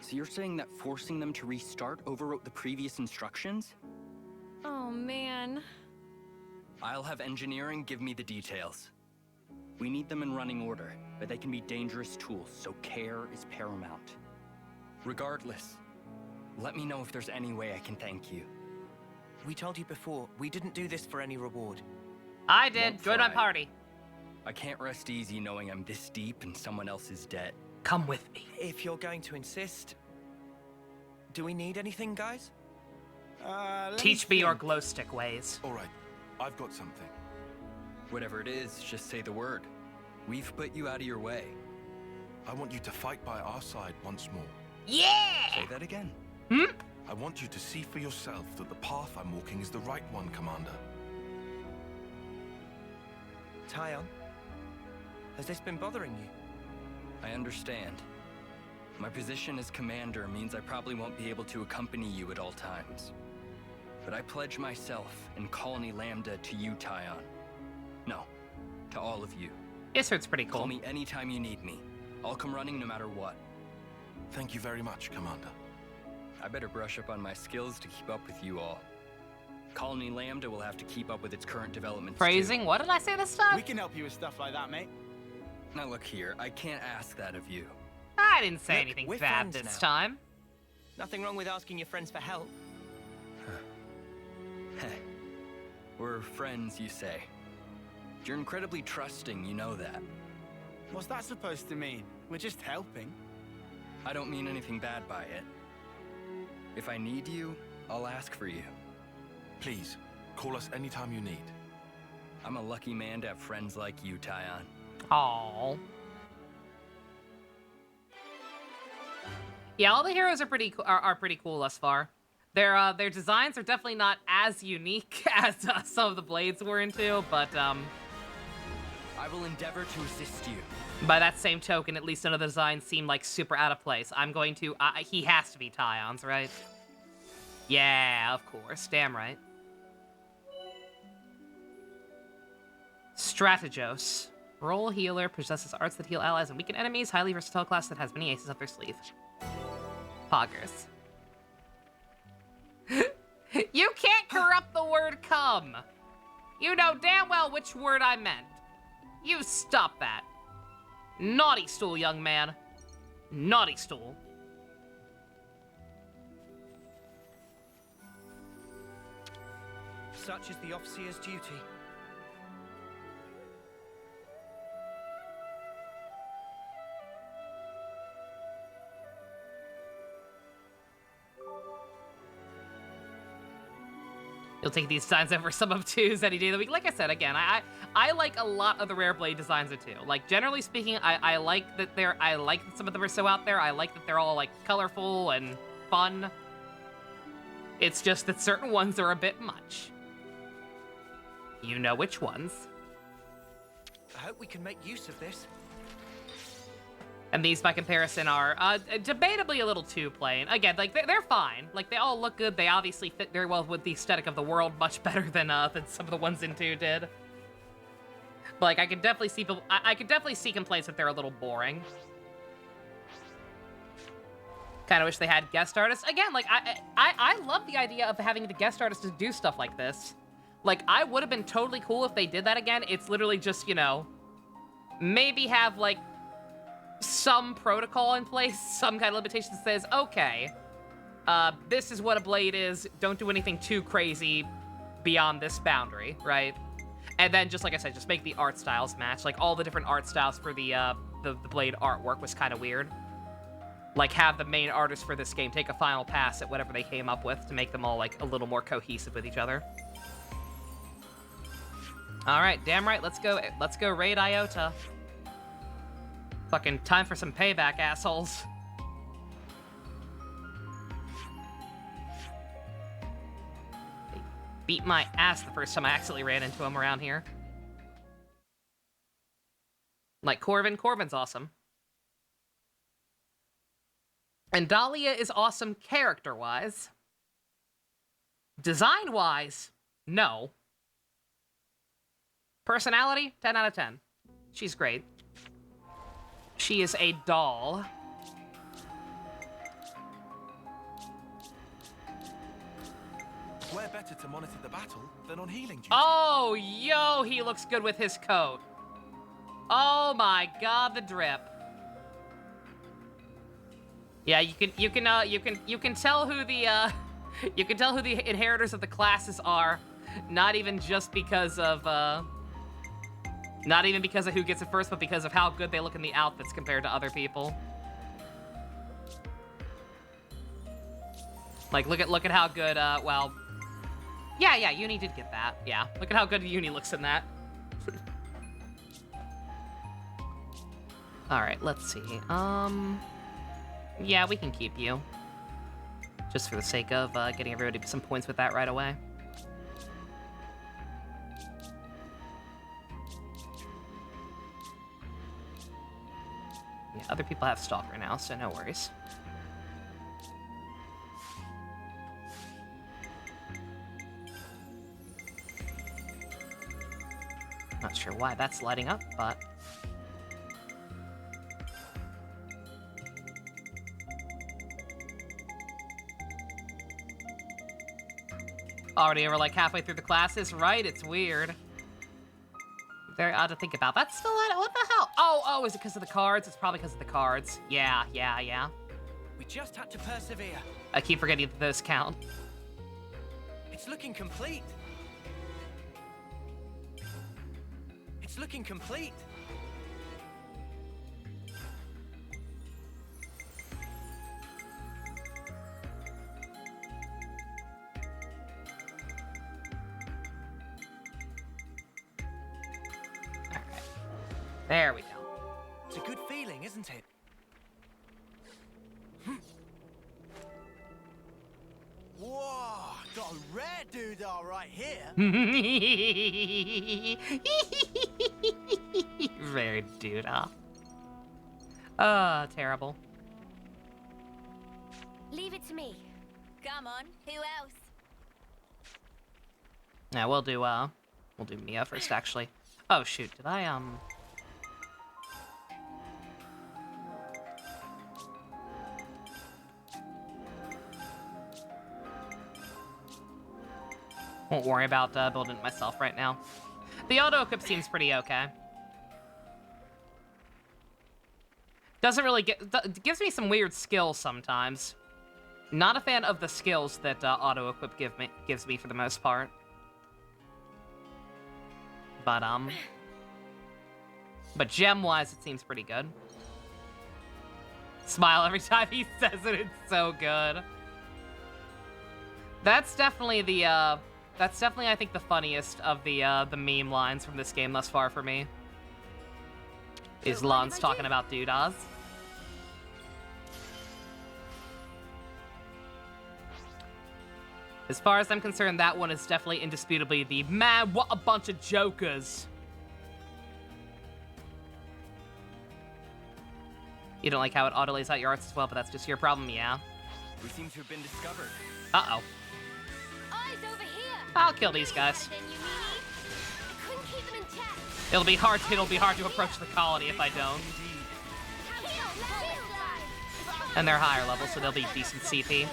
So you're saying that forcing them to restart overwrote the previous instructions? Oh, man. I'll have engineering give me the details. We need them in running order, but they can be dangerous tools, so care is paramount. Regardless, let me know if there's any way I can thank you. We told you before, we didn't do this for any reward. I did. Won't Join my fly. party. I can't rest easy knowing I'm this deep in someone else's debt. Come with me. If you're going to insist, do we need anything, guys? Teach me your glow stick ways. All right, I've got something. Whatever it is, just say the word. We've put you out of your way. I want you to fight by our side once more. Yeah! Say that again. I want you to see for yourself that the path I'm walking is the right one, Commander. Tyon, has this been bothering you? I understand. My position as commander means I probably won't be able to accompany you at all times. But I pledge myself and Colony Lambda to you, Tyon. No, to all of you. This hurt's pretty cool. Call me anytime you need me. I'll come running no matter what. Thank you very much, Commander. I better brush up on my skills to keep up with you all. Colony Lambda will have to keep up with its current developments Phrasing? too. What did I say this time? We can help you with stuff like that, mate. Now look here, I can't ask that of you. I didn't say Look, anything we're bad friends this now. time. Nothing wrong with asking your friends for help. We're friends, you say. You're incredibly trusting, you know that. What's that supposed to mean? We're just helping. I don't mean anything bad by it. If I need you, I'll ask for you. Please, call us anytime you need. I'm a lucky man to have friends like you, Tyon. Aww. Yeah, all the heroes are pretty cool thus far. Their designs are definitely not as unique as some of the blades were into, but I will endeavor to assist you. by that same token, at least none of the designs seem like super out of place. I'm going to he has to be Tyon's, right? Yeah, of course. Damn right. Strategos. Role healer, possesses arts that heal allies and weaken enemies. Highly versatile class that has many aces up their sleeve. Poggers. You can't corrupt the word come. You know damn well which word I meant. You stop that. Naughty stool, young man. Naughty stool. Such is the officer's duty. You'll take these designs over some of 2's any day of the week. Like I said, again, I like a lot of the Rare Blade designs of 2. Like, generally speaking, I like that some of them are so out there. I like that they're all, like, colorful and fun. It's just that certain ones are a bit much. You know which ones. I hope we can make use of this. And these, by comparison, are debatably a little too plain. Again, like, they're fine. Like, they all look good. They obviously fit very well with the aesthetic of the world, much better than some of the ones in 2 did. But, like, I could definitely see people... I could definitely see complaints that they're a little boring. Kind of wish they had guest artists. Again, like, I love the idea of having the guest artists to do stuff like this. Like, I would have been totally cool if they did that again. It's literally just, you know, maybe have, like, some protocol in place, some kind of limitation that says, okay, this is what a blade is. Don't do anything too crazy beyond this boundary, right? And then, just like I said, just make the art styles match. Like, all the different art styles for the blade artwork was kind of weird. Like, have the main artist for this game take a final pass at whatever they came up with to make them all, like, a little more cohesive with each other. All right, damn right, let's go raid Iota. Fucking time for some payback, assholes. They beat my ass the first time I accidentally ran into them around here. Like Corvin. Corvin's awesome. And Dahlia is awesome character-wise. Design-wise, no. Personality, 10 out of 10. She's great. She is a doll. Where better to monitor the battle than on healing duty? Oh, yo, he looks good with his coat. Oh my god, the drip. Yeah, you can tell who the you can tell who the inheritors of the classes are, not even just because of not even because of who gets it first, but because of how good they look in the outfits compared to other people. Like, look at how good, well... Yeah, Uni did get that. Yeah, look at how good Uni looks in that. Alright, let's see. Yeah, we can keep you. Just for the sake of getting everybody some points with that right away. Yeah, other people have Stalker now, so no worries. Not sure why that's lighting up, but... Already over like halfway through the classes, right? It's weird. Very odd to think about. That's still light. What the hell? Oh, is it because of the cards? It's probably because of the cards. Yeah. We just had to persevere. I keep forgetting that those count. It's looking complete. It's looking complete. There we go. It's a good feeling, isn't it? Whoa, got a rare doodah right here. Very doodah. Terrible. Leave it to me. Come on, who else? Yeah, we'll do Mia first, actually. Oh shoot, did I Won't worry about building it myself right now. The auto-equip seems pretty okay. Doesn't really gives me some weird skills sometimes. Not a fan of the skills that auto-equip gives me for the most part. But gem-wise, it seems pretty good. Smile every time he says it, it's so good. That's definitely the, I think, the funniest of the meme lines from this game thus far for me. Is Lance talking about doodahs. As far as I'm concerned, that one is definitely indisputably the, man, what a bunch of jokers. You don't like how it auto-lays out your arts as well, but that's just your problem, yeah. We seem to have been discovered. Uh-oh. Eyes over here. I'll kill these guys. Then you meanie. I couldn't keep them in check. It'll be hard to approach the colony if I don't. And they're higher level, so they'll be decent CP.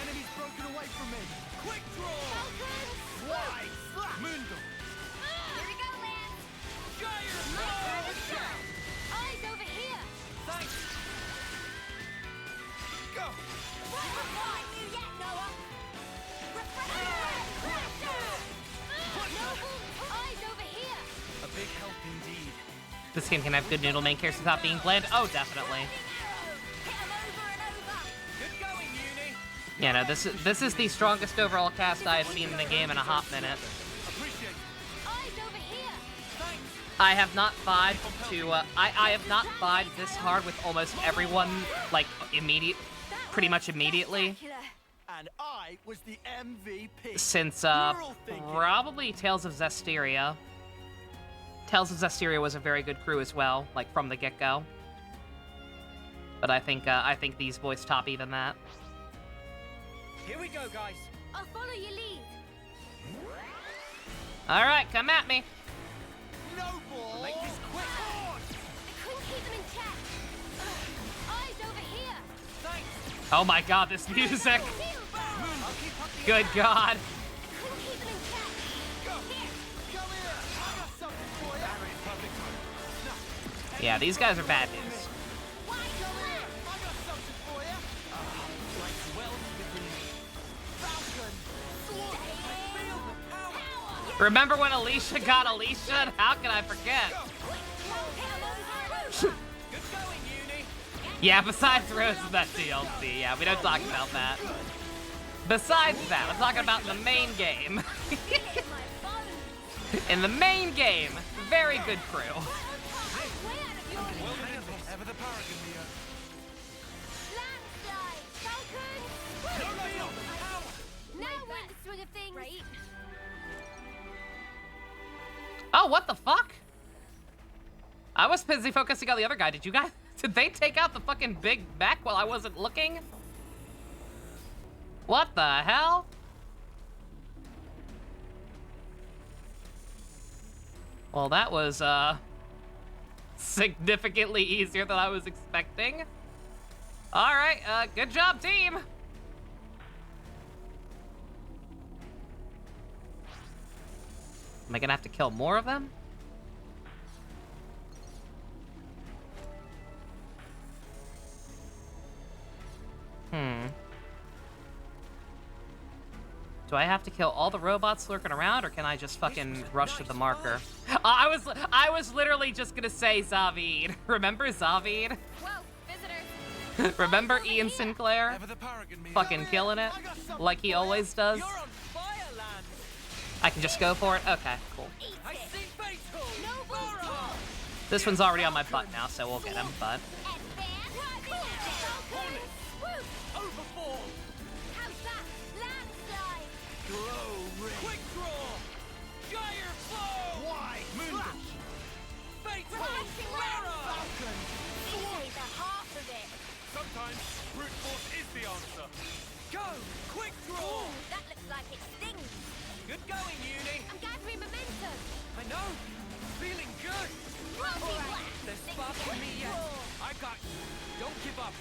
Enemies broken away from me. Quick draw. Why? Mundo. Here we go, Lance. Eyes over here. Thanks. Go. What behind you yet, Noah? Eyes over here. A big help indeed. This game can have good noodle main characters without being bland. Oh, definitely. Yeah, no, this is the strongest overall cast I have seen in the game in a hot minute. I have not vibed to I have not vibed this hard with almost everyone, like pretty much immediately. And I was the MVP. Since probably Tales of Zestiria. Tales of Zestiria was a very good crew as well, like from the get-go. But I think these boys top even that. Here we go, guys. I'll follow your lead. All right, come at me. No ball. Make this quick. I couldn't keep them in check. Eyes over here. Thanks. Oh my god, this music. Good god. I couldn't keep them in check. Go. Come here. I got something for you. Yeah, these guys are bad news. Come here. I got something for you. Falcon. Swoop. I feel the power. Remember when Alicia got Alicia? How can I forget? Good going, Uni. Yeah, besides Rose and that DLC, yeah, we don't talk about that. Besides that, I'm talking about in the main game. In the main game, very good crew. Ever the paragon, Neo. Landslide, Falcon! Now we're in the swing of things. Right. Oh, what the fuck? I was busy focusing on the other guy. Did you guys? Did they take out the fucking big mech while I wasn't looking? What the hell? Well, that was, significantly easier than I was expecting. All right, good job, team. Am I gonna have to kill more of them? Do I have to kill all the robots lurking around, or can I just fucking rush to the marker? I was literally just gonna say Zavid. Remember Zavid? Whoa, visitors. Remember Ian Sinclair? Ever the paragon, Neo. Fucking killing it, like he always does. You're on fire, Land. I can just go for it? Okay, cool. I see fatal. Noble. This one's already on my butt now, so we'll get him, but... Overfall. How's that? Landslide. Quick draw. Gyre flow. Why? Moondash. Fatal. Flashing Barra. Falcon. Easily the half of it. Sometimes brute force is the answer. Go. Quick draw. That looks like it stings. Good going, Uni. I'm gathering momentum. I know. Feeling good. Multi-blast. There's spark in me yet. I got you. Don't give up.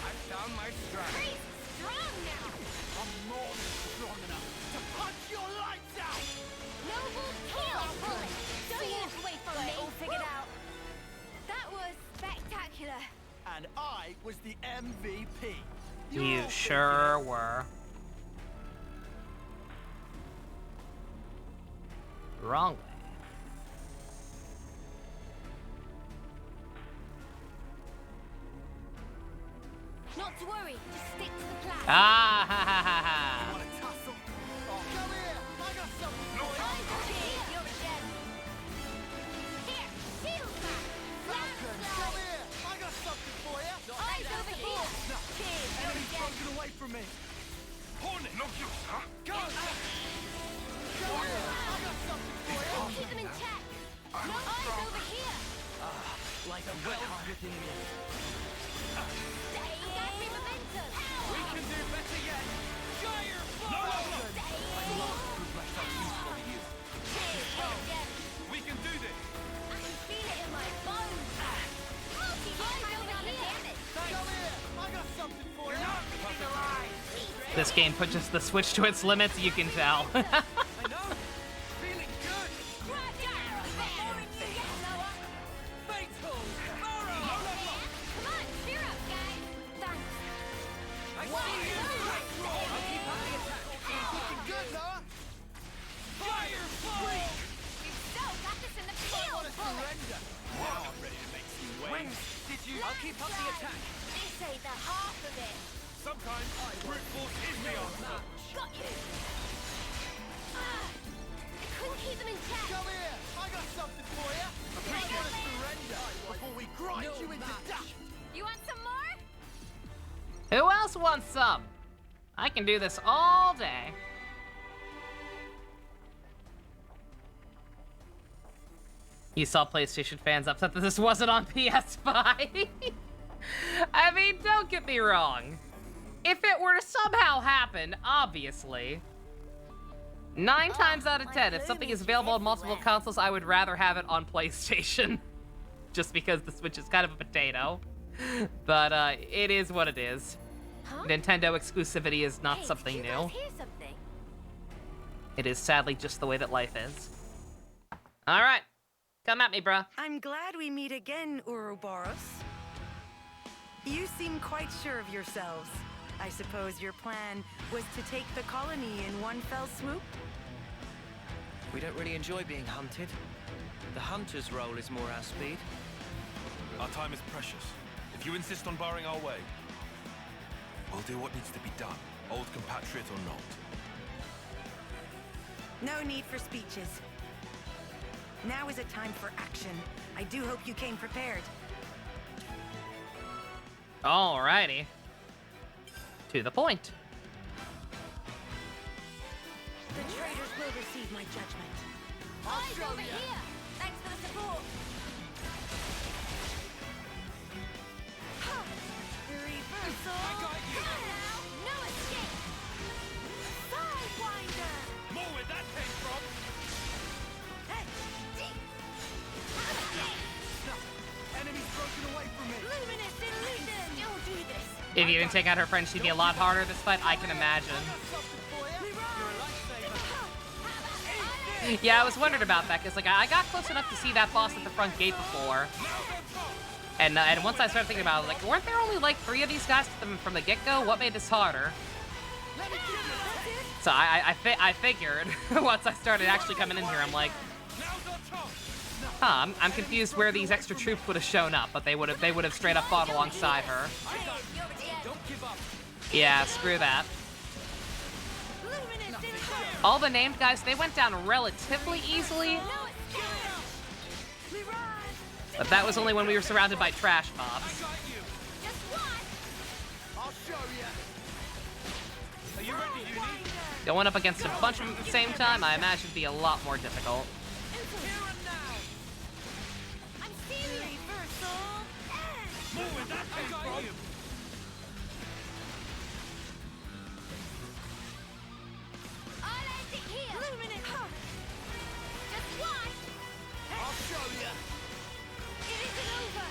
I found my stride. Priest, strong now. I'm more than strong enough to punch your lights out. Noble kill. Bullet. Don't you wait for me. All figured out. That was spectacular. And I was the MVP. You sure were. Wrong way. Not to worry. Just stick to the plan. Ah ha ha ha ha. Want to tussle? Oh, come here. I got something for you. You're a gem. Here, shield back. Falcon, come here. I got something for you. Eyes over here. Cheers, you're a Enemy's gem. broken away from me. Hornet, no use, huh? Go. Come here. I got something for you. Keep them in check. No eyes over here. Like a well within me. I'm gathering momentum. We can do better yet. Gyre flow. Cheers, you're a gem. We can do this. I can feel it in my bones. Multi-eyes over here. Come here. I got something for you. This game pushes the Switch to its limits, you can tell. I know. Feeling good. Fatal. Barra. Come on, cheer up, guys. Thanks. I see you. I'll keep up the attack. Looking good, Noah. Gyre flow. You still got this in the I field, want to bullet. surrender. Now I'm ready to make some waves. Did you? I'll keep up the attack. This ain't the half of it. Sometimes brute force is the answer. Got you. I couldn't keep them in check. Come here. I got something for you. I just want to surrender before we grind you into dust. You want some more? Who else wants some? I can do this all day. You saw PlayStation fans upset that this wasn't on PS5. I mean, don't get me wrong. If it were to somehow happen, obviously, 9 times out of 10, if something is available on multiple consoles, I would rather have it on PlayStation. Just because the Switch is kind of a potato. But it is what it is. Huh? Nintendo exclusivity is not Hey, something did you new. guys hear something? It is sadly just the way that life is. All right, come at me, bruh. I'm glad we meet again, Ouroboros. You seem quite sure of yourselves. I suppose your plan was to take the colony in one fell swoop? We don't really enjoy being hunted. The hunter's role is more our speed. Our time is precious. If you insist on barring our way, we'll do what needs to be done. old compatriot or not. No need for speeches. Now is a time for action. I do hope you came prepared. Alrighty. To the point. The traitors will receive my judgment. Eyes over here! Thanks for the support! Reversal! I got you! Come on now! No escape! Sidewinder! More where that came from! Enemies broken away from me. Luminous illusion! You'll do this! If you didn't take out her friend, she'd be a lot harder this fight, I can imagine. Something for you. You're a lifesaver. Yeah, I was wondering about that, because like I got close enough to see that boss at the front gate before. And once I started thinking about it, like, weren't there only like 3 of these guys from the get-go? What made this harder? So I figured, once I started actually coming in here, I'm like, huh, I'm confused where these extra troops would have shown up, but they would have straight up fought alongside her. Don't give up! Yeah, screw that. All the named guys, they went down relatively easily, but that was only when we were surrounded by trash mobs. Just watch! I'll show you. Are you ready, Uni? Going up against a bunch of them at the same time, I imagine it'd be a lot more difficult. Here and now! I'm serious! Reversal! More where that came from! I'll end it here! Luminous! Just watch! I'll show you. It isn't over!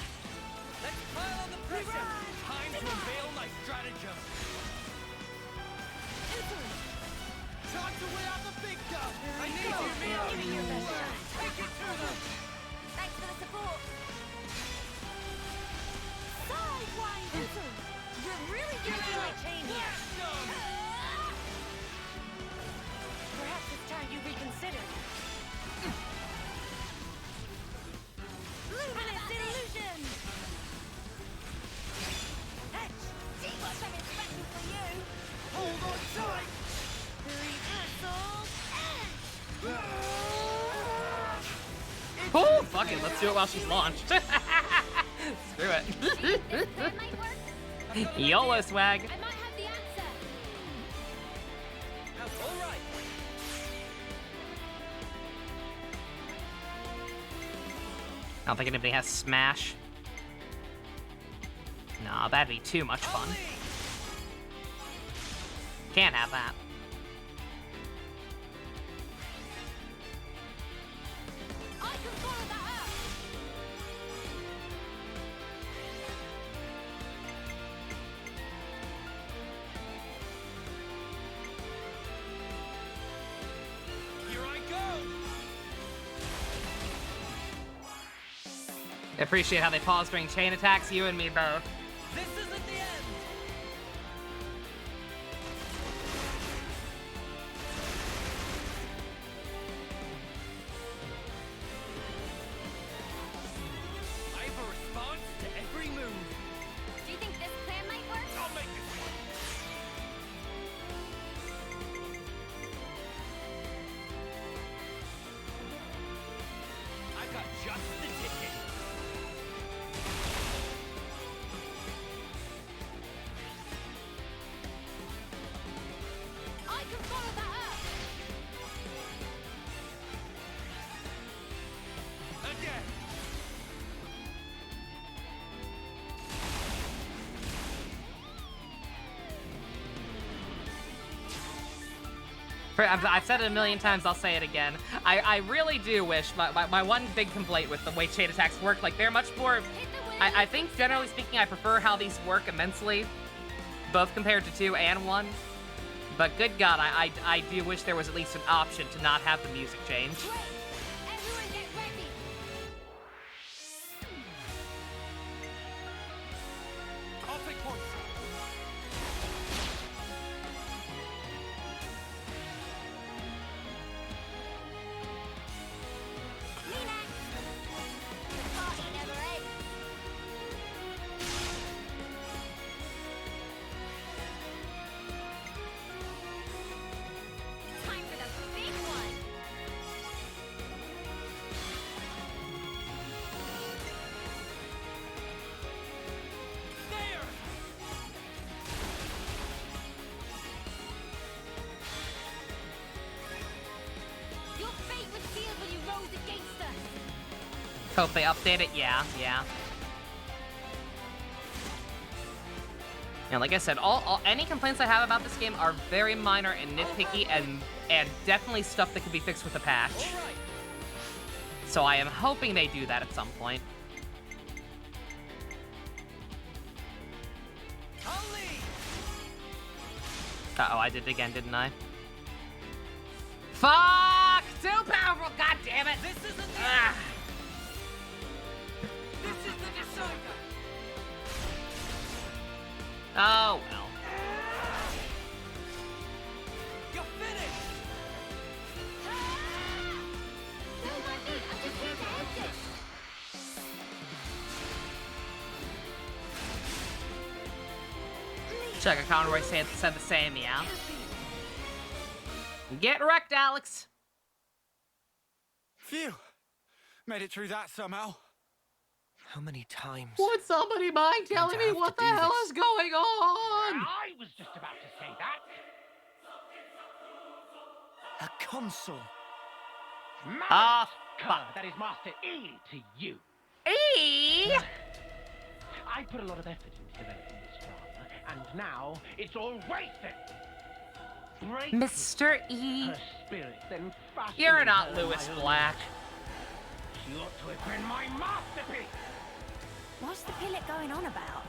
Let's pile on the pressure! Time to unveil my stratagem! Time to weigh out the big gun. I need you, Mia! Give me your best shot. Take it to them! Thanks for the support! Sidewinder! You're really drinking my chain here. Perhaps it's time you reconsider. Luminous illusion! See what I'm expecting from you! Hold on tight. Reversal! Oh, fuck it, let's do it while she's launched. Screw it. This plan might work. YOLO swag. I might have the answer! All right! I don't think anybody has Smash. Nah, that'd be too much fun. Can't have that. I can follow that up! Here I go! I appreciate how they pause during chain attacks, you and me both. This isn't the end! I have a response to every move. Do you think this plan might work? I'll make this work. I got just the ticket. I can follow that up! Again. I've said it a million times, I'll say it again. I really do wish, my one big complaint with the way chain attacks work, like they're much more, Hit the wheel! I think generally speaking I prefer how these work immensely, both compared to 2 and 1. But good God, I do wish there was at least an option to not have the music change. Great! Everyone get ready! I'll take points. Relax! The party never ends! Hope they update it. Yeah. And like I said, any complaints I have about this game are very minor and nitpicky, and definitely stuff that could be fixed with a patch. So I am hoping they do that at some point. Uh-oh, I did it again, didn't I? Fuck! Too powerful, goddammit! This is the This is the decider. Oh, well. You're finished. No, Monty, I'm just here to end this. Chugga Conroy said the same, yeah. Get wrecked, Alex. Phew. Made it through that somehow. How many times? Would somebody mind telling me what the hell is going on? I was just about to say that. A console. Ah, Fuck. That is Master E to you. E? I put a lot of effort into developing this drama, and now it's all wasted. Break Mr. E. her spirit, then fasten You're not her Lewis my Black. She ought to have been my masterpiece. What's the pilot going on about?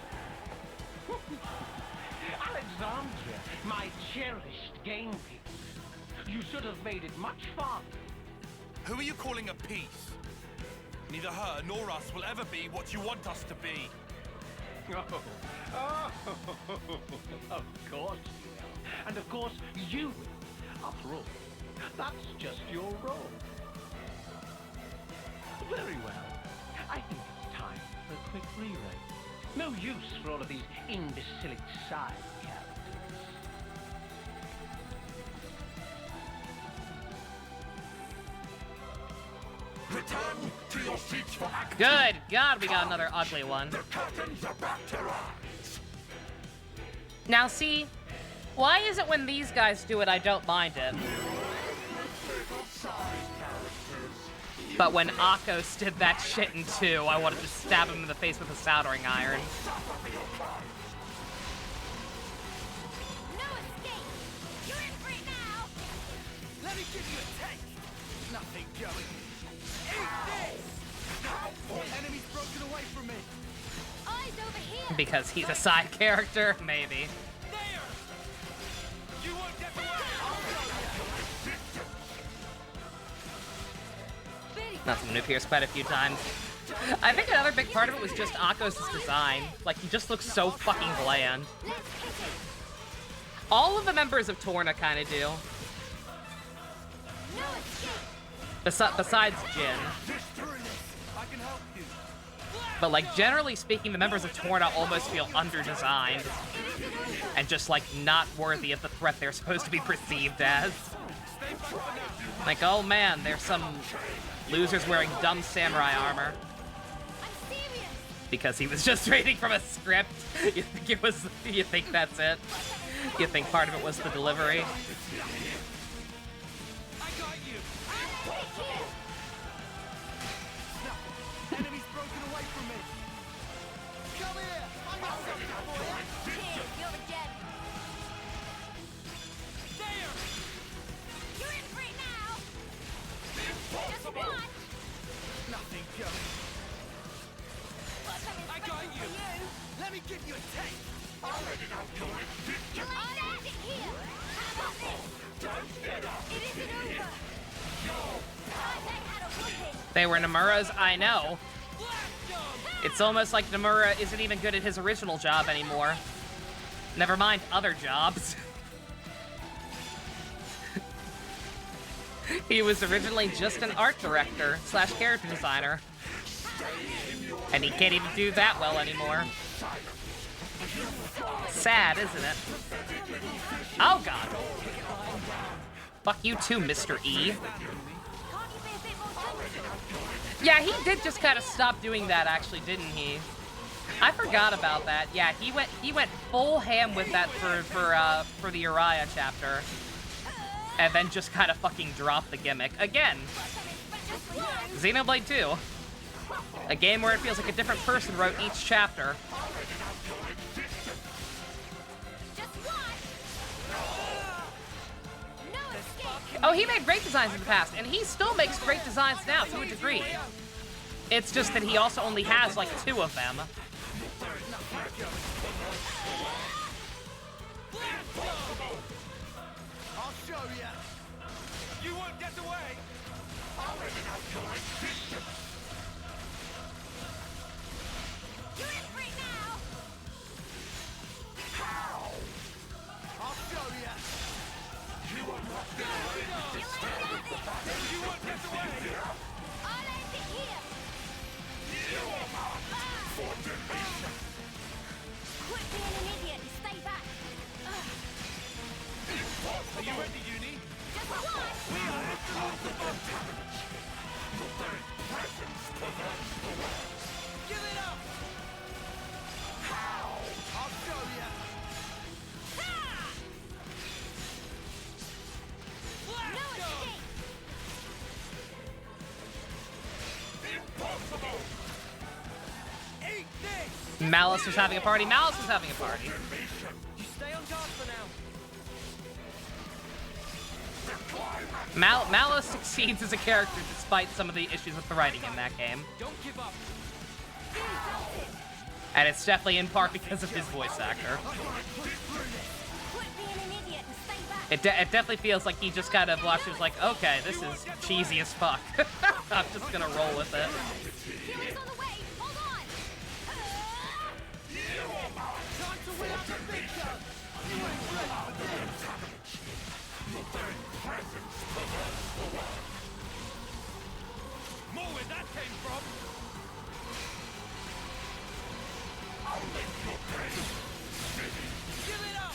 Alexandria, my cherished game piece. You should have made it much farther. Who are you calling a piece? Neither her nor us will ever be what you want us to be. Oh, of course you will. And of course you will. After all, that's just your role. Very well. I think it's time for a quick rewrite. No use for all of these imbecilic side characters. Return to your seats for action. Good God, we got another ugly one. The curtains are back to rise. Now see, why is it when these guys do it, I don't mind it? But when Akos did that shit in 2, I wanted to stab him in the face with a soldering iron. No escape! You're in for it now! Let me give you a taste. Nothing going. Eat this! Enemy's broken away from me. Eyes over here! Because he's a side character, maybe. There! You won't get away! Not someone who appears quite a few times. I think another big part of it was just Akos' design. Like, he just looks so fucking bland. All of the members of Torna kind of do. No escape! Besides Jin. I can help you. But, like, generally speaking, the members of Torna almost feel under-designed. And just, like, not worthy of the threat they're supposed to be perceived as. Like, oh man, there's some losers wearing dumb samurai armor. I'm serious! Because he was just reading from a script. You think that's it? You think part of it was the delivery? I got you. Enemy's broken away from me. Come here. I got something for you. Here, you're a gem. There. You're in for it now! Just one! Nothing going. What's coming I got special you. for you? Let me give you a taste. You'll accept it here! How about this? It isn't over! They had a whooping! They were Nomura's, I know. It's almost like Nomura isn't even good at his original job anymore. Never mind other jobs. He was originally just an art director / character designer. And he can't even do that well anymore. Sad, isn't it? Oh god. Fuck you too, Mr. E. Can't you be a bit more sensible? Yeah, he did just kind of stop doing that, actually, didn't he? I forgot about that. Yeah, he went full ham with that for the Uriah chapter, and then just kind of fucking dropped the gimmick again. Just one! Xenoblade 2. A game where it feels like a different person wrote each chapter. Just watch. No escape. Oh, he made great designs in the past, and he still makes great designs now, to a degree. It's just that he also only has, like, 2 of them. I'll show ya. You won't get away. You're in for it now. I'll show ya. You like that? You won't get away. I'll end it here. Quit being an idiot and stay back. Are you ready, Uni? Just watch. We are entering the bunker. Give it up. I'll show ya. No escape. Impossible. Eat this. Malice was having a party. Malice was having a party. You stay on guard for now. Malice succeeds as a character despite some of the issues with the writing in that game. Don't give up. You felt it. And it's definitely in part because of his voice actor. Quit being an idiot and stay back. It definitely feels like he just kind of watched it was like, okay, this is cheesy as fuck. I'm just gonna roll with it. Hero's on the way. Hold on. Time to win up the big show. You ain't ready for this. More where that came from. Give it up.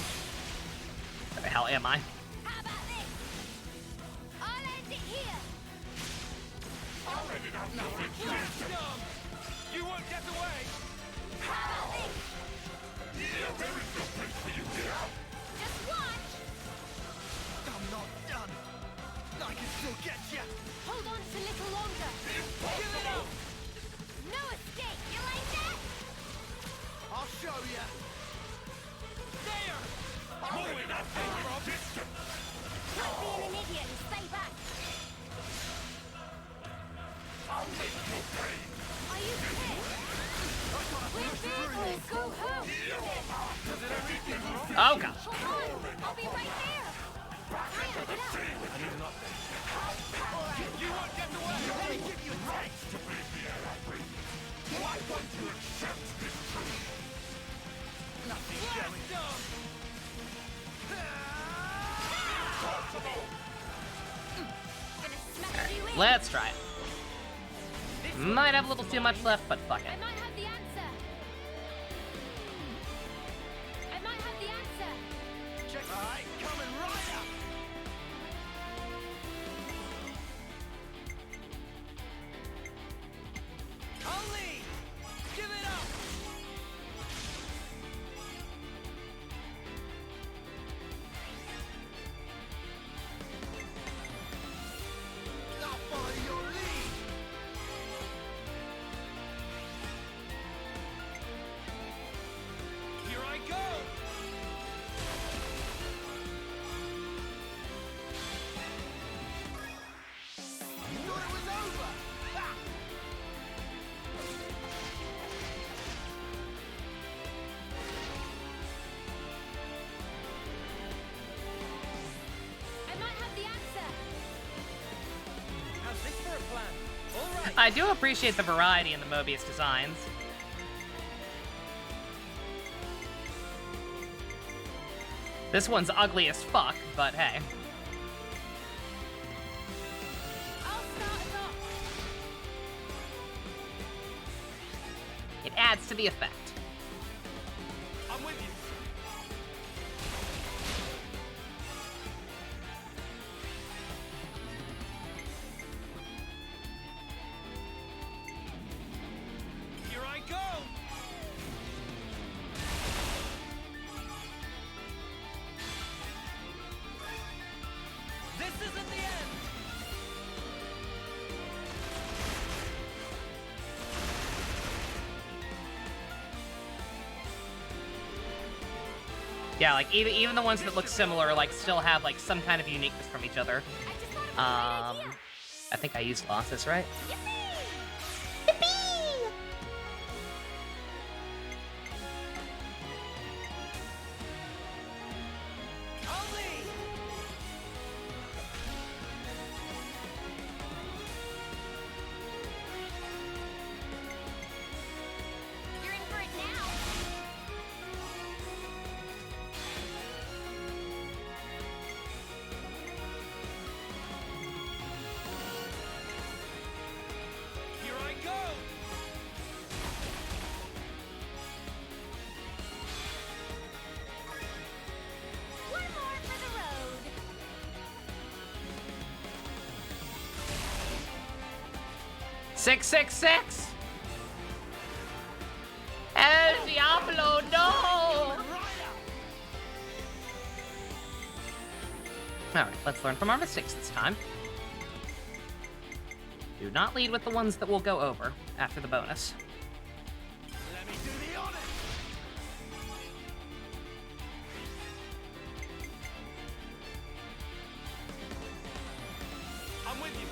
Where the hell am I? How about this? I'll end it here. You won't get away. How about this? Just watch. I'm not done. I can still get ya. Hold on just a little longer. Give it up. No escape. You like that? I'll show ya. There. More where that came from. Quit being an idiot and stay back. Are you pissed? We're big or go home. Oh god. Hold on. I'll be right there. Hurry up, get up. You won't get away. Let me give you a taste. Why won't you accept this truth? Nothing going. Gonna smash you in. Let's try it. Might have a little too much left, but fuck I it. might have the answer. I might have the answer. Check. All right, coming right up. I'll lead. Give it up. I'll follow your lead. Here I go. Thought it was over. Ha! I might have the answer. How's this for a plan? All right. I do appreciate the variety in the Mobius designs. This one's ugly as fuck, but hey. I'll start us off. It adds to the effect. I'm with you. Here I go. This isn't the end. Yeah, like even the ones that look similar, like still have like some kind of uniqueness from each other. I think I used losses, right? You're in for it now. Here I go! One more for the road. Six, 666! El Diablo, no! Alright, let's learn from our mistakes this time. Do not lead with the ones that will go over after the bonus. Let me do the honors! I'm with you.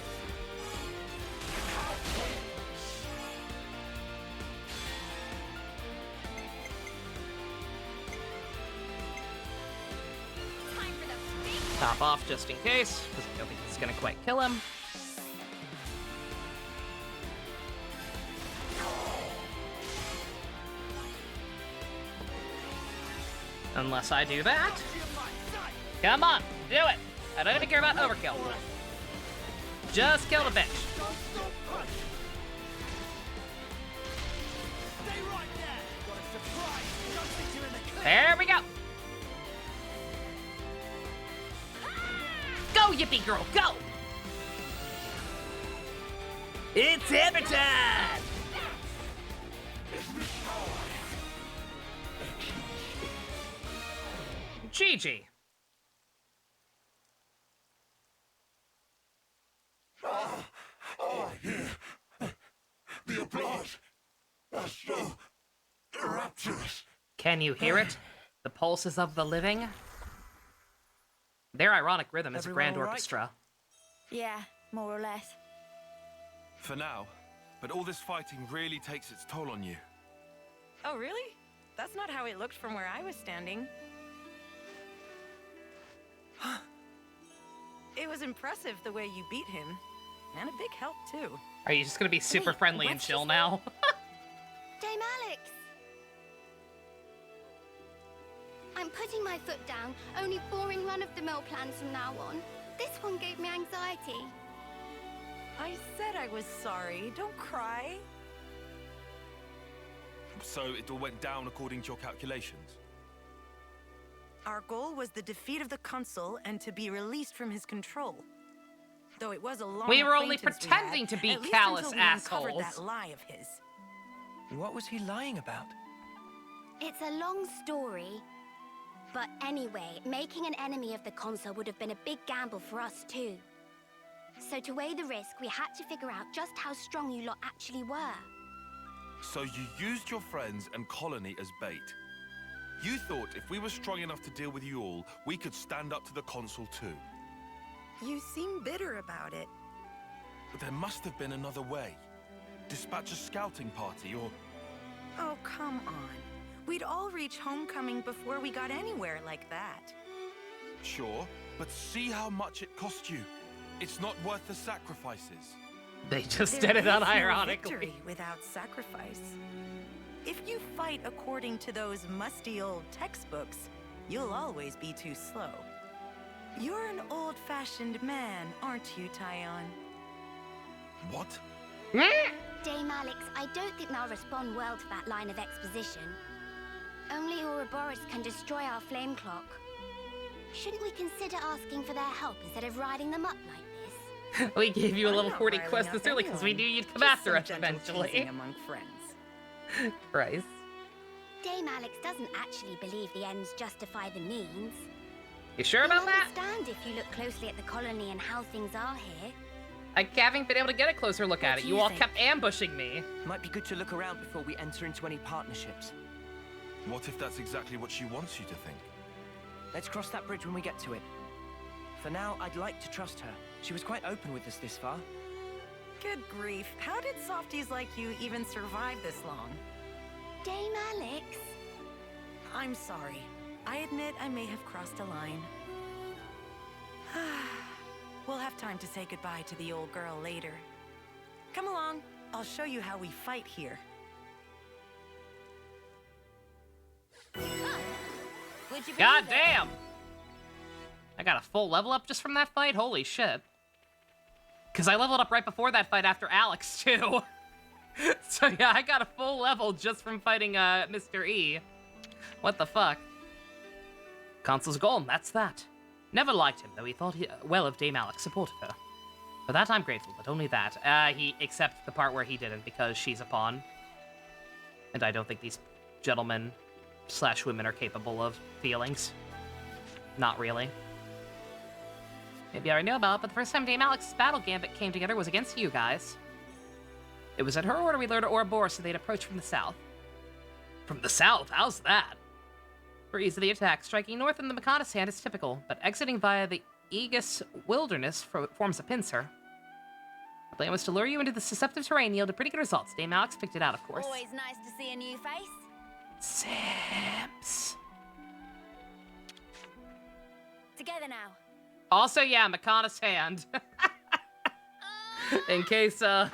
Time for the big Top off just in case, because I don't think it's gonna quite kill him. Unless I do that. Come on, do it! I don't even care about overkill. Just kill the bitch. Stay right there. Got a surprise. Don't think you're in the clear. There we go. Go, yippee girl, go! It's hammer time! Gigi. The applause. That's so rapturous. Can you hear it? The pulses of the living? Their ironic rhythm is a Everyone grand all right? orchestra. Yeah, more or less. For now. But all this fighting really takes its toll on you. Oh, really? That's not how it looked from where I was standing. It was impressive the way you beat him. And a big help, too. Are you just gonna be super Wait, friendly and what's chill his now? Dame Alex! I'm putting my foot down. Only boring run-of-the-mill plans from now on. This one gave me anxiety. I said I was sorry. Don't cry. So it all went down according to your calculations? Our goal was the defeat of the consul and to be released from his control. Though it was a long We were only acquaintance we pretending had, to be at least callous until we uncovered assholes. that lie of his. What was he lying about? It's a long story. But anyway, making an enemy of the consul would have been a big gamble for us too. So to weigh the risk, we had to figure out just how strong you lot actually were. So you used your friends and colony as bait. You thought if we were strong enough to deal with you all, we could stand up to the consul too. You seem bitter about it. But there must have been another way. Dispatch a scouting party or... Oh, come on. We'd all reach homecoming before we got anywhere like that. Sure, but see how much it cost you. It's not worth the sacrifices. They just There did it is no unironically. victory without sacrifice. If you fight according to those musty old textbooks, you'll always be too slow. You're an old-fashioned man, aren't you, Tyon? What? Dame Alex, I don't think they'll respond well to that line of exposition. Only Ouroboros can destroy our flame clock. Shouldn't we consider asking for their help instead of riding them up like this? We gave you a I'm level not 40 riling quest up this early because we anyone. knew you'd come Just after some us gentle eventually. teasing among friends. Christ. Dame Alex doesn't actually believe the ends justify the means. You sure about that? You'll understand if you look closely at the colony and how things are here. I haven't been able to get a closer look at What it. do You you all think? kept ambushing me. Might be good to look around before we enter into any partnerships. What if that's exactly what she wants you to think? Let's cross that bridge when we get to it. For now, I'd like to trust her. She was quite open with us this far. Good grief. How did softies like you even survive this long? Dame Alex? I'm sorry. I admit I may have crossed a line. We'll have time to say goodbye to the old girl later. Come along. I'll show you how we fight here. God damn! I got a full level up just from that fight? Holy shit. Because I leveled up right before that fight after Alex, too. So yeah, I got a full level just from fighting Mr. E. What the fuck? Consul's gone, that's that. Never liked him, though he thought well of Dame Alex, supported her. For that I'm grateful, but only that. Except the part where he didn't, because she's a pawn. And I don't think these gentlemen / women are capable of feelings. Not really. Maybe I already know about it, but the first time Dame Alex's battle gambit came together was against you guys. It was at her order we lured Ouroboros, so they'd approach from the south. From the south? How's that? For ease of the attack, striking north in the Mikada's hand is typical, but exiting via the Aegis Wilderness forms a pincer. The plan was to lure you into the susceptible terrain, yielded pretty good results. Dame Alex picked it out, of course. Always nice to see a new face. Simps. Together now. Also, yeah, Mikada's hand. In case there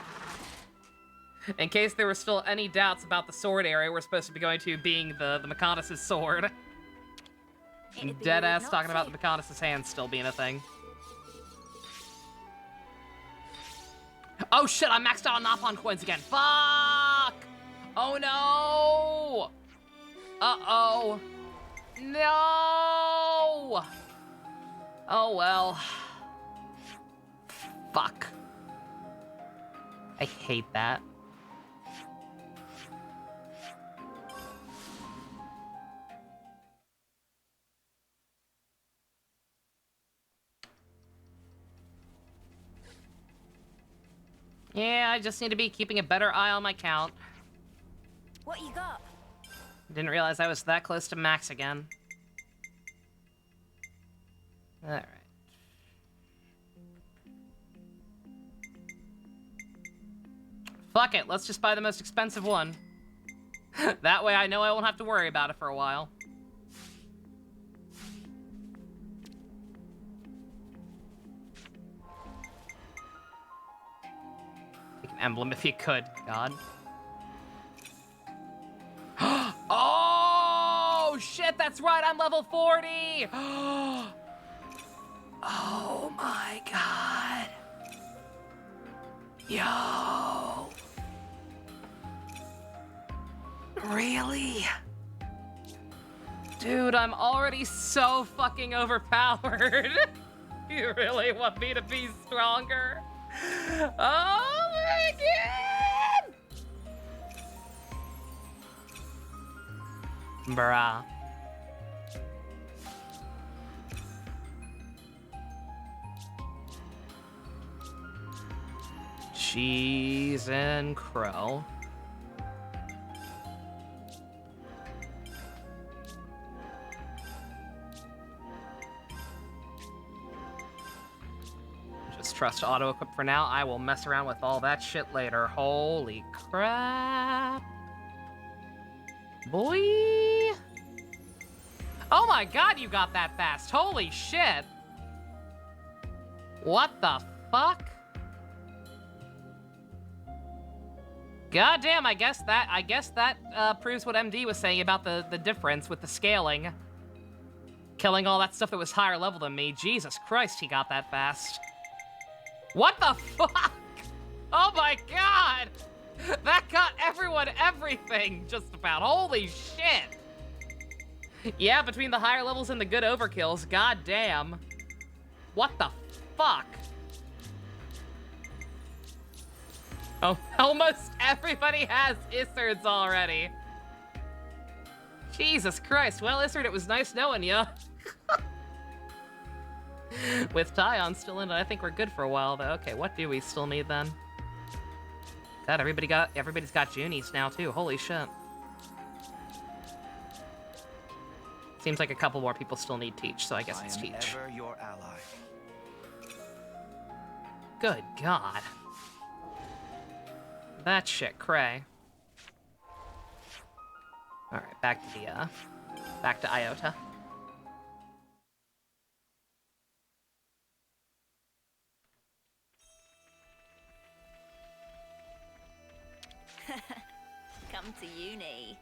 were still any doubts about the sword area we're supposed to be going to being the Mikada's sword. Deadass talking about the Mikada's hand still being a thing. Oh shit, I'm maxed out on Napon coins again. Fuck! Oh no! Uh-oh. No! Oh well. Fuck. I hate that. Yeah, I just need to be keeping a better eye on my count. What you got? Didn't realize I was that close to max again. Alright. Fuck it, let's just buy the most expensive one. That way I know I won't have to worry about it for a while. Take an emblem if you could, God. Oh, shit, that's right, I'm level 40! Oh my god. Yo. Really? Dude, I'm already so fucking overpowered. You really want me to be stronger? Oh my god! Bruh. Cheese and crow. Just trust auto-equip for now. I will mess around with all that shit later. Holy crap. Boy. Oh my god, you got that fast. Holy shit. What the fuck? God damn, I guess that proves what MD was saying about the difference with the scaling. Killing all that stuff that was higher level than me. Jesus Christ, he got that fast. What the fuck? Oh my god! That got everyone everything, just about. Holy shit! Yeah, between the higher levels and the good overkills, god damn. What the fuck? Oh, almost everybody has Isserds already. Jesus Christ. Well, Isserd, it was nice knowing ya. With Tyon still in it, I think we're good for a while, though. Okay, what do we still need, then? God, everybody's got Junies now, too. Holy shit. Seems like a couple more people still need teach, so I guess it's I am teach. ever your ally. Good God. That shit, cray. Alright, back to the, back to Iota. Come to uni.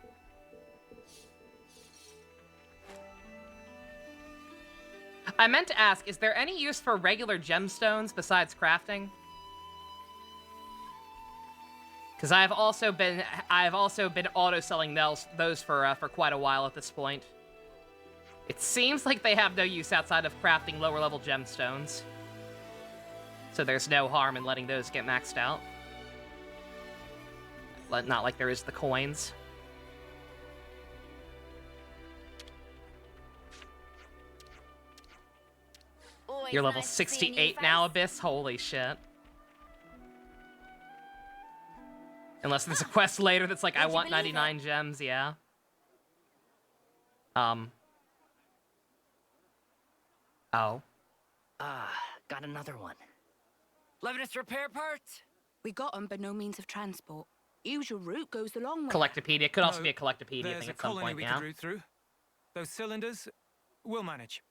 I meant to ask, is there any use for regular gemstones besides crafting? Because I've also been auto-selling those for quite a while at this point. It seems like they have no use outside of crafting lower-level gemstones. So there's no harm in letting those get maxed out. Not like there is the coins. Always You're level nice to see a new 68 now, face. Abyss? Holy shit. Unless there's a quest later that's like, I Would you want believe 99 gems, yeah. Oh. Ah, got another one. Levinus repair parts? We got them, but no means of transport. Usual route goes the long way. Collectopedia. Could also No, be a Collectopedia There's thing a at some colony point, we yeah. could route through. Those cylinders, we'll manage.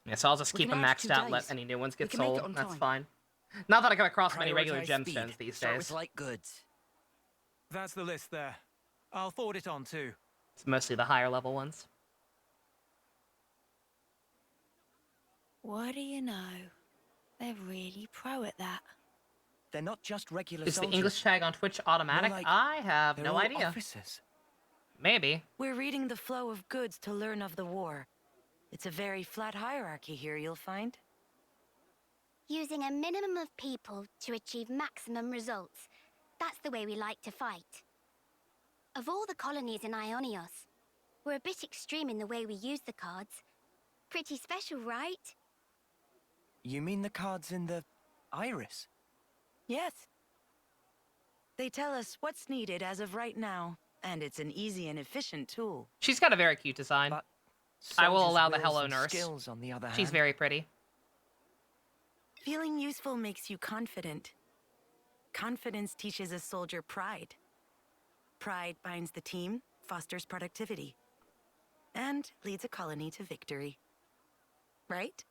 Yeah, so I'll just We keep can them have maxed 2 out and let days. any new ones We get can make it sold. on That's time. fine. Not that I come across many regular Prioritize gemstones speed. these Start days. with light goods. That's the list there. I'll forward it on too. It's mostly the higher level ones. What do you know? They're really pro at that. They're not just regular Is the soldiers. English tag on Twitch automatic? More like I have They're no all idea. officers. Maybe. We're reading the flow of goods to learn of the war. It's a very flat hierarchy here, you'll find. Using a minimum of people to achieve maximum results. That's the way we like to fight. Of all the colonies in Ionios, we're a bit extreme in the way we use the cards. Pretty special, right? You mean the cards in the iris? Yes. They tell us what's needed as of right now, and it's an easy and efficient tool. She's got a very cute design. But I will soldiers' allow the wills Hello and Nurse. Skills, on the other hand. She's very pretty. Feeling useful makes you confident. Confidence teaches a soldier pride. Pride binds the team, fosters productivity, and leads a colony to victory. Right?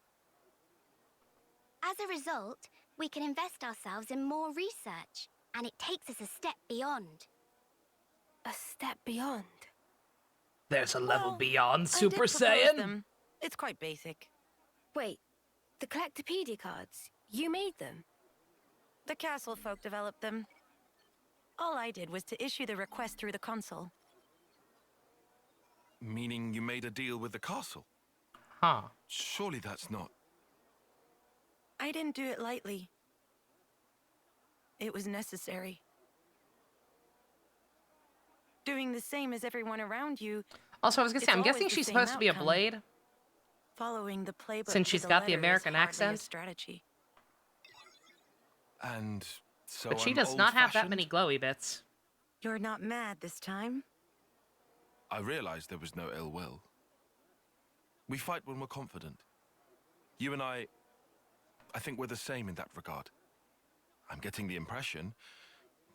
As a result, we can invest ourselves in more research, and it takes us a step beyond. A step beyond. There's a level Well, beyond I Super did propose Saiyan. them. It's quite basic. Wait, the Collectopedia cards, you made them? The castle folk developed them. All I did was to issue the request through the console. Meaning you made a deal with the castle? Huh. Surely that's not... I didn't do it lightly. It was necessary. Doing the same as everyone around you, Also, I was gonna say, It's I'm guessing always the she's same supposed to be a outcome. blade. following the playbook Since to she's the got the letter is American hardly a accent. strategy. And so But she I'm does not have that old-fashioned? many glowy bits. You're not mad this time? I realized there was no ill will. We fight when we're confident. You and I think we're the same in that regard. I'm getting the impression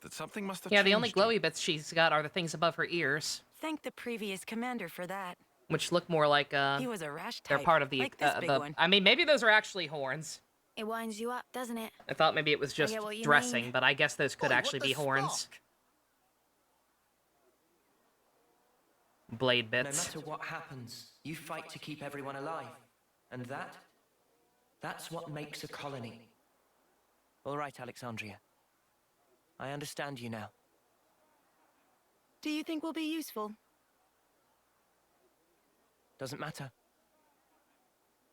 that something must have Yeah, changed. the only you. glowy bits she's got are the things above her ears, Thank the previous commander for that. which look more like He was a rash they're type, part of the like this big one. I mean, maybe those are actually horns. It winds you up, doesn't it? I thought maybe it was just get what you dressing, mean. but I guess those could Oi, what actually the be horns. spark? Blade No bits. matter what happens, you fight to keep everyone alive. And that's what makes a colony. All right, Alexandria. I understand you now. Do you think we'll be useful? Doesn't matter.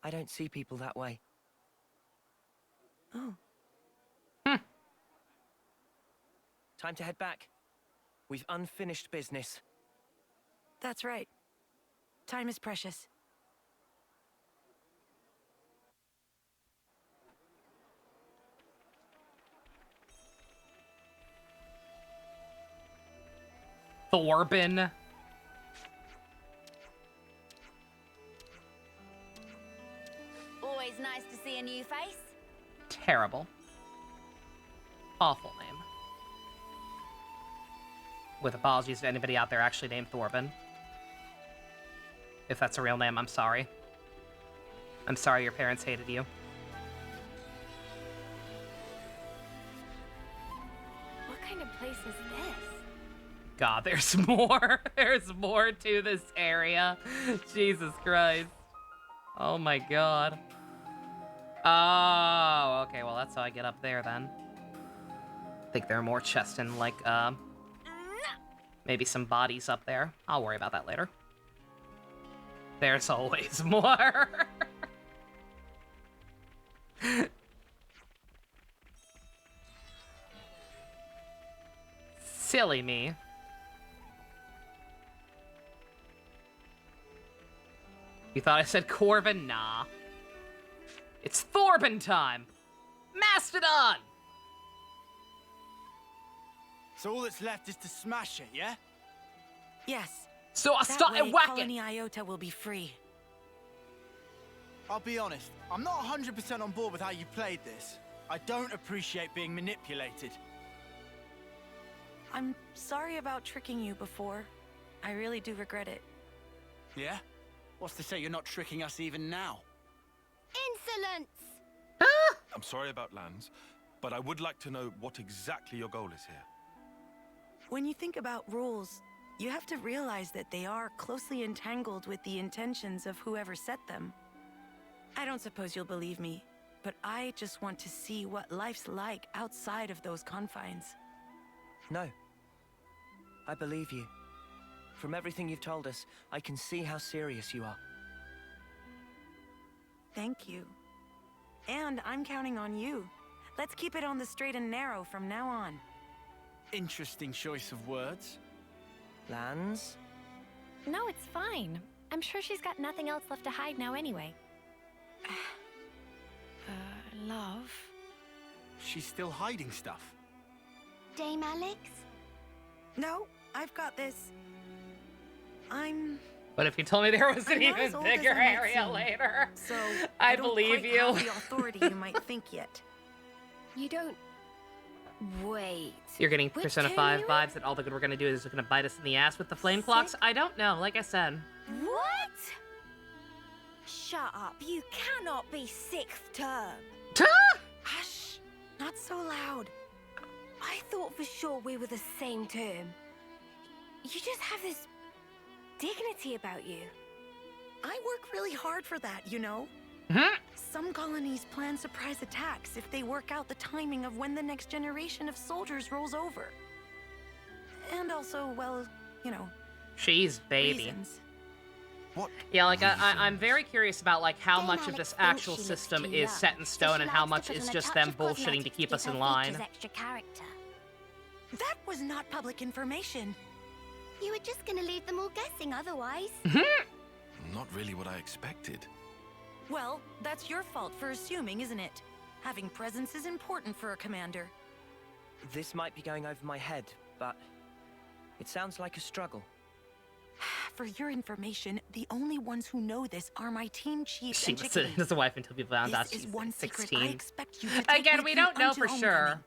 I don't see people that way. Oh. Time to head back. We've unfinished business. That's right. Time is precious. Thorbin. Terrible. Awful name. With apologies to anybody out there actually named Thorben. If that's a real name, I'm sorry. I'm sorry your parents hated you. What kind of place is this? God, there's more. There's more to this area. Jesus Christ. Oh my god. Oh, okay, well that's how I get up there then. I think there are more chests and like, maybe some bodies up there. I'll worry about that later. There's always more. Silly me. You thought I said Corvin? Nah. It's Thorben time! Mastodon! So all that's left is to smash it, yeah? Yes. So I That started way, whacking! Colony Iota will be free. I'll be honest, I'm not 100% on board with how you played this. I don't appreciate being manipulated. I'm sorry about tricking you before. I really do regret it. Yeah? What's to say you're not tricking us even now? Insolence! I'm sorry about Lands, but I would like to know what exactly your goal is here. When you think about rules, you have to realize that they are closely entangled with the intentions of whoever set them. I don't suppose you'll believe me, but I just want to see what life's like outside of those confines. No. I believe you. From everything you've told us, I can see how serious you are. Thank you. And I'm counting on you. Let's keep it on the straight and narrow from now on. Interesting choice of words. Lands? No, it's fine. I'm sure she's got nothing else left to hide now anyway. Love? She's still hiding stuff. Dame Alex? No, I've got this. But if you told me there was an I'm not even as old as bigger I might area seem, later, So I don't believe quite you. have the authority you might think yet. You don't... Wait. You're getting Which Persona two 5 you vibes that all the good we're gonna do is gonna bite us in the ass with the flame clocks? I don't know, like I said. What? Shut up. You cannot be 6th term. Hush! Not so loud. I thought for sure we were the same term. You just have this dignity about you. I work really hard for that, you know? Some colonies plan surprise attacks if they work out the timing of when the next generation of soldiers rolls over. And also, well, you know, She's baby. reasons. What? Yeah, like I'm very curious about like how Dame much of Alex this thinks actual she looks system too is young, set in so stone she and how likes to much put is on a just touch them of bullshitting to cosmetics keep give us her in line. features extra character. That was not public information. You were just gonna leave them all guessing otherwise. Not really what I expected. Well, that's your fault for assuming, isn't it? Having presence is important for a commander. This might be going over my head, but it sounds like a struggle. For your information, the only ones who know this are my team chiefs She and was Chickadee. as a wife until people found out This she's is one 16. secret I expect you to take Again, with we you don't know until for sure. homecoming.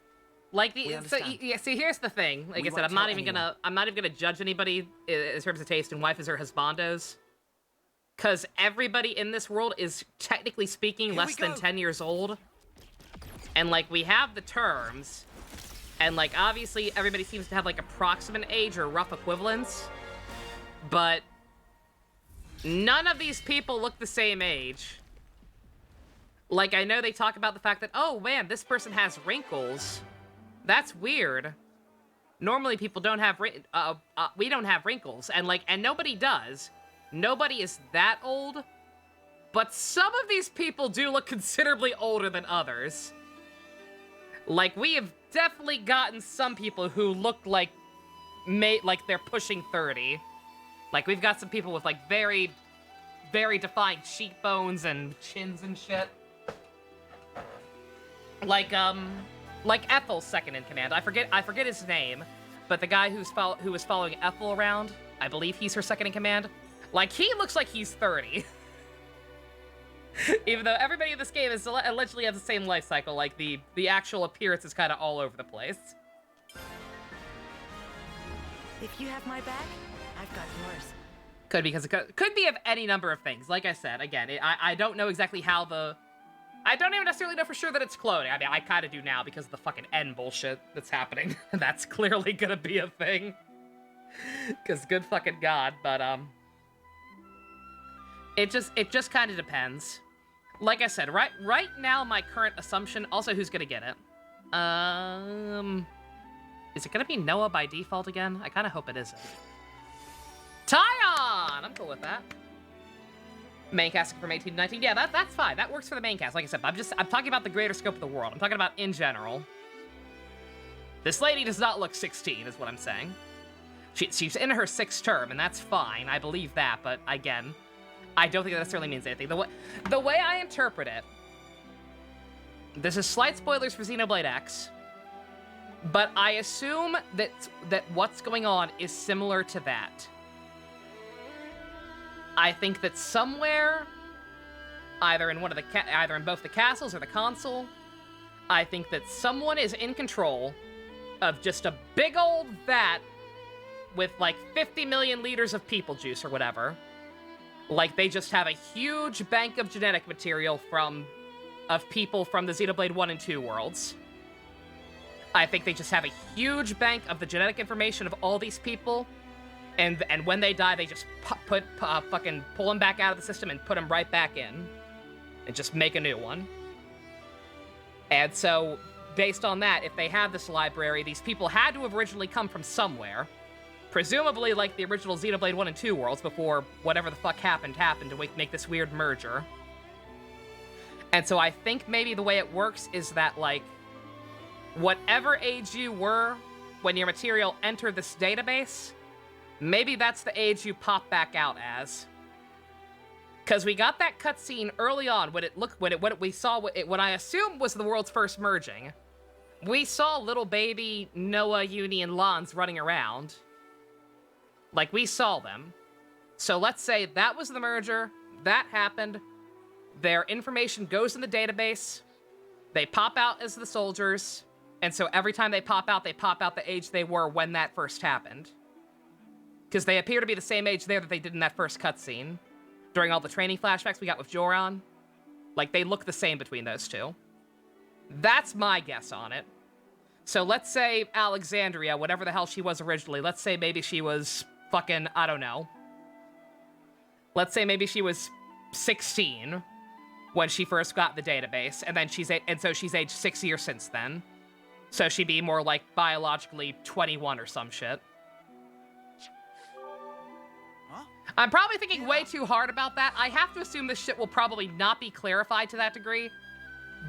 Like We the so understand. yeah, see here's the thing. Like We I said, won't I'm not tell even anyone. gonna judge anybody in terms of taste and wifes or husbandos. Cause everybody in this world is technically speaking Here less we than go. 10 years old. And like we have the terms. And like obviously everybody seems to have like approximate age or rough equivalents. But none of these people look the same age. Like, I know they talk about the fact that, oh man, this person has wrinkles. That's weird. Normally people don't have, we don't have wrinkles. And like, and nobody does. Nobody is that old. But some of these people do look considerably older than others. Like, we have definitely gotten some people who look like, like they're pushing 30. Like, we've got some people with like very, very defined cheekbones and chins and shit. Like Ethel's second in command. I forget his name, but the guy who was following Ethel around, I believe he's her second in command. Like, he looks like he's 30. Even though everybody in this game is allegedly has the same life cycle, like the actual appearance is kind of all over the place. If you have my back, I've got yours. Could be because it could be of any number of things. Like I said, again, I don't know exactly how the... I don't even necessarily know for sure that it's cloning. I mean, I kind of do now because of the fucking N bullshit that's happening. That's clearly gonna be a thing. Because good fucking god, but, It just kind of depends. Like I said, right now, my current assumption... Also, who's gonna get it? Is it gonna be Noah by default again? I kind of hope it isn't. Tyon! I'm cool with that. Main casting from 18 to 19. Yeah, that's fine. That works for the main cast. Like I said, I'm talking about the greater scope of the world. I'm talking about in general. This lady does not look 16, is what I'm saying. She's in her 6th term, and that's fine. I believe that, but again, I don't think that necessarily means anything. The way I interpret it, this is slight spoilers for Xenoblade X, but I assume that what's going on is similar to that. I think that somewhere, either in both the castles or the console, I think that someone is in control of just a big old vat with like 50 million liters of people juice or whatever. Like they just have a huge bank of genetic material of people from the Xenoblade 1 and 2 worlds. I think they just have a huge bank of the genetic information of all these people. And when they die, they just fucking pull them back out of the system and put them right back in. And just make a new one. And so, based on that, if they have this library, these people had to have originally come from somewhere. Presumably like the original Xenoblade 1 and 2 worlds before whatever the fuck happened to make this weird merger. And so I think maybe the way it works is that, like, whatever age you were when your material entered this database... Maybe that's the age you pop back out as. Because we got that cutscene early on when we saw what I assume was the world's first merging. We saw little baby Noah, Uni, and Lans running around. Like, we saw them. So let's say that was the merger, that happened, their information goes in the database, they pop out as the soldiers, and so every time they pop out the age they were when that first happened. Because they appear to be the same age there that they did in that first cutscene. During all the training flashbacks we got with Joran. Like, they look the same between those two. That's my guess on it. So let's say Alexandria, whatever the hell she was originally, let's say maybe she was fucking, I don't know. Let's say maybe she was 16 when she first got the database, and then she's aged 6 years since then. So she'd be more like biologically 21 or some shit. I'm probably thinking way too hard about that. I have to assume this shit will probably not be clarified to that degree.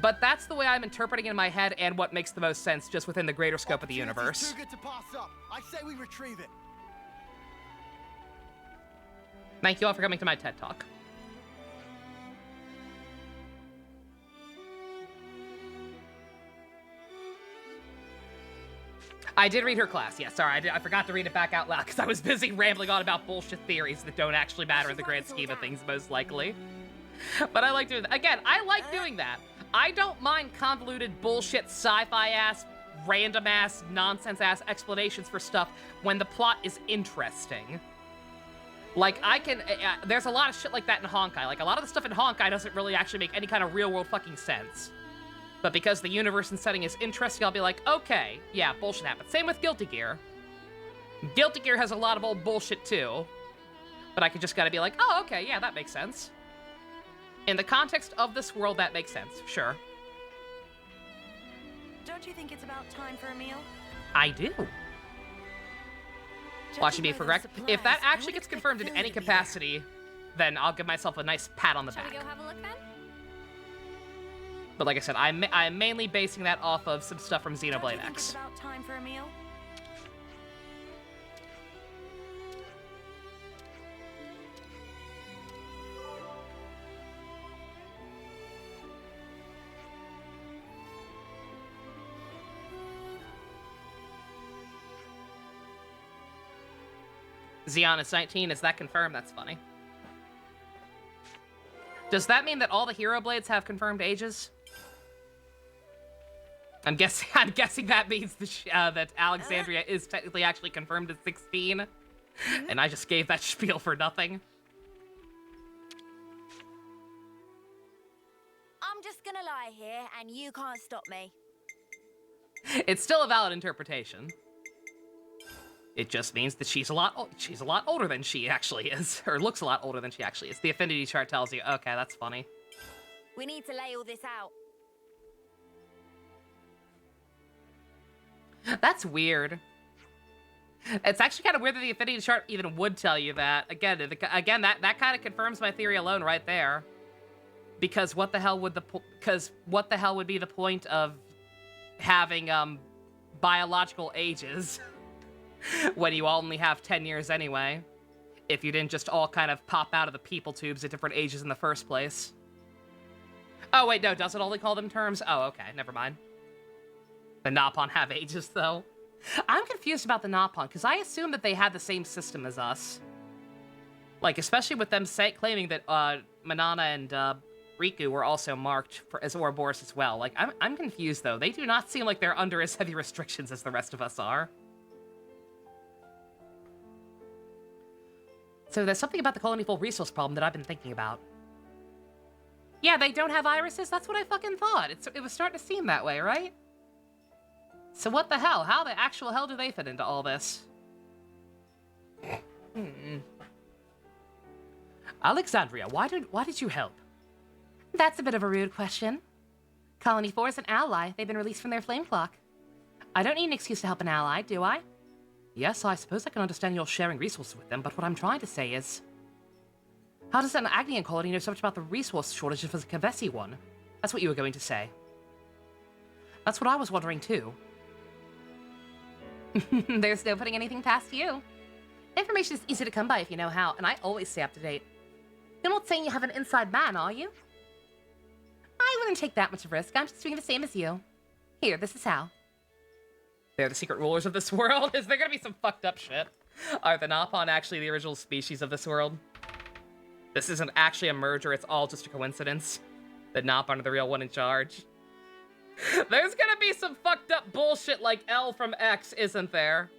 But that's the way I'm interpreting it in my head and what makes the most sense just within the greater scope of the universe. Too good to pass up. I say we retrieve it. Thank you all for coming to my TED Talk. I did read her class, yeah, sorry, I forgot to read it back out loud because I was busy rambling on about bullshit theories that don't actually matter in the grand scheme of things, most likely. But I like doing that. Again, I like doing that. I don't mind convoluted bullshit sci-fi-ass, random-ass, nonsense-ass explanations for stuff when the plot is interesting. Like, there's a lot of shit like that in Honkai. Like, a lot of the stuff in Honkai doesn't really actually make any kind of real-world fucking sense. But because the universe and setting is interesting, I'll be like, okay, yeah, bullshit happened. Same with Guilty Gear. Guilty Gear has a lot of old bullshit, too. But I could just gotta be like, oh, okay, yeah, that makes sense. In the context of this world, that makes sense, sure. Don't you think it's about time for a meal? I do. Watch me be correct. If that actually gets confirmed in any capacity, then I'll give myself a nice pat on the back. Shall we go have a look then? But like I said, I'm mainly basing that off of some stuff from Xenoblade X. It's about time for a meal? Xeon is 19, is that confirmed? That's funny. Does that mean that all the hero blades have confirmed ages? I'm guessing that means that Alexandria is technically actually confirmed at 16, and I just gave that spiel for nothing. I'm just gonna lie here, and you can't stop me. It's still a valid interpretation. It just means that she's a lot older than she actually is, or looks a lot older than she actually is. The affinity chart tells you. Okay, that's funny. We need to lay all this out. That's weird. It's actually kind of weird that the affinity chart even would tell you that. Again, that kind of confirms my theory alone right there. Because what the hell would be the point of having biological ages when you only have 10 years anyway? If you didn't just all kind of pop out of the people tubes at different ages in the first place. Oh wait, no, does it only call them terms? Oh, okay, never mind. The Nopon have ages, though. I'm confused about the Nopon, because I assume that they had the same system as us. Like, especially with them claiming that Manana and Riku were also marked as Ouroboros as well. Like, I'm confused, though. They do not seem like they're under as heavy restrictions as the rest of us are. So there's something about the Colony Full resource problem that I've been thinking about. Yeah, they don't have irises? That's what I fucking thought. It was starting to seem that way, right? So what the hell? How the actual hell do they fit into all this? Alexandria, why did you help? That's a bit of a rude question. Colony 4 is an ally. They've been released from their flame clock. I don't need an excuse to help an ally, do I? Yes, I suppose I can understand you're sharing resources with them, but what I'm trying to say is... How does an Agnian colony know so much about the resource shortage of the Kavesi one? That's what you were going to say. That's what I was wondering too. There's no putting anything past you. Information is easy to come by if you know how, and I always stay up to date. You're not saying you have an inside man, are you? I wouldn't take that much of risk. I'm just doing the same as you. Here, this is how. They're the secret rulers of this world? Is there gonna be some fucked up shit? Are the Nopon actually the original species of this world? This isn't actually a merger, it's all just a coincidence. The Nopon are the real one in charge. There's gonna be some fucked up bullshit like L from X, isn't there?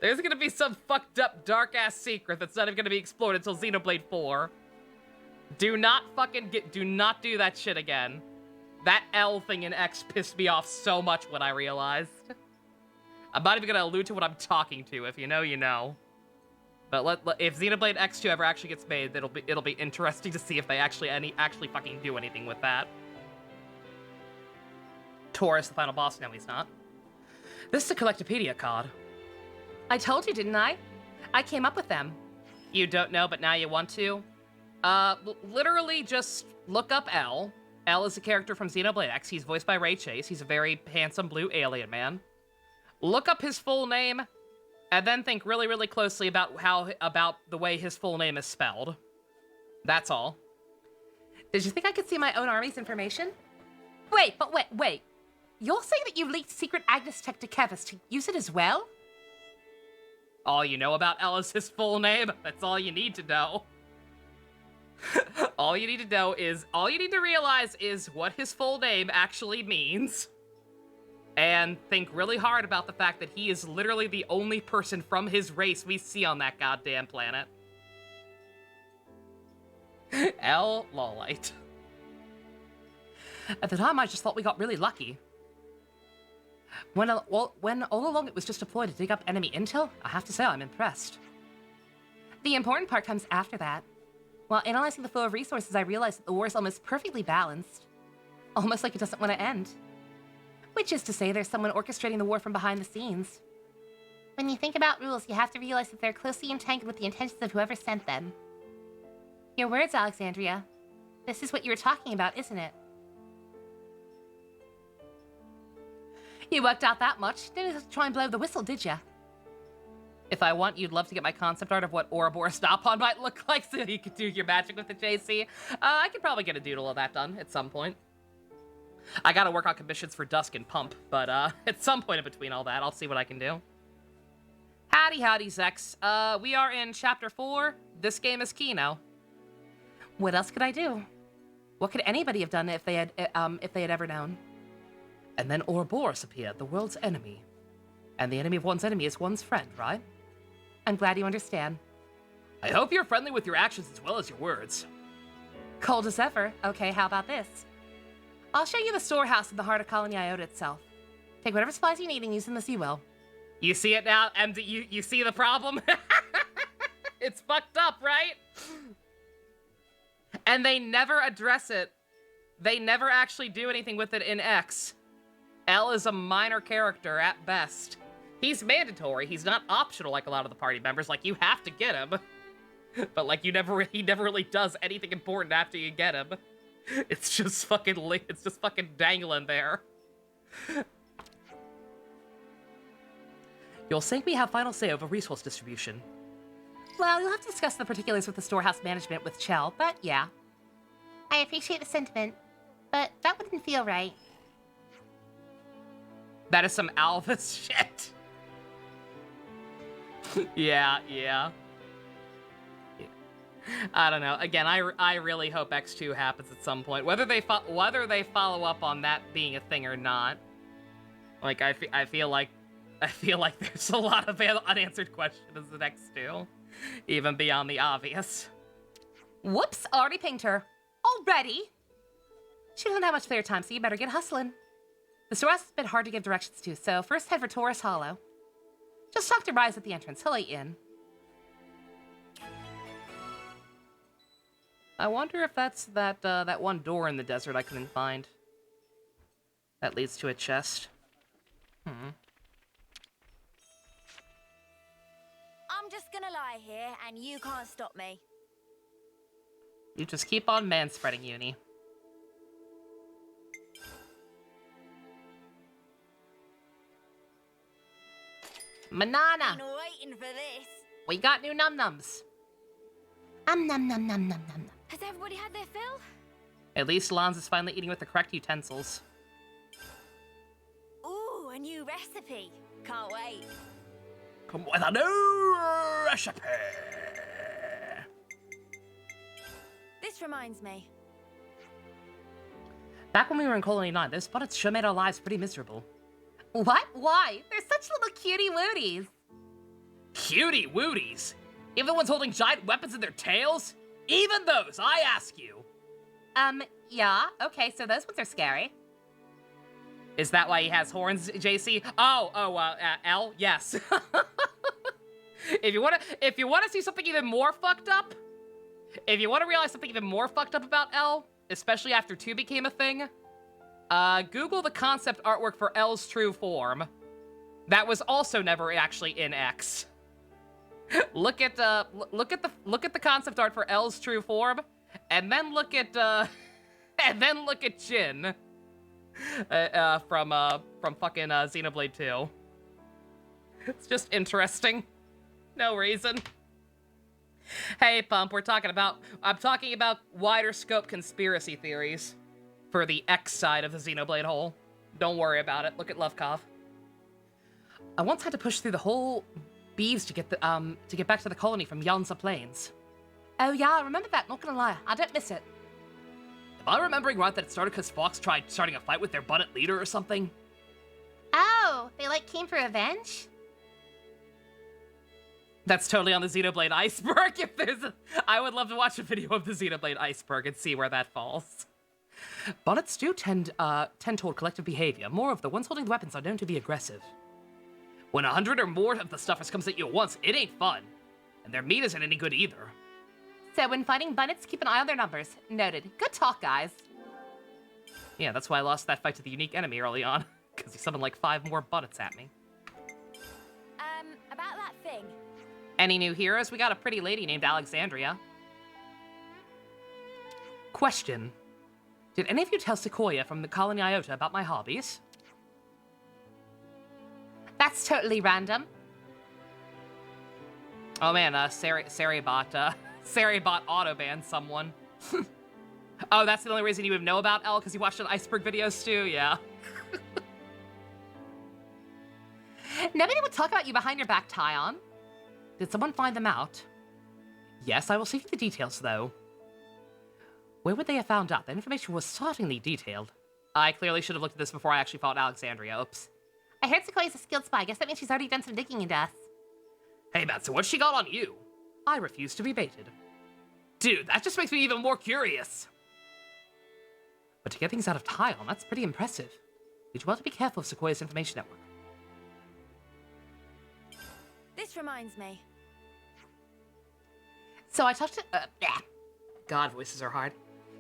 There's gonna be some fucked up dark-ass secret that's not even gonna be explored until Xenoblade 4. Do not do that shit again. That L thing in X pissed me off so much when I realized. I'm not even gonna allude to what I'm talking to. If you know, you know. But if Xenoblade X2 ever actually gets made, it'll be interesting to see if they actually fucking do anything with that. Taurus, the final boss. No, he's not. This is a Collectopedia card. I told you, didn't I? I came up with them. You don't know, but now you want to? Literally just look up L. L is a character from Xenoblade X. He's voiced by Ray Chase. He's a very handsome blue alien man. Look up his full name, and then think really, really closely about the way his full name is spelled. That's all. Did you think I could see my own army's information? Wait. You're saying that you leaked secret Agnes tech to Kevis to use it as well? All you know about L is his full name. That's all you need to know. All you need to realize is what his full name actually means. And think really hard about the fact that he is literally the only person from his race we see on that goddamn planet. L. Lolite. At the time, I just thought we got really lucky. When all along it was just a ploy to dig up enemy intel, I have to say I'm impressed. The important part comes after that. While analyzing the flow of resources, I realized that the war is almost perfectly balanced. Almost like it doesn't want to end. Which is to say there's someone orchestrating the war from behind the scenes. When you think about rules, you have to realize that they're closely entangled with the intentions of whoever sent them. Your words, Alexandria. This is what you were talking about, isn't it? You worked out that much. Didn't try and blow the whistle, did ya? If I want, you'd love to get my concept art of what Ouroboros Nopon might look like so you could do your magic with the JC. I could probably get a doodle of that done at some point. I gotta work on commissions for Dusk and Pump, but at some point in between all that, I'll see what I can do. Howdy, Zex. We are in Chapter 4. This game is Kino. What else could I do? What could anybody have done if they had ever known? And then Ouroboros appeared, the world's enemy. And the enemy of one's enemy is one's friend, right? I'm glad you understand. I hope you're friendly with your actions as well as your words. Cold as ever. Okay, how about this? I'll show you the storehouse in the heart of Colony Iota itself. Take whatever supplies you need and use them as you will. You see it now, MD? You see the problem? It's fucked up, right? And they never address it. They never actually do anything with it in X. L is a minor character at best. He's mandatory. He's not optional like a lot of the party members. Like, you have to get him. But, like, he never really does anything important after you get him. It's just fucking dangling there. You'll think we have final say over resource distribution. Well, you'll have to discuss the particulars with the storehouse management with Chell, but yeah. I appreciate the sentiment, but that wouldn't feel right. That is some Alvis shit. Yeah. I don't know. Again, I really hope X2 happens at some point. Whether they follow up on that being a thing or not. Like, I feel like there's a lot of unanswered questions in X2, even beyond the obvious. Whoops, already pinged her. Already? She doesn't have much spare time, so you better get hustling. The storehouse is a bit hard to give directions to, so first head for Taurus Hollow. Just talk to Rise at the entrance. He'll let you in. I wonder if that's that one door in the desert I couldn't find. That leads to a chest. I'm just gonna lie here, and you can't stop me. You just keep on manspreading, Uni. Manana! Been waiting for this. We got new num-nums. Num num num num num. Has everybody had their fill? At least Lons is finally eating with the correct utensils. Ooh, a new recipe. Can't wait. Come with a new recipe. This reminds me. Back when we were in Colony 9, those bullets sure made our lives pretty miserable. What? Why? They're such little cutie wooties. Cutie wooties? Even the ones holding giant weapons in their tails? Even those, I ask you. Yeah. Okay, so those ones are scary. Is that why he has horns, JC? L? Yes. If you wanna see something even more fucked up, if you wanna realize something even more fucked up about L, especially after 2 became a thing, Google the concept artwork for L's true form. That was also never actually in X. Look at the concept art for L's true form, and then look at Jin from fucking Xenoblade 2. It's just interesting. No reason. Hey, Pump, I'm talking about wider scope conspiracy theories for the X side of the Xenoblade hole. Don't worry about it. Look at Lovekov. I once had to push through the whole beeves to get back to the colony from Yonza Plains. Oh yeah, I remember that, not gonna lie. I don't miss it. Am I remembering right that it started because Fox tried starting a fight with their budded leader or something? Oh, they came for revenge? That's totally on the Xenoblade iceberg. I would love to watch a video of the Xenoblade iceberg and see where that falls. Bonnets do tend toward collective behavior. More of the ones holding the weapons are known to be aggressive. When 100 or more of the stuffers comes at you at once, it ain't fun. And their meat isn't any good either. So when fighting Bonnets, keep an eye on their numbers. Noted. Good talk, guys. Yeah, that's why I lost that fight to the unique enemy early on. Because he summoned like 5 more Bonnets at me. About that thing. Any new heroes? We got a pretty lady named Alexandria. Question. Did any of you tell Sequoia from the Colony Iota about my hobbies? That's totally random. Oh man, Sari bot auto-banned someone. Oh, that's the only reason you would know about L, because you watched an iceberg videos too? Yeah. Nobody would talk about you behind your back, Tyon. Did someone find them out? Yes, I will save you the details, though. Where would they have found out? The information was startlingly detailed. I clearly should have looked at this before I actually fought Alexandria. Oops. I heard Sequoia's a skilled spy. I guess that means she's already done some digging into us. Hey, Matt, so what's she got on you? I refuse to be baited. Dude, that just makes me even more curious. But to get things out of Taion, that's pretty impressive. You'd well to be careful of Sequoia's information network. This reminds me. So I talked to... God, voices are hard.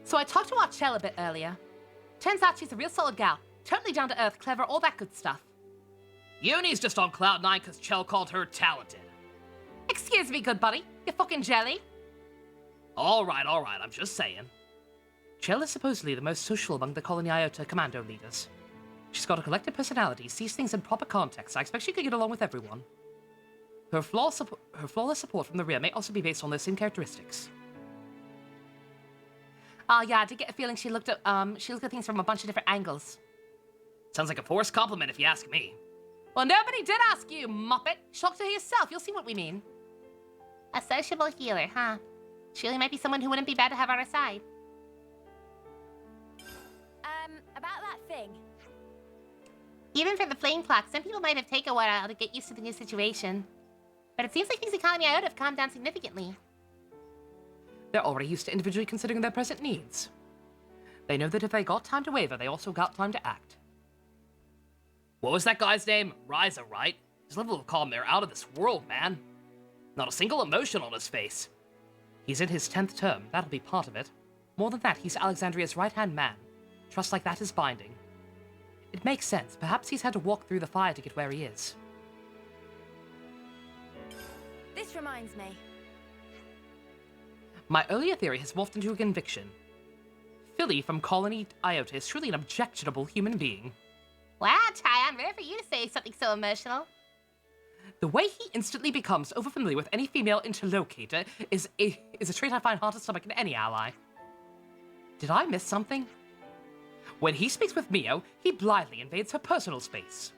So I talked to our Chell a bit earlier. Turns out she's a real solid gal. Totally down to earth, clever, all that good stuff. Uni's just on cloud 9 because Chell called her talented. Excuse me, good buddy. You fucking jelly. All right, I'm just saying. Chell is supposedly the most social among the Colony Iota commando leaders. She's got a collective personality, sees things in proper context. I expect she could get along with everyone. Her flawless support from the rear may also be based on those same characteristics. Oh yeah, I did get a feeling she looked at things from a bunch of different angles. Sounds like a forced compliment if you ask me. Well, nobody did ask you, muppet. Shock to yourself, you'll see what we mean. A sociable healer, huh? Surely might be someone who wouldn't be bad to have on our side. About that thing. Even for the flame clock, some people might have taken a while to get used to the new situation. But it seems like things in Colony Iota have calmed down significantly. They're already used to individually considering their present needs. They know that if they got time to waver, they also got time to act. What was that guy's name? Ryza, right? His level of calm there, out of this world, man. Not a single emotion on his face. He's in his 10th term, that'll be part of it. More than that, he's Alexandria's right-hand man. Trust like that is binding. It makes sense. Perhaps he's had to walk through the fire to get where he is. This reminds me. My earlier theory has morphed into a conviction. Philly from Colony Iota is truly an objectionable human being. Wow, Ty, I'm ready for you to say something so emotional. The way he instantly becomes overfamiliar with any female interlocutor is a trait I find hard to stomach in any ally. Did I miss something? When he speaks with Mio, he blithely invades her personal space.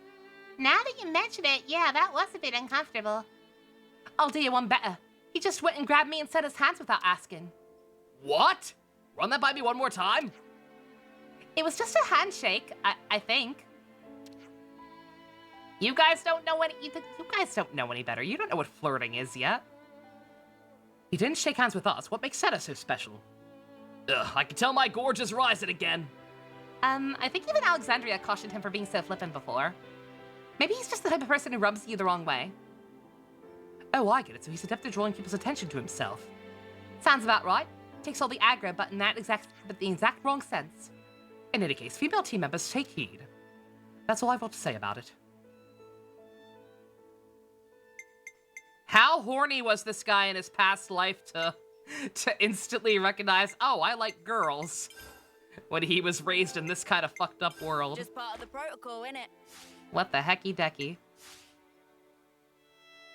Now that you mention it, yeah, that was a bit uncomfortable. I'll do you one better. He just went and grabbed me and set his hands without asking. What? Run that by me one more time? It was just a handshake, I think. You guys don't know any better. You don't know what flirting is yet. He didn't shake hands with us. What makes Seta so special? Ugh, I can tell my gorge is rising again. I think even Alexandria cautioned him for being so flippant before. Maybe he's just the type of person who rubs you the wrong way. Oh, I get it. So he's adept at drawing people's attention to himself. Sounds about right. Takes all the aggro, but in the exact wrong sense. In any case, female team members take heed. That's all I've got to say about it. How horny was this guy in his past life to instantly recognize, oh, I like girls, when he was raised in this kind of fucked up world? Just part of the protocol, innit? What the hecky-decky?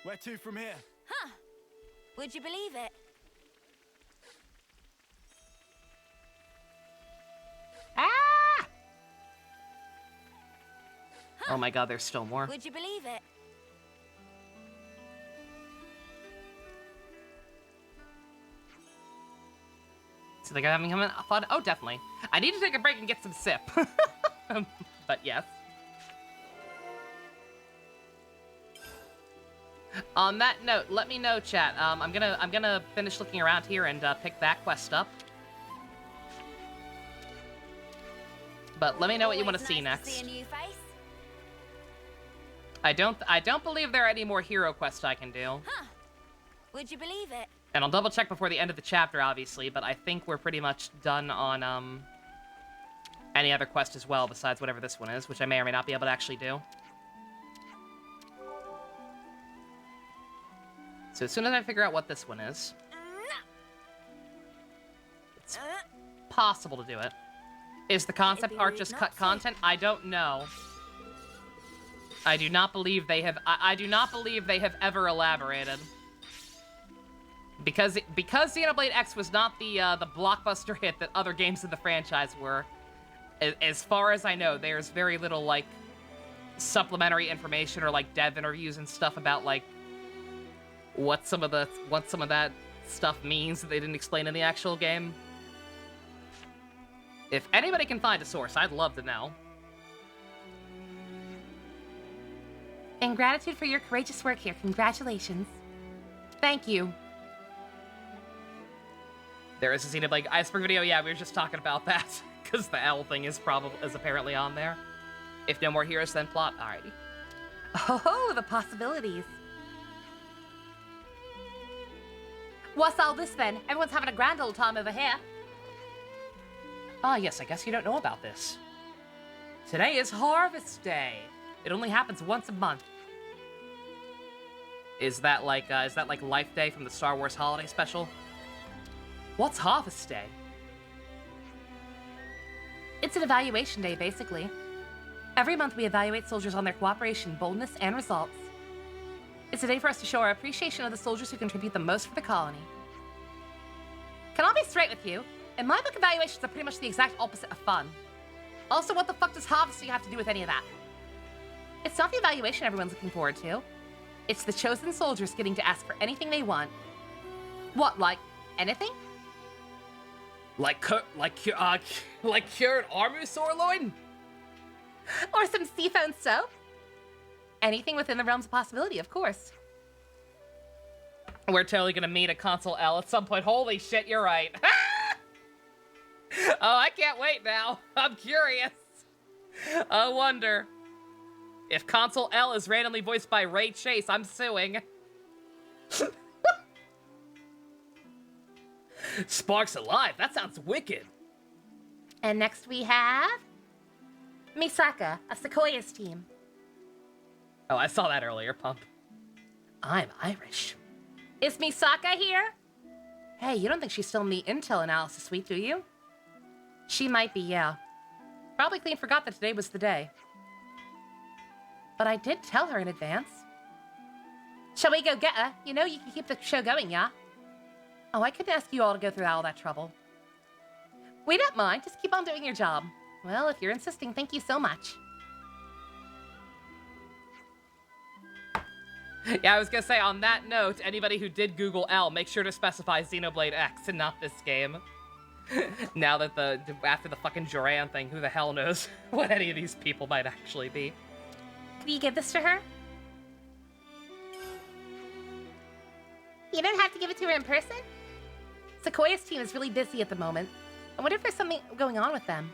Where to from here? Huh. Would you believe it? Ah! Huh. Oh my god, there's still more. Would you believe it? So they're having fun? Oh, definitely. I need to take a break and get some sip. But yes. On that note, let me know, chat. I'm gonna finish looking around here and pick that quest up. But let me know what you want to see next. See a new face? I don't believe there are any more hero quests I can do. Huh. Would you believe it? And I'll double check before the end of the chapter, obviously, but I think we're pretty much done on any other quest as well, besides whatever this one is, which I may or may not be able to actually do. So as soon as I figure out what this one is, it's possible to do it. Is the concept art just cut content? I don't know. I do not believe they have. I do not believe they have ever elaborated. Because Xenoblade X was not the blockbuster hit that other games in the franchise were. As far as I know, there's very little like supplementary information or like dev interviews and stuff about like what some of that stuff means that they didn't explain in the actual game. If anybody can find a source, I'd love to know. In gratitude for your courageous work here, congratulations. Thank you. There is a Xenoblade iceberg video. Yeah, we were just talking about that because the L thing is apparently on there. If no more heroes, then plot. Alrighty. Oh, the possibilities. What's all this then? Everyone's having a grand old time over here. Ah, yes, I guess you don't know about this. Today is Harvest Day. It only happens once a month. Is that like Life Day from the Star Wars Holiday Special? What's Harvest Day? It's an evaluation day, basically. Every month we evaluate soldiers on their cooperation, boldness, and results. It's a day for us to show our appreciation of the soldiers who contribute the most for the colony. Can I be straight with you? In my book, evaluations are pretty much the exact opposite of fun. Also, what the fuck does harvesting have to do with any of that? It's not the evaluation everyone's looking forward to. It's the chosen soldiers getting to ask for anything they want. What, like anything? Like cured armor sirloin? Or some seafoam soap? Anything within the realms of possibility, of course. We're totally gonna meet a Console L at some point. Holy shit, you're right. Oh, I can't wait now. I'm curious. I wonder. If Console L is randomly voiced by Ray Chase, I'm suing. Sparks Alive, that sounds wicked. And next we have... Misaka of Sequoia's team. Oh, I saw that earlier, Pump. I'm Irish. Is Misaka here? Hey, you don't think she's still in the Intel analysis suite, do you? She might be, yeah. Probably clean forgot that today was the day. But I did tell her in advance. Shall we go get her? You know you can keep the show going, yeah? Oh, I couldn't ask you all to go through all that trouble. We don't mind. Just keep on doing your job. Well, if you're insisting, thank you so much. Yeah, I was gonna say, on that note, anybody who did Google L, make sure to specify Xenoblade X and not this game. Now that after the fucking Joran thing, who the hell knows what any of these people might actually be. Can you give this to her? You don't have to give it to her in person? Sequoia's team is really busy at the moment. I wonder if there's something going on with them.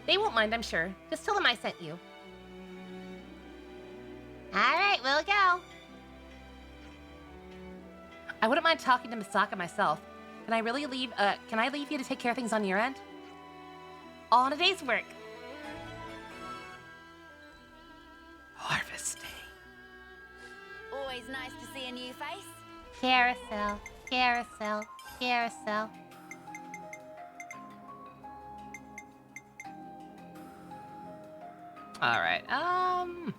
They won't mind, I'm sure. Just tell them I sent you. Alright, we'll go. I wouldn't mind talking to Misaka myself. Can I leave you to take care of things on your end? All in a day's work. Harvest Day. Always nice to see a new face. Carousel, carousel, carousel. All right. Oh,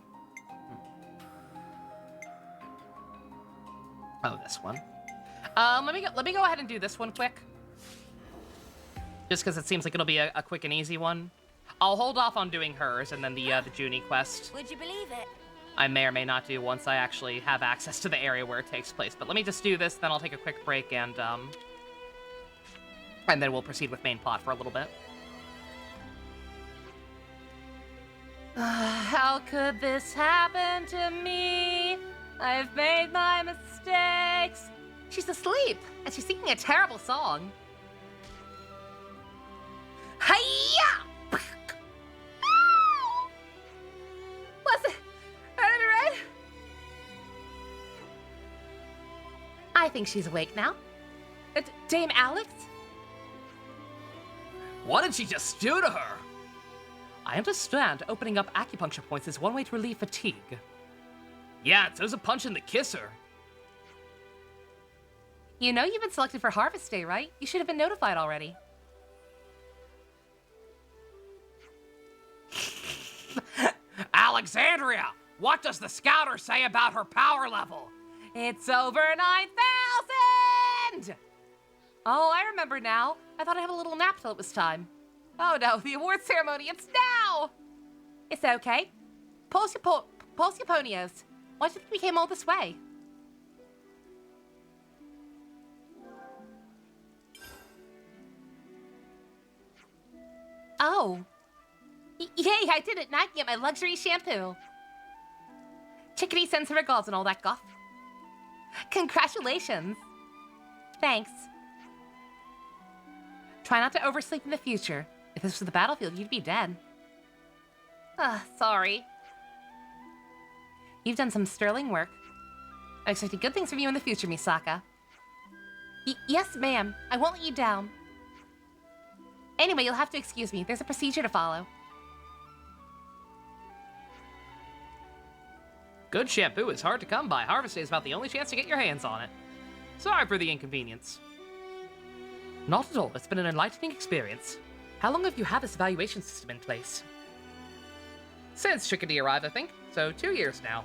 this one. Let me go ahead and do this one quick. Just because it seems like it'll be a quick and easy one. I'll hold off on doing hers and then the Junie quest. Would you believe it? I may or may not do once I actually have access to the area where it takes place. But let me just do this, then I'll take a quick break and then we'll proceed with main plot for a little bit. How could this happen to me? I've made my mistakes. She's asleep, and she's singing a terrible song. Hiya! Was it? Right? I think she's awake now. Dame Alex? What did she just do to her? I understand opening up acupuncture points is one way to relieve fatigue. Yeah, it says a punch in the kisser. You know you've been selected for Harvest Day, right? You should have been notified already. Alexandria! What does the scouter say about her power level? It's over 9,000! Oh, I remember now. I thought I'd have a little nap till it was time. Oh no, the award ceremony, it's now! It's okay. Pulse your ponios. Why do you think we came all this way? Oh. Yay, I did it. Now I can get my luxury shampoo. Chickadee sends her regards and all that guff. Congratulations. Thanks. Try not to oversleep in the future. If this was the battlefield, you'd be dead. Sorry. You've done some sterling work. I expect good things from you in the future, Misaka. Yes, ma'am. I won't let you down. Anyway, you'll have to excuse me. There's a procedure to follow. Good shampoo is hard to come by. Harvest Day is about the only chance to get your hands on it. Sorry for the inconvenience. Not at all. It's been an enlightening experience. How long have you had this evaluation system in place? Since Chickadee arrived, I think. So 2 years now.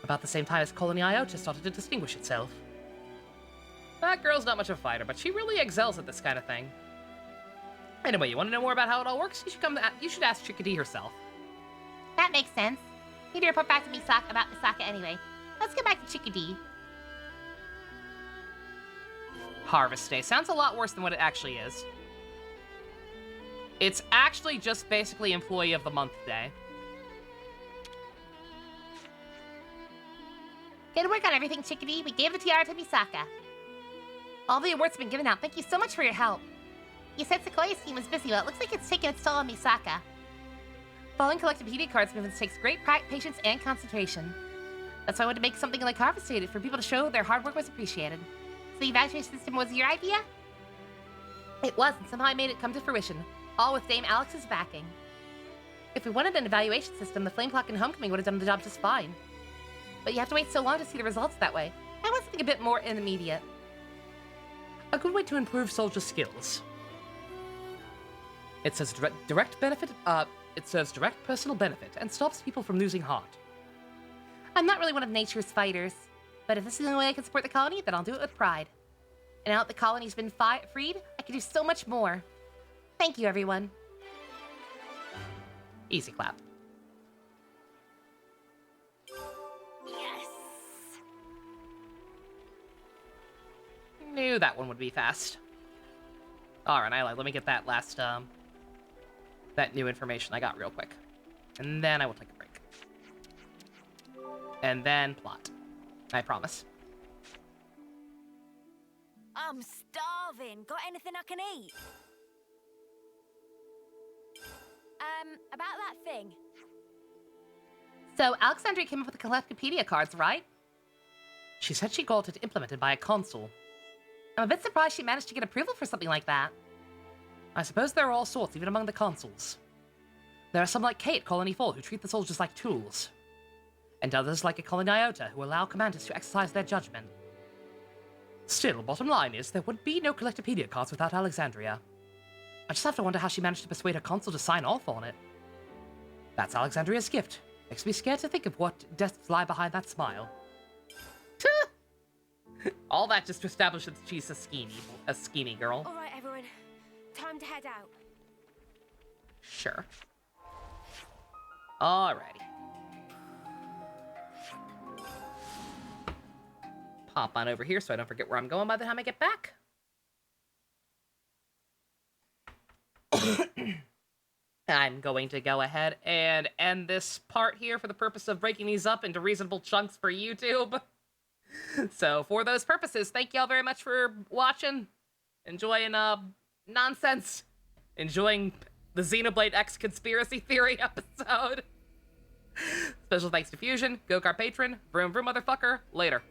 About the same time as Colony Iota started to distinguish itself. That girl's not much of a fighter, but she really excels at this kind of thing. Anyway, you want to know more about how it all works? You should ask Chickadee herself. That makes sense. Need to report back to Misaka about Misaka anyway. Let's get back to Chickadee. Harvest Day sounds a lot worse than what it actually is. It's actually just basically Employee of the Month Day. Good work on everything, Chickadee. We gave the tiara to Misaka. All the awards have been given out. Thank you so much for your help. You said Sequoia's team was busy, but it looks like it's taken its toll on Misaka. Following Collectopedia cards movements takes great patience and concentration. That's why I wanted to make something like Harvest Day for people to show their hard work was appreciated. So the evaluation system was your idea? It was, and somehow I made it come to fruition, all with Dame Alex's backing. If we wanted an evaluation system, the Flame Clock and Homecoming would have done the job just fine. But you have to wait so long to see the results that way. I want something a bit more immediate. A good way to improve soldier skills. It says direct benefit, it serves direct personal benefit and stops people from losing heart. I'm not really one of nature's fighters, but if this is the only way I can support the colony, then I'll do it with pride. And now that the colony's been freed, I can do so much more. Thank you, everyone. Easy clap. Yes. Knew that one would be fast. Alright, let me get that last, that new information I got real quick. And then I will take a break. And then plot. I promise. I'm starving. Got anything I can eat? About that thing. So, Alexandria came up with the Collectopedia cards, right? She said she got it implemented by a consul. I'm a bit surprised she managed to get approval for something like that. I suppose there are all sorts, even among the consuls. There are some like Kate, Colony 4, who treat the soldiers like tools. And others like a Colony Iota, who allow commanders to exercise their judgment. Still, bottom line is, there would be no Collectopedia cards without Alexandria. I just have to wonder how she managed to persuade her consul to sign off on it. That's Alexandria's gift. Makes me scared to think of what deaths lie behind that smile. All that just to establish that she's a skeeny girl. All right, everyone. Time to head out. Sure. Alrighty. Pop on over here so I don't forget where I'm going by the time I get back. I'm going to go ahead and end this part here for the purpose of breaking these up into reasonable chunks for YouTube. So for those purposes, thank y'all very much for watching, enjoying nonsense, enjoying the Xenoblade X conspiracy theory episode. Special thanks to Fusion, Go-Kart Patron, Vroom Vroom Motherfucker, later.